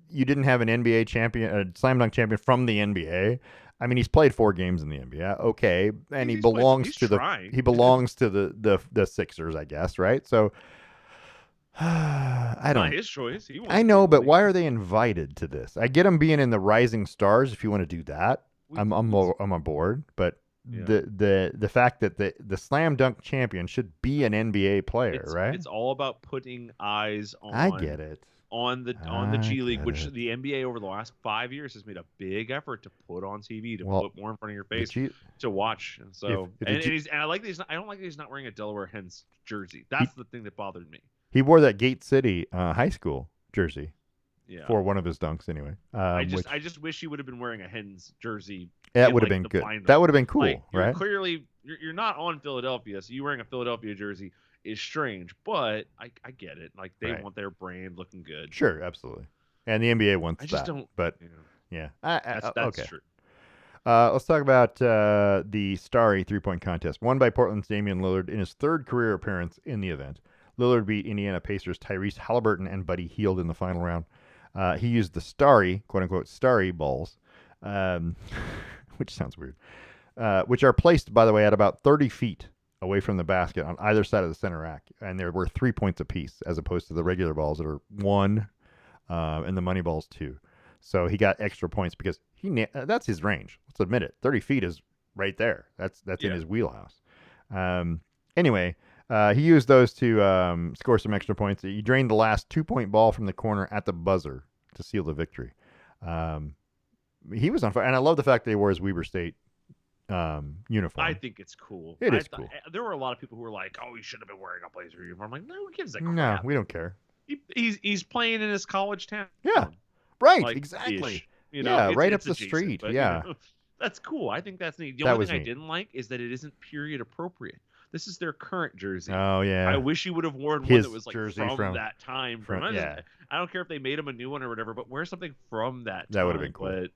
you didn't have an NBA champion, a slam dunk champion from the NBA. I mean, he's played 4 games in the NBA, okay, and he belongs to the Sixers, I guess, right? So I don't. Not his choice. I know, but why are they invited to this? I get them being in the Rising Stars if you want to do that. I'm on board, but the fact that the slam dunk champion should be an NBA player, right? It's all about putting eyes on. I get it. on the I G League, get which it. the NBA over the last 5 years has made a big effort to put on TV, to Well, put more in front of your the face G to watch. And so, if the and G I like that I don't like that he's not wearing a Delaware Hens jersey. he That's the thing that bothered me. he wore that Gate City high school jersey Yeah. for one of his dunks anyway. I Which just wish he would have been wearing a Hens jersey that in would have like been the good. final. That would have been Like cool, you're right? clearly you're not on Philadelphia, so you wearing a Philadelphia jersey is strange, but I get it. Like they Right. want their brand looking good. Sure, absolutely. And the NBA wants I just that, don't. but You know, yeah. that's Okay. true. Let's talk about the Starry three-point contest won by Portland's Damian Lillard in his third career appearance in the event. Lillard beat Indiana Pacers Tyrese Halliburton and Buddy Hield in the final round. He used the Starry, quote-unquote, Starry balls, um, which sounds weird, which are placed, by the way, at about 30 feet away from the basket on either side of the center rack. And there were 3 points apiece as opposed to the regular balls that are 1 and the money balls 2. So he got extra points because that's his range. Let's admit it. 30 feet is right there. That's in his wheelhouse. Anyway, he used those to score some extra points. He drained the last 2-point ball from the corner at the buzzer to seal the victory. He was on fire, and I love the fact that he wore his Weber State uniform. I think it's cool. It is cool. There were a lot of people who were like, "Oh, he should have been wearing a Blazer uniform." I'm like, no, who gives a No, crap? we don't care. He's playing in his college town. Yeah, right, Like, exactly. ish. You know, yeah, right up it's the adjacent, street. but, Yeah, you know, that's cool. I think that's neat. The That only was thing I neat. didn't like is that it isn't period appropriate. This is their current jersey. Oh yeah. I wish he would have worn one His that was like jersey from that time. yeah. I don't care if they made him a new one or whatever, but wear something from that time. That would have been cool. But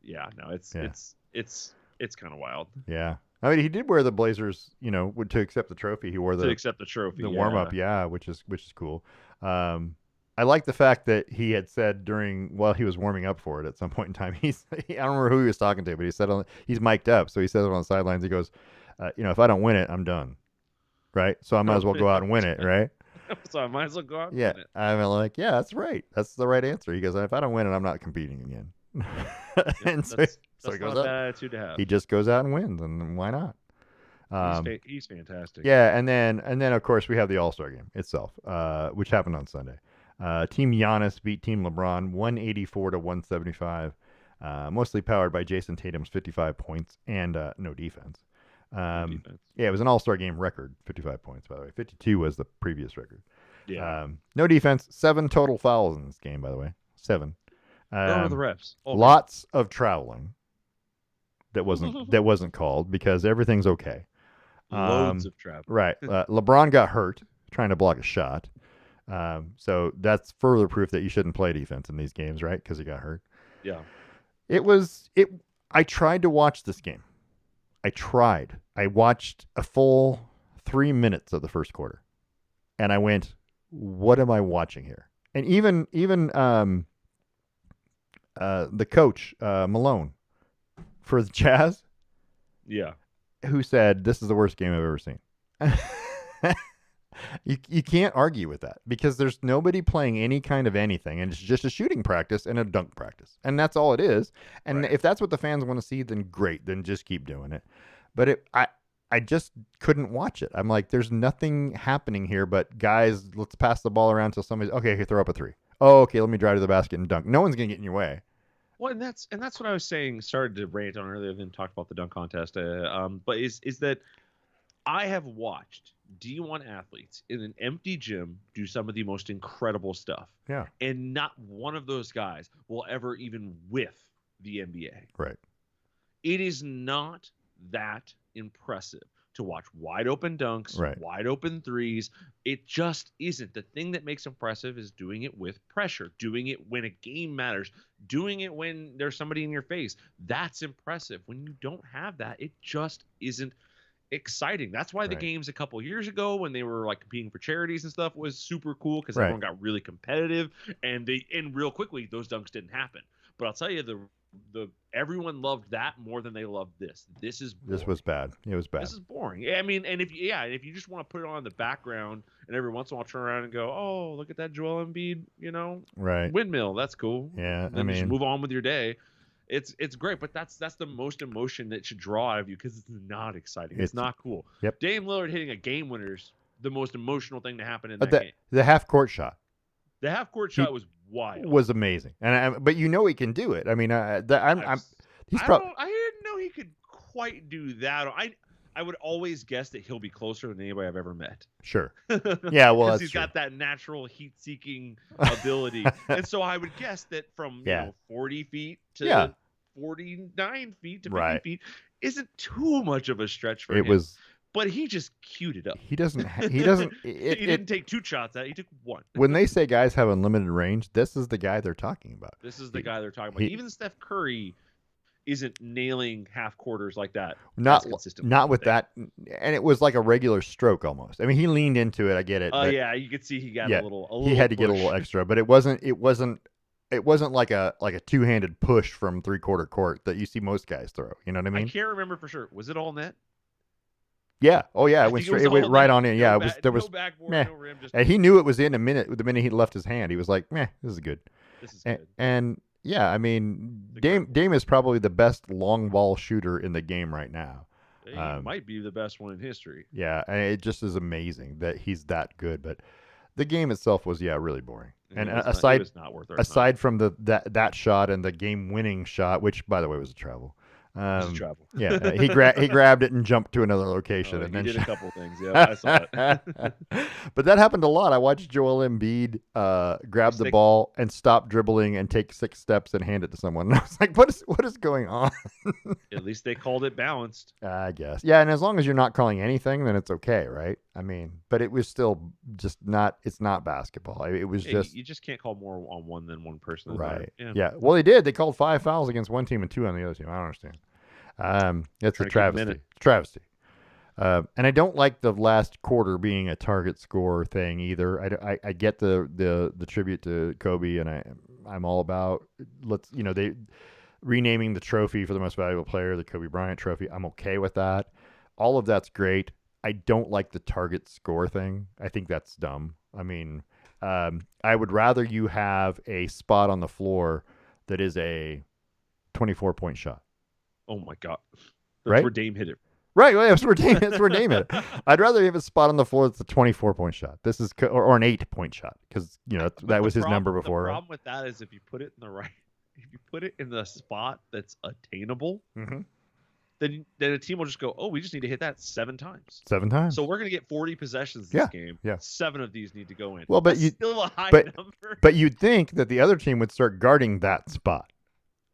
yeah, no, it's kind of wild. Yeah. I mean, he did wear the Blazers, to accept the trophy. He wore To accept the trophy, the warm up, which is cool. I like the fact that he had said while he was warming up for it at some point in time. I don't remember who he was talking to, but he said he's mic'd up, so he says it on the sidelines. He goes, if I don't win it, I'm done, right? So I might as well go out and win it, right? So I might as well go out and Yeah, win it. I'm like, yeah, that's right. That's the right answer. He goes, if I don't win it, I'm not competing again. And so he goes not a up. bad attitude to have. He just goes out and wins, and why not? He's fantastic. Yeah, and then of course we have the All-Star game itself, which happened on Sunday. Team Giannis beat Team LeBron 184 to 175, mostly powered by Jason Tatum's 55 points and no defense. Defense. Yeah, it was an All-Star game record, 55 points, by the way. 52 was the previous record. Yeah. No defense, 7 total fouls in this game, by the way. 7. Where are the refs? Lots of traveling that wasn't called because everything's okay. Loads of travel. Right. LeBron got hurt trying to block a shot. So that's further proof that you shouldn't play defense in these games, right? Because he got hurt. Yeah. I tried to watch this game. I watched a full 3 minutes of the first quarter. And I went, what am I watching here? And even the coach, Malone, for the Jazz, yeah, who said, this is the worst game I've ever seen. You can't argue with that because there's nobody playing any kind of anything, and it's just a shooting practice and a dunk practice, and that's all it is. And if that's what the fans want to see, then great, then just keep doing it. But I just couldn't watch it. I'm like, there's nothing happening here but, guys, let's pass the ball around till somebody's, okay, here, throw up a 3. Oh, okay, let me drive to the basket and dunk. No one's going to get in your way. Well, and that's what I was saying, started to rant on earlier, then talked about the dunk contest. But is that I have watched D1 athletes in an empty gym do some of the most incredible stuff. Yeah. And not one of those guys will ever even whiff the NBA. Right. It is not that impressive to watch wide open dunks, right. wide open threes. It just isn't. The thing that makes impressive is doing it with pressure, doing it when a game matters, doing it when there's somebody in your face. That's impressive. When you don't have that, it just isn't exciting. That's why the games a couple years ago when they were like competing for charities and stuff was super cool because everyone got really competitive, and real quickly those dunks didn't happen. But I'll tell you, the everyone loved that more than they loved this. This was bad. It was bad. This is boring. I mean, and if you just want to put it on in the background and every once in a while turn around and go, oh, look at that Joel Embiid, windmill. That's cool. Yeah, then just move on with your day. It's great, but that's the most emotion that should draw out of you because it's not exciting. It's not cool. Yep. Dame Lillard hitting a game winner's the most emotional thing to happen in that game. The half court shot. The half court He shot was wild. was amazing, but you know he can do it. I mean, he's probably I didn't know he could quite do that. I would always guess that he'll be closer than anybody I've ever met. sure. Yeah, well, because that's he's true. got that natural heat-seeking ability, and so I would guess that from 40 feet to 49 feet to 50 feet isn't too much of a stretch for him. It was. But he just queued it up. He doesn't. He doesn't. He didn't take 2 shots at it. He took 1. When they say guys have unlimited range, this is the guy they're talking about. This is the guy they're talking about. Even Steph Curry isn't nailing half quarters like that. Not with that, and it was like a regular stroke almost. I mean, he leaned into it. I get it. Oh yeah, you could see he got a little. He had to push. get a little extra, but it wasn't like a two-handed push from three-quarter court that you see most guys throw. You know what I mean? I can't remember for sure. Was it all net? Yeah. Oh yeah. It went straight. It went right on in. Yeah. It was. There was no backboard, meh. no rim. Just and he knew it was in a minute. The minute he left his hand, he was like, "Meh, this is good." This is good. And yeah, I mean, Dame is probably the best long ball shooter in the game right now. He might be the best one in history. Yeah, and it just is amazing that he's that good. But the game itself was really boring. And aside from that shot and the game winning shot, which by the way was a travel. Yeah, he grabbed it and jumped to another location, and then did a couple things. Yeah, I saw it. But that happened a lot. I watched Joel Embiid grab the ball and stop dribbling and take 6 steps and hand it to someone. And I was like, what is going on? At least they called it balanced. I guess. Yeah, and as long as you're not calling anything, then it's okay, right? I mean, but it was still just not. It's not basketball. It was just. You just can't call more on one than one person. Right. Yeah. Well, they did. They called 5 fouls against one team and 2 on the other team. I don't understand. It's a travesty. And I don't like the last quarter being a target score thing either. I get the tribute to Kobe, and I'm all about they renaming the trophy for the most valuable player, the Kobe Bryant trophy. I'm okay with that. All of that's great. I don't like the target score thing. I think that's dumb. I mean, I would rather you have a spot on the floor that is a 24-point shot. Oh my God! That's where Dame hit it. Right, well, that's where Dame hit it. I'd rather have a spot on the floor that's a 24-point shot. This is or an 8-point shot because that was his number before. The problem with that is if you put it in the spot that's attainable, then a team will just go, oh, we just need to hit that 7 times. 7 times. So we're gonna get 40 possessions this game. Yeah. 7 of these need to go in. Well, but that's still a high number. But you'd think that the other team would start guarding that spot.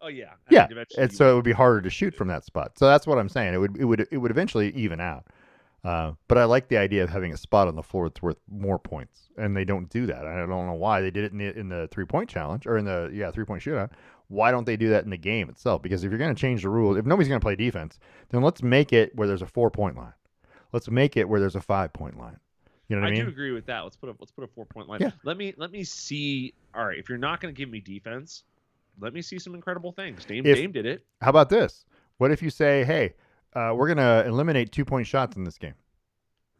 Oh yeah. Yeah, and so it would be harder to shoot from that spot. So that's what I'm saying. It would eventually even out. But I like the idea of having a spot on the floor that's worth more points, and they don't do that. I don't know why they did it in the 3-point challenge or in the 3-point shootout. Why don't they do that in the game itself? Because if you're going to change the rules, if nobody's going to play defense, then let's make it where there's a 4-point line. Let's make it where there's a 5-point line. You know what I mean? I do agree with that. Let's put a 4-point line. Yeah. Let me see. All right, if you're not going to give me defense, let me see some incredible things. Dame did it. How about this? What if you say, hey, we're going to eliminate 2-point shots in this game,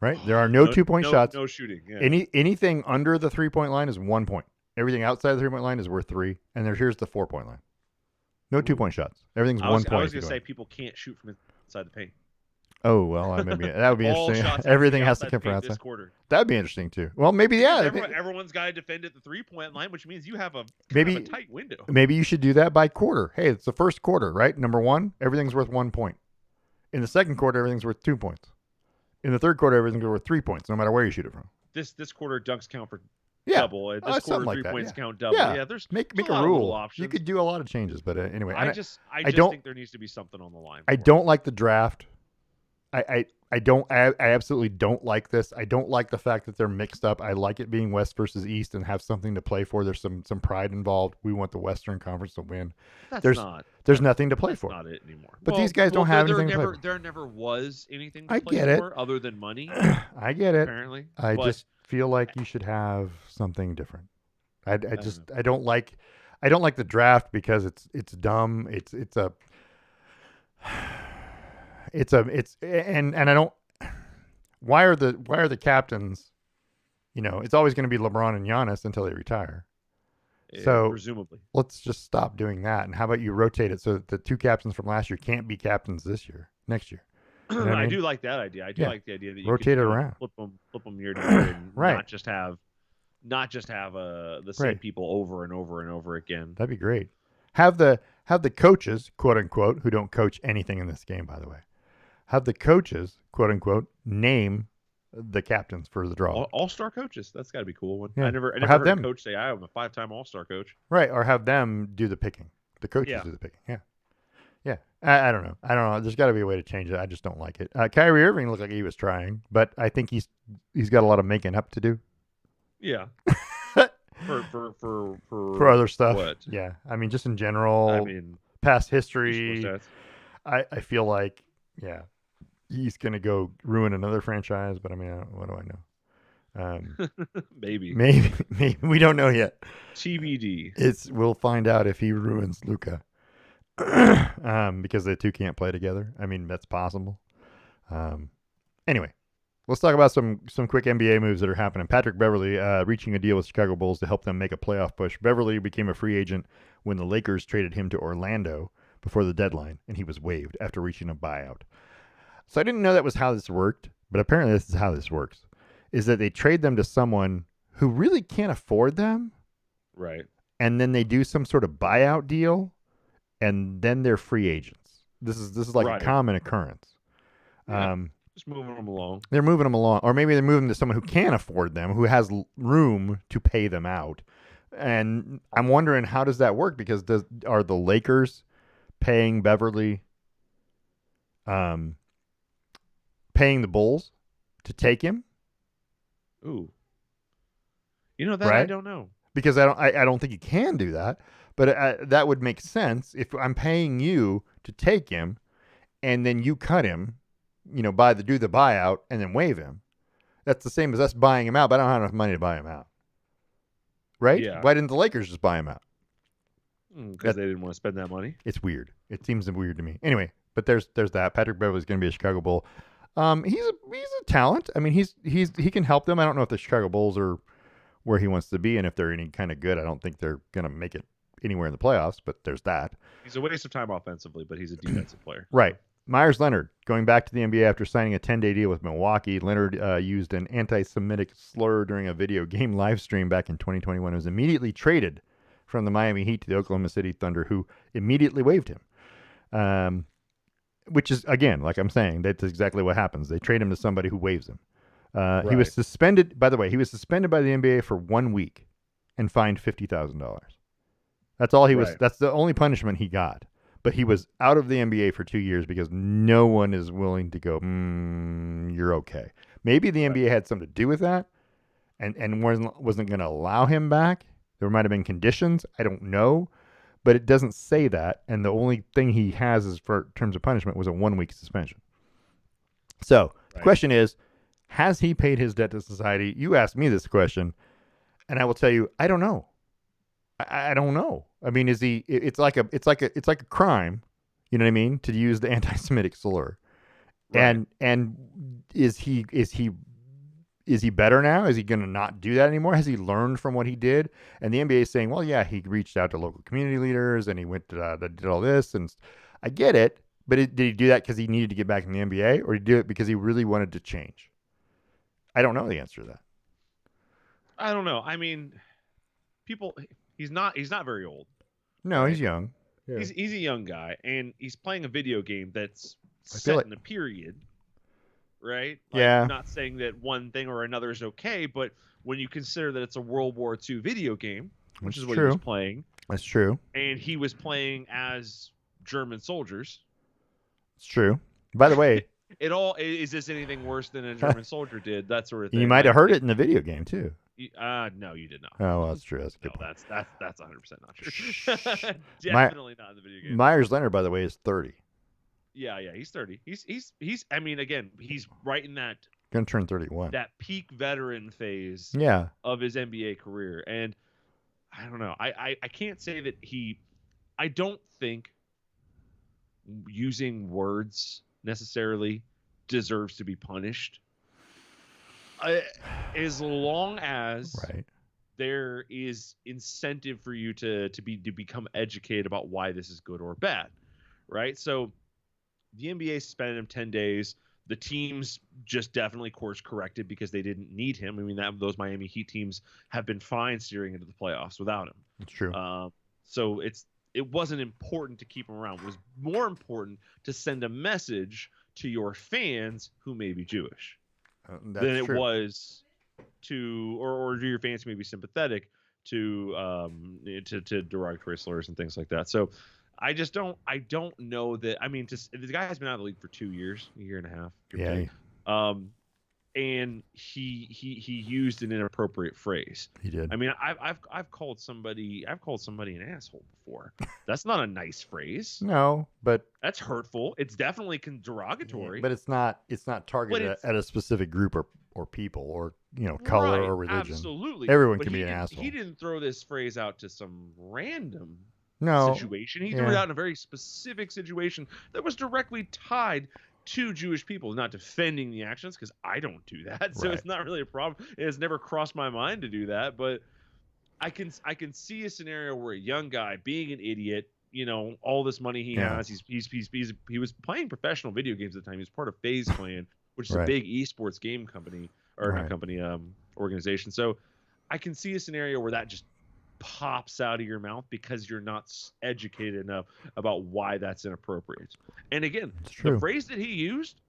right? There are no 2-point shots. No shooting. Yeah. Anything under the 3-point line is 1 point. Everything outside the 3-point line is worth 3. And here's the 4-point line. No 2-point shots. Everything's 1 point. I was going to say people can't shoot from inside the paint. Oh, well, maybe that would be interesting. Everything has to come from outside. That would be interesting too. Well, maybe everyone's got to defend at the 3-point line, which means you have a tight window. Maybe you should do that by quarter. Hey, it's the first quarter, right? Number 1, everything's worth 1 point. In the second quarter, everything's worth 2 points. In the third quarter, everything's worth 3 points, no matter where you shoot it from. This quarter dunks count for double. This quarter 3 points count double. Yeah, there's make a rule. You could do a lot of changes, but anyway, I just think there needs to be something on the line. I don't like the draft. I absolutely don't like this. I don't like the fact that they're mixed up. I like it being West versus East and have something to play for. There's some pride involved. We want the Western Conference to win. There's nothing to play for. That's not it anymore. But these guys don't have anything to play for. There never was anything to play for other than money. I get it. Apparently. I just feel like you should have something different. I don't like the draft because it's dumb. And I don't. Why are the captains? It's always going to be LeBron and Giannis until they retire. So presumably, let's just stop doing that. And how about you rotate it so that the 2 captains from last year can't be captains next year? You know I do like that idea. I do like the idea that you rotate it around, flip them year to year, and not just have not just have the same Right. people over and over and over again. That'd be great. Have the coaches, quote unquote, who don't coach anything in this game, by the way. Have the coaches, quote unquote, name the captains for the draw. All-star coaches. That's got to be a cool one. Yeah. I Or never have heard a them coach say I am a 5-time all-star coach. right, or have them do the picking. The coaches Yeah. do the picking. Yeah. Yeah. I don't know. I don't know. There's got to be a way to change it. I just don't like it. Kyrie Irving looked like he was trying, but I think he's got a lot of making up to do. Yeah. For For other stuff. What? Yeah. I mean, just in general, I mean, past history. stats. I feel like, yeah, he's going to go ruin another franchise, but I mean, what do I know? Maybe. Maybe we don't know yet. TBD. We'll find out if he ruins Luca, because the two can't play together. I mean, that's possible. Anyway, let's talk about some quick NBA moves that are happening. Patrick Beverley reaching a deal with Chicago Bulls to help them make a playoff push. Beverley became a free agent when the Lakers traded him to Orlando before the deadline, and he was waived after reaching a buyout. So I didn't know that was how this worked, but apparently this is how this works, is that they trade them to someone who really can't afford them. Right. And then they do some sort of buyout deal, and then they're free agents. This is like Right. a common occurrence. Yeah. Just moving them along. They're moving them along, or maybe they're moving to someone who can afford them, who has room to pay them out. And I'm wondering, how does that work? Because are the Lakers paying Beverley, paying the Bulls to take him? Ooh. You know that right? I don't know. Because I don't think you can do that. But that would make sense if I'm paying you to take him, and then you cut him, do the buyout and then waive him. That's the same as us buying him out, but I don't have enough money to buy him out. Right? Yeah. Why didn't the Lakers just buy him out? Because they didn't want to spend that money. It's weird. It seems weird to me. Anyway, but there's that. Patrick Beverley's going to be a Chicago Bull. He's a talent. I mean, he can help them. I don't know if the Chicago Bulls are where he wants to be, and if they're any kind of good. I don't think they're going to make it anywhere in the playoffs, but there's that. He's a waste of time offensively, but he's a defensive player. Right. Myers Leonard, going back to the NBA after signing a 10-day deal with Milwaukee. Leonard used an anti-Semitic slur during a video game live stream back in 2021. He was immediately traded from the Miami Heat to the Oklahoma City Thunder, who immediately waived him. Which is, again, like I'm saying, that's exactly what happens. They trade him to somebody who waives him. Right. He was suspended, by the way, by the NBA for 1 week and fined $50,000. That's all he was. Right. That's the only punishment he got. But he was out of the NBA for 2 years because no one is willing to go, you're okay. Maybe the NBA had something to do with that and wasn't going to allow him back. There might have been conditions. I don't know. But it doesn't say that. And the only thing he has is for terms of punishment was a 1 week suspension. So the question is, has he paid his debt to society? You asked me this question, and I will tell you, I don't know. I don't know. I mean, is he? It's like a crime. You know what I mean? To use the anti-Semitic slur, Right. and is he better now? Is he going to not do that anymore? Has he learned from what he did? And the NBA is saying, well, yeah, he reached out to local community leaders and he went to did all this, and I get it. But did he do that because he needed to get back in the NBA, or did he do it because he really wanted to change? I don't know the answer to that. I don't know. I mean, he's not very old. No, right? he's young. Yeah. He's a young guy, and he's playing a video game that's feel set in a period, right? Yeah. I'm not saying that one thing or another is okay, but when you consider that it's a World War II video game, which is what he was playing, That's true. and he was playing as German soldiers. It's true. By the way, Is this anything worse than a German soldier did? That sort of thing. you might have heard it in the video game too. No, you did not. Oh, well, that's true. That's a good No, point. that's 100% not true. Definitely not in the video game. Myers Leonard, by the way, is 30. Yeah, he's 30. He's. I mean, again, he's right in that Gonna turn 31. that peak veteran phase. Yeah. Of his NBA career, and I don't know. I can't say that he. I don't think using words necessarily deserves to be punished. As long as there is incentive for you to become educated about why this is good or bad, right? So the NBA suspended him 10 days. The teams just definitely course corrected because they didn't need him. I mean, those Miami Heat teams have been fine steering into the playoffs without him. It's true. So it wasn't important to keep him around. It was more important to send a message to your fans who may be Jewish than it was to, or your fans may be sympathetic to derogatory slurs and things like that. So I don't know that. I mean, the guy has been out of the league for 2 years, a year and a half. Yeah. And he used an inappropriate phrase. He did. I mean, I've called somebody an asshole before. That's not a nice phrase. No, but that's hurtful. It's definitely derogatory. But it's not targeted at a specific group or people or color or religion. Absolutely, everyone can be an asshole. He didn't throw this phrase out to some random situation. He threw it out in a very specific situation that was directly tied to Jewish people. Not defending the actions, because I don't do that, so it's not really a problem. It has never crossed my mind to do that, but I can see a scenario where a young guy being an idiot, all this money he has, he was playing professional video games at the time. He was part of FaZe Clan, which is a big esports game company not company organization. So I can see a scenario where that just pops out of your mouth because you're not educated enough about why that's inappropriate. And again, the phrase that he used,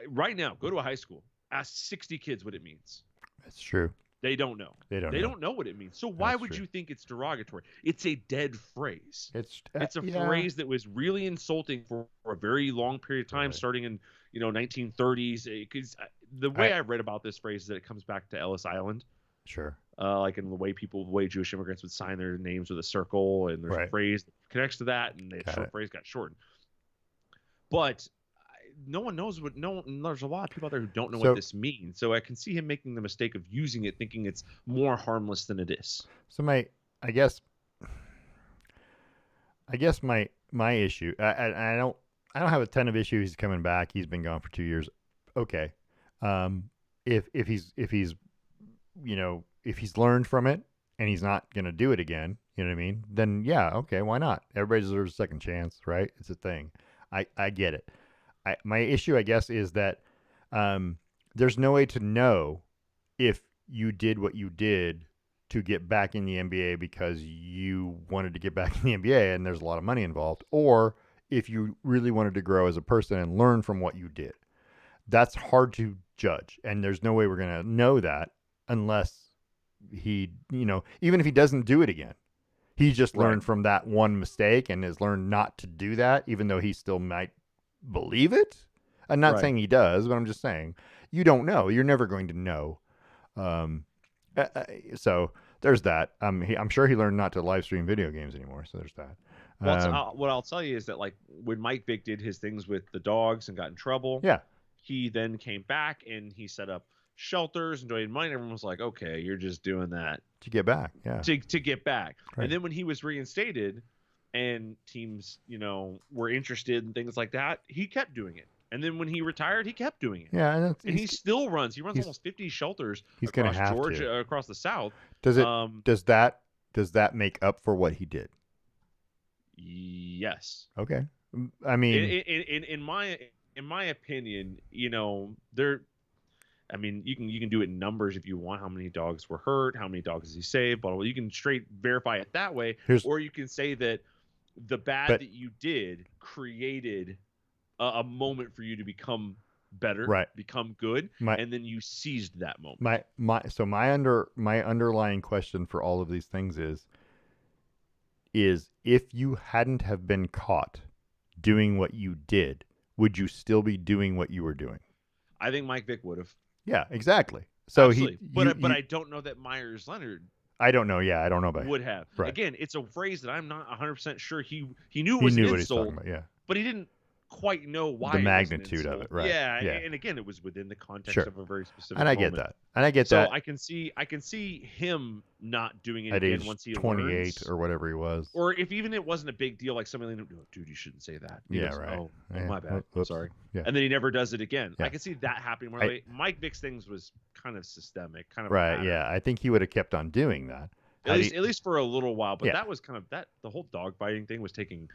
right now, go to a high school, ask 60 kids what it means. That's true. They don't know. They don't know what it means. So why would you think it's derogatory? It's a dead phrase. It's a phrase that was really insulting for a very long period of time, starting in 1930s. Because the way I read about this phrase is that it comes back to Ellis Island. Sure. Like in the way Jewish immigrants would sign their names with a circle, and there's a phrase that connects to that, and the phrase got shortened. But no one knows there's a lot of people out there who don't know what this means. So I can see him making the mistake of using it, thinking it's more harmless than it is. So I guess my issue, I don't have a ton of issues. He's coming back. He's been gone for 2 years. Okay. If he's learned from it and he's not going to do it again, you know what I mean? Then yeah, okay, why not? Everybody deserves a second chance, right? It's a thing. I get it. My issue, I guess, is that there's no way to know if you did what you did to get back in the NBA because you wanted to get back in the NBA and there's a lot of money involved, or if you really wanted to grow as a person and learn from what you did. That's hard to judge, and there's no way we're going to know that unless he, even if he doesn't do it again. He just learned from that one mistake and has learned not to do that, even though he still might believe it. I'm not saying he does, but I'm just saying you don't know. You're never going to know. So there's that. I'm sure he learned not to live stream video games anymore. So there's that. Well, what I'll tell you is that, like, when Mike Vick did his things with the dogs and got in trouble, he then came back and he set up shelters and donated money. Everyone was like, okay, you're just doing that to get back. To get back. And then when he was reinstated and teams, were interested in things like that, he kept doing it. And then when he retired, he kept doing it. Yeah, and he still runs. He runs almost 50 shelters across Georgia, across the South. Does that make up for what he did? Yes. Okay. I mean, in my opinion, I mean, you can do it in numbers if you want. How many dogs were hurt? How many dogs has he saved? But you can straight verify it that way, or you can say that the bad that you did created a moment for you to become better, become good, and then you seized that moment. My underlying question for all of these things is if you hadn't have been caught doing what you did, would you still be doing what you were doing? I think Mike Vick would have. Yeah, exactly. So but I don't know that Myers Leonard. I don't know. Yeah, I don't know about would have. Right. Again, it's a phrase that I'm not 100% sure he knew it was an insult, but he didn't quite know why the magnitude of it. Right. Yeah. And again, it was within the context of a very specific. And I get that. So I can see him not doing it at again age once he 28 learns. or whatever he was. Or if even it wasn't a big deal, like somebody like, oh, dude, you shouldn't say that. Oh, my bad. Sorry. Yeah. And then he never does it again. I can see that happening more. Mike Vick's things was kind of systemic, kind of right. Yeah, I think he would have kept on doing that. At least for a little while. But that was kind of the whole dog biting thing was taking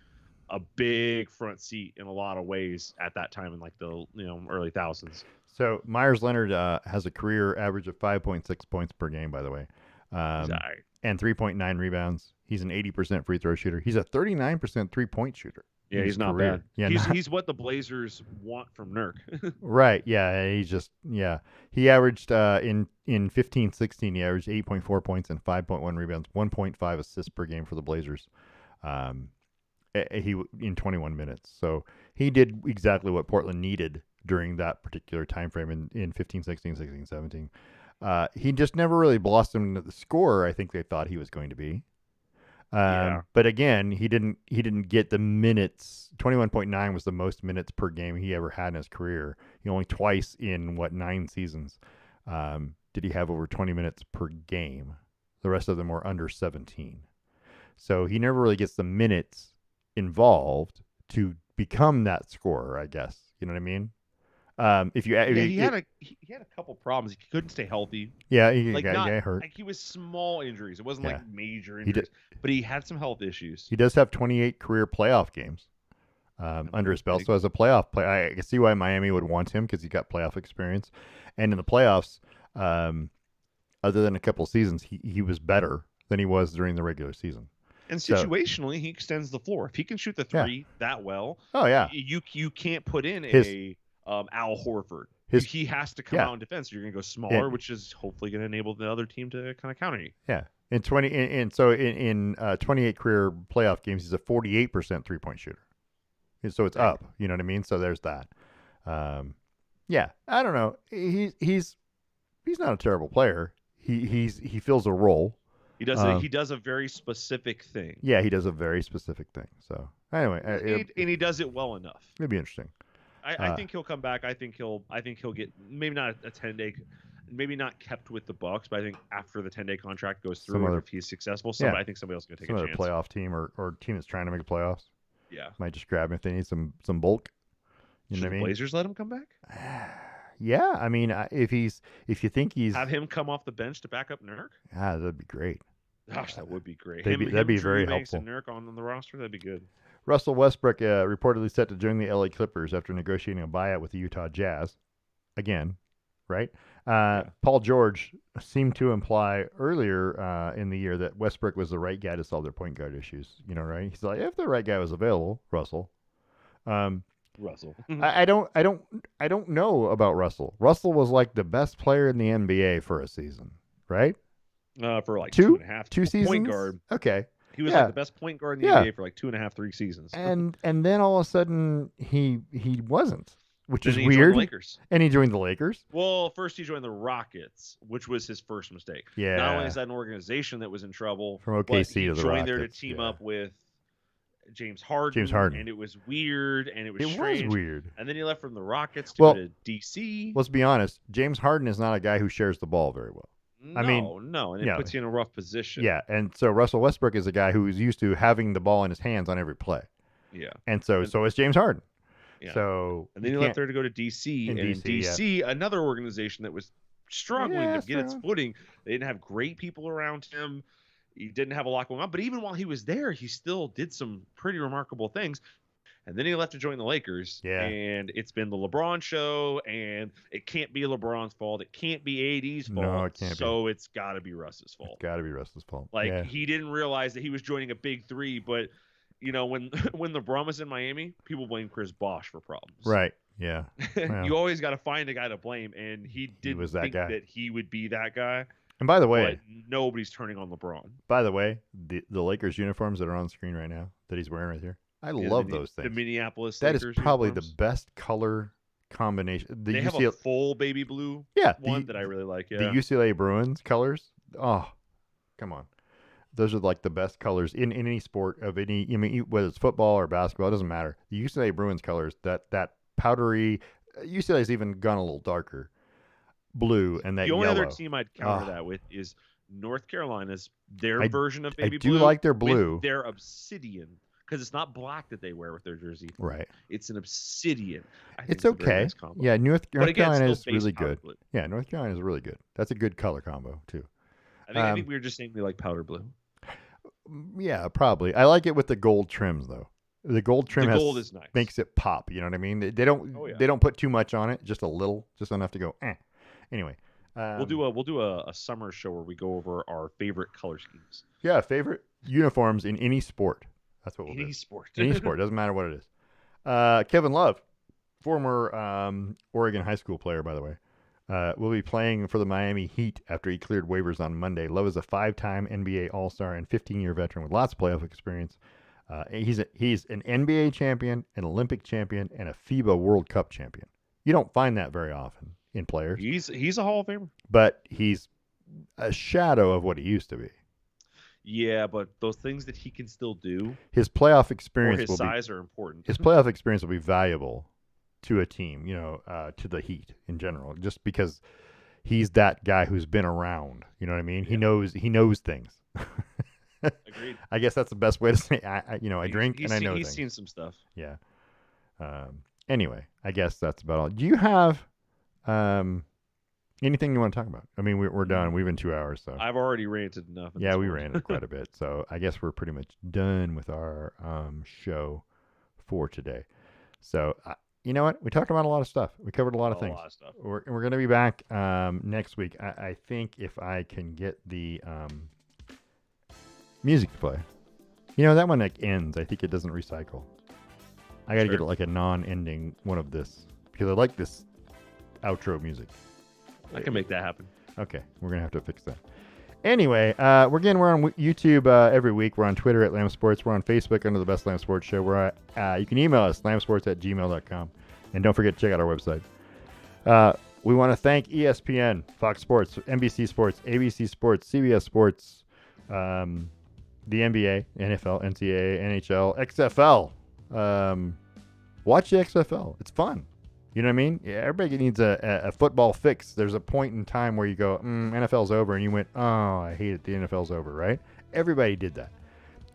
a big front seat in a lot of ways at that time in like the early thousands. So Myers Leonard has a career average of 5.6 points per game, by the way, He's all um, right. and 3.9 rebounds. He's an 80% free throw shooter. He's a 39% 3-point shooter in Yeah, his he's not bad. career. Yeah, He's what the Blazers want from Nurk. right. Yeah, he's just He averaged in 15-16. He averaged 8.4 points and 5.1 rebounds, 1.5 assists per game for the Blazers. Um, he in 21 minutes. So he did exactly what Portland needed during that particular time frame in 15, 16, 16, 17. He just never really blossomed into the scorer I think they thought he was going to be. Yeah. But again, he didn't get the minutes. 21.9 was the most minutes per game he ever had in his career. He only twice in 9 seasons did he have over 20 minutes per game. The rest of them were under 17. So he never really gets the minutes involved to become that scorer, I guess. You know what I mean? If you, Yeah, it, he had a couple problems. He couldn't stay healthy. yeah, he Like got not hurt. like he was small injuries. It wasn't Yeah, like major he did. injuries, but he had some health issues. He does have 28 career playoff games I under mean, his belt. So as a playoff player, I can see why Miami would want him because he's got playoff experience. And in the playoffs, other than a couple seasons, he was better than he was during the regular season. and So situationally, he extends the floor. If he can shoot the yeah, three that well, oh yeah, you can't put in his a Al Horford. his He has to come yeah, out in defense. You're going to go and, smaller, which is hopefully going to enable the other team to kind of counter you. yeah. In 20, and so in 28 career playoff games, he's a 48% 3-point shooter. And so it's Dang. up. You know what I mean? So there's that. Yeah, I don't know. He's not a terrible player. He fills a role. He does a very specific thing. Yeah, he does a very specific thing. So anyway, And he does it well enough. it'd be interesting. I think he'll come back. I think he'll get maybe not a 10-day, maybe not kept with the Bucks, but I think after the 10-day contract goes through, and if he's successful, I think somebody else is going to take some a other chance. playoff team or team that's trying to make the playoffs Yeah. might just grab him if they need some bulk. You Should know what the I mean? Blazers let him come back? Yeah, I mean, if you think he's Have him come off the bench to back up Nurk? that'd be great. Gosh, that would be great. That'd be very Drew Eubanks, helpful. and Nurk on the roster, that'd be good. Russell Westbrook reportedly set to join the LA Clippers after negotiating a buyout with the Utah Jazz. Again, right? Paul George seemed to imply earlier in the year that Westbrook was the right guy to solve their point guard issues. You know, right? He's like, if the right guy was available, Russell. Russell. I don't know about Russell. Russell was like the best player in the NBA for a season, right? For like two 2.5 two seasons. point guard. Okay. He was Yeah. like the best point guard in the NBA for like 2.5, 3 seasons. And then all of a sudden he wasn't, which is Then he weird. joined the Lakers. And he joined the Lakers. Well, first he joined the Rockets, which was his first mistake. Yeah. Not only is that an organization that was in trouble, From OKC but he to the joined there to Rockets, team yeah. up with James Harden. And it was weird, and it was strange. Was weird. And then he left from the Rockets to go to DC. Let's be honest. James Harden is not a guy who shares the ball very well. No, and it puts you in a rough position. Yeah, and so Russell Westbrook is a guy who is used to having the ball in his hands on every play. Yeah. And so is James Harden. Yeah. So and then he left there to go to DC. And in DC, another organization that was struggling to get its footing. They didn't have great people around him. He didn't have a lot going on. But even while he was there, he still did some pretty remarkable things. And then he left to join the Lakers. Yeah. And it's been the LeBron show. And it can't be LeBron's fault. It can't be AD's fault. No, it can't so it's got to be Russ's fault. It's got to be Russ's fault. Like, he didn't realize that he was joining a big three. But, you know, when LeBron was in Miami, people blame Chris Bosh for problems. Right. Yeah. Well, You always got to find a guy to blame. And he didn't think that he would be that guy. And by the way, but nobody's turning on LeBron. By the way, the Lakers uniforms that are on the screen right now that he's wearing right here, I love those things. The Minneapolis That Lakers is probably uniforms. the best color combination. They have a full baby blue one that I really like. Yeah. The UCLA Bruins colors. Oh, come on. Those are like the best colors in any sport of any. I mean, whether it's football or basketball, it doesn't matter. The UCLA Bruins colors, that powdery. UCLA's even gone a little darker blue and that the only yellow. Other team I'd counter that with is North Carolina's version of baby blue. I do like their blue. With their obsidian. Because it's not black that they wear with their jersey. Right. It's an obsidian. It's okay. Nice yeah, North Carolina is really good. Blue. Yeah, North Carolina is really good. That's a good color combo, too. I think we were just saying we like powder blue. Yeah, probably. I like it with the gold trims, though. The gold trim The gold is nice. makes it pop. You know what I mean? They don't Oh, yeah. they don't put too much on it, just a little, just enough to go. Anyway, We'll do a summer show where we go over our favorite color schemes. yeah, favorite uniforms in any sport. That's what we'll do. Any sport. Any sport, doesn't matter what it is. Kevin Love, former Oregon high school player, by the way, will be playing for the Miami Heat after he cleared waivers on Monday. Love is a 5-time NBA All-Star and 15-year veteran with lots of playoff experience. He's an NBA champion, an Olympic champion, and a FIBA World Cup champion. You don't find that very often in players. He's a Hall of Famer. But he's a shadow of what he used to be. Yeah, but those things that he can still do, his playoff experience, his size are important. His playoff experience will be valuable to a team, to the Heat in general, just because he's that guy who's been around. You know what I mean? Yeah. He knows things. Agreed. I guess that's the best way to say. I drink and I know he's things. seen some stuff. Yeah. Anyway, I guess that's about all. Do you have anything you want to talk about? I mean, we're done. We've been 2 hours, so I've already ranted enough. Yeah, we ranted quite a bit, so I guess we're pretty much done with our show for today. So you know what? We talked about a lot of stuff. We covered a lot of things. We're going to be back next week. I think if I can get the music to play. That one ends. I think it doesn't recycle. I got to get like a non-ending one of this because I like this outro music. I can make that happen. Okay, we're going to have to fix that. Anyway, we're on YouTube every week. We're on Twitter at Lamb Sports. We're on Facebook under the Best Lamb Sports Show. You can email us, lambsports@gmail.com. And don't forget to check out our website. We want to thank ESPN, Fox Sports, NBC Sports, ABC Sports, CBS Sports, the NBA, NFL, NCAA, NHL, XFL. Watch the XFL. It's fun. You know what I mean? Yeah, everybody needs a football fix. There's a point in time where you go, NFL's over, and you went, oh, I hate it. The NFL's over, right? Everybody did that.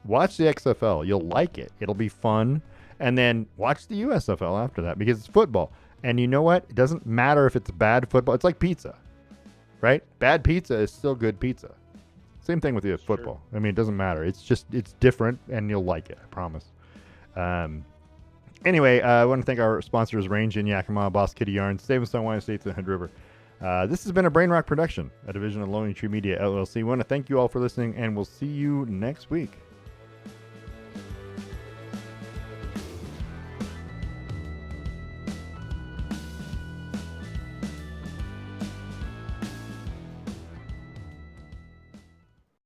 Watch the XFL. You'll like it. It'll be fun. And then watch the USFL after that because it's football. And you know what? It doesn't matter if it's bad football. It's like pizza, right? Bad pizza is still good pizza. Same thing with the football. I mean, it doesn't matter. It's different, and you'll like it. I promise. Anyway, I want to thank our sponsors, Range in Yakima, Boss Kitty Yarns, Stevenson Wine Estates, and Hood River. This has been a Brain Rock production, a division of Lonely Tree Media, LLC. We want to thank you all for listening, and we'll see you next week.